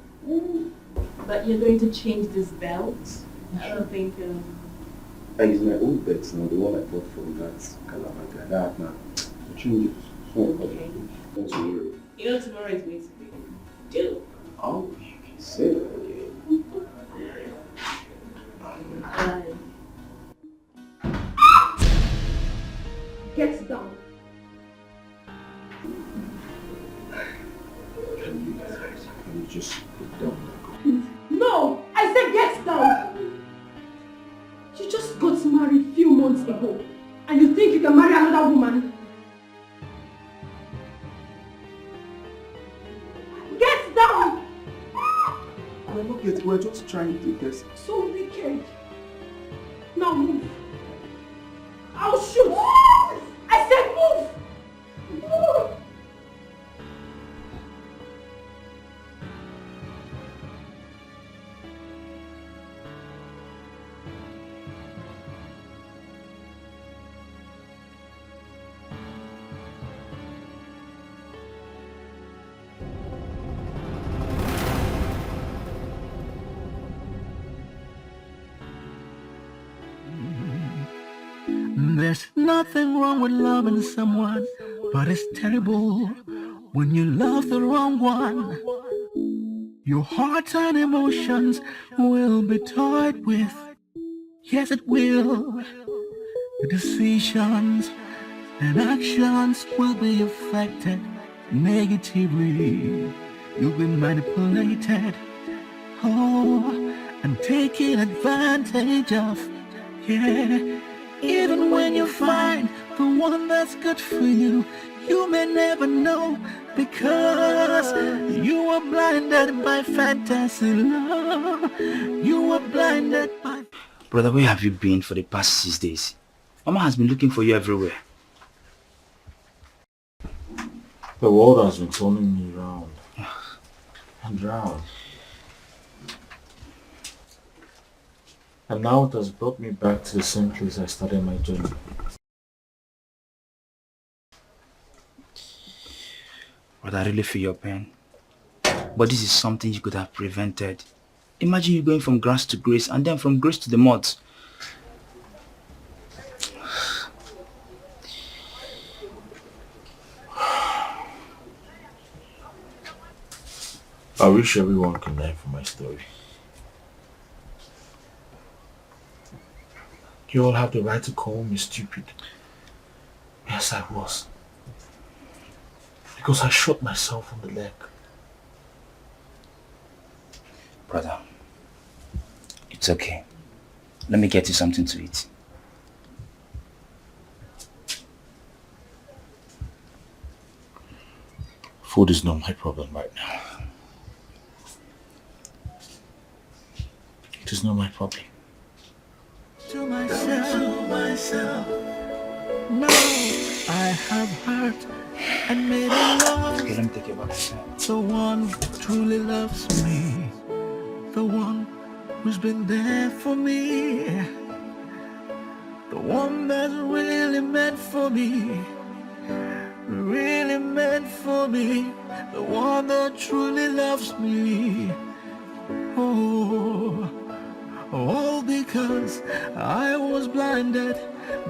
But you're going to change this belt. I don't think... I use my old belt now, the one I bought from that Calamari. That now. Change it. Okay. Don't worry. You know tomorrow is going to be do. Oh, you can say that again. Get down. Can you just put down that gun? No! I said get down! You just got married a few months ago. And you think you can marry another woman? Get down! We're not yet, we're just trying to guess. So wicked. Now move. I'll shoot. I said move! Move! There's nothing wrong with loving someone, but it's terrible when you love the wrong one. Your heart and emotions will be toyed with. Yes, it will. The decisions and actions will be affected negatively. You'll be manipulated, and taken advantage of. Yeah, even when you find the one that's good for you, you may never know because you are blinded by fantasy love. You are blinded by... Brother, where have you been for the past 6 days? Mama has been looking for you everywhere. The world has been turning me round and round. And now it has brought me back to the same place I started my journey. Brother, I really feel your pain. But this is something you could have prevented. Imagine you going from grass to grace and then from grace to the mud. I wish everyone could learn from my story. You all have the right to call me stupid. Yes, I was. Because I shot myself on the leg. Brother, it's okay. Let me get you something to eat. Food is not my problem right now. It is not my problem. To myself, no, I have hurt and made a love. Okay, let me take you back. The one who truly loves me, the one who's been there for me, the one that's really meant for me, really meant for me, the one that truly loves me. Oh, all because I was blinded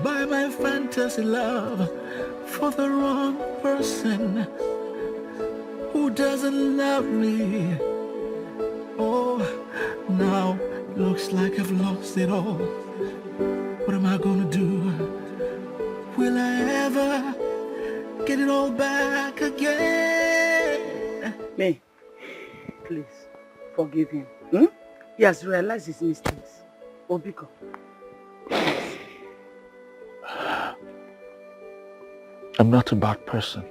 by my fantasy love for the wrong person who doesn't love me. Oh, now looks like I've lost it all. What am I gonna do? Will I ever get it all back again? May, please, forgive him. Hmm? He has realized his mistakes. Obiko, please. I'm not a bad person.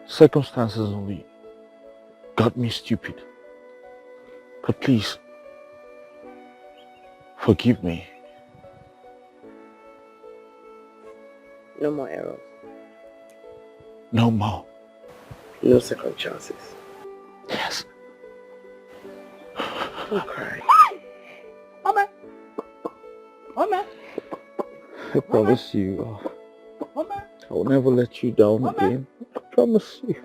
Circumstances only got me stupid. But please, forgive me. No more errors. No more. No second chances. Yes. Don't cry. Mama! Mama! I promise you, Mama! I will never let you down again. I promise you.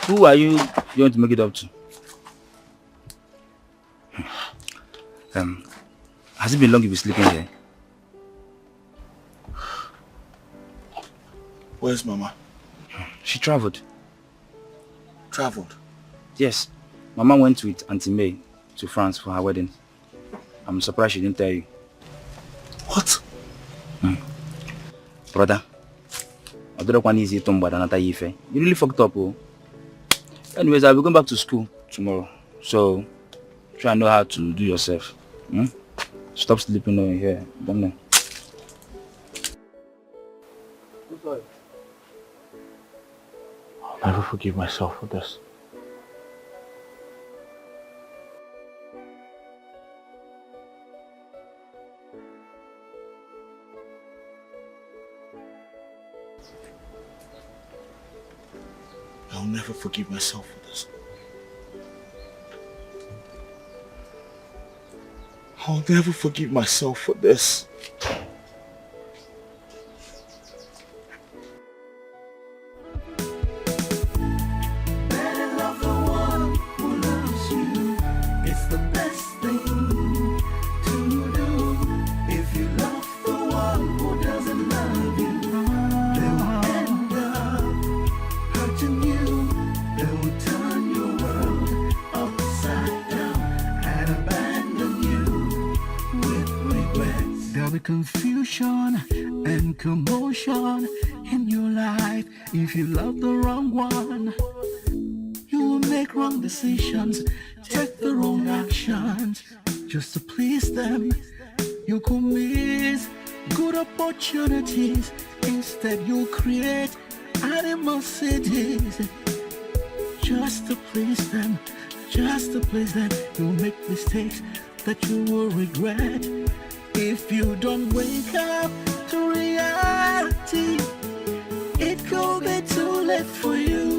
Who are you going to make it up to? Has it been long you've been sleeping here? Where's Mama? She traveled. Traveled? Yes. Mama went with Auntie May to France for her wedding. I'm surprised she didn't tell you. What? Brother, I don't want easy to you really fucked up, oh. Anyways, I'll be going back to school tomorrow. So, try and know how to do yourself. Stop sleeping over here. Don't know. I'm sorry. I'll never forgive myself for this. I'll never forgive myself for this. I'll never forgive myself for this. Better love the one who loves you. It's the best thing to do. If you love the one who doesn't love you, they will end up hurting you. They will turn your world upside down and abandon you with regrets. There'll be confusion and commotion in your life if you love the wrong one. You will make wrong decisions, take the wrong actions just to please them. You could miss good opportunities. Instead you'll create animosities just to please them, just to please them. You'll make mistakes that you will regret if you don't wake up to reality. It could be too late for you.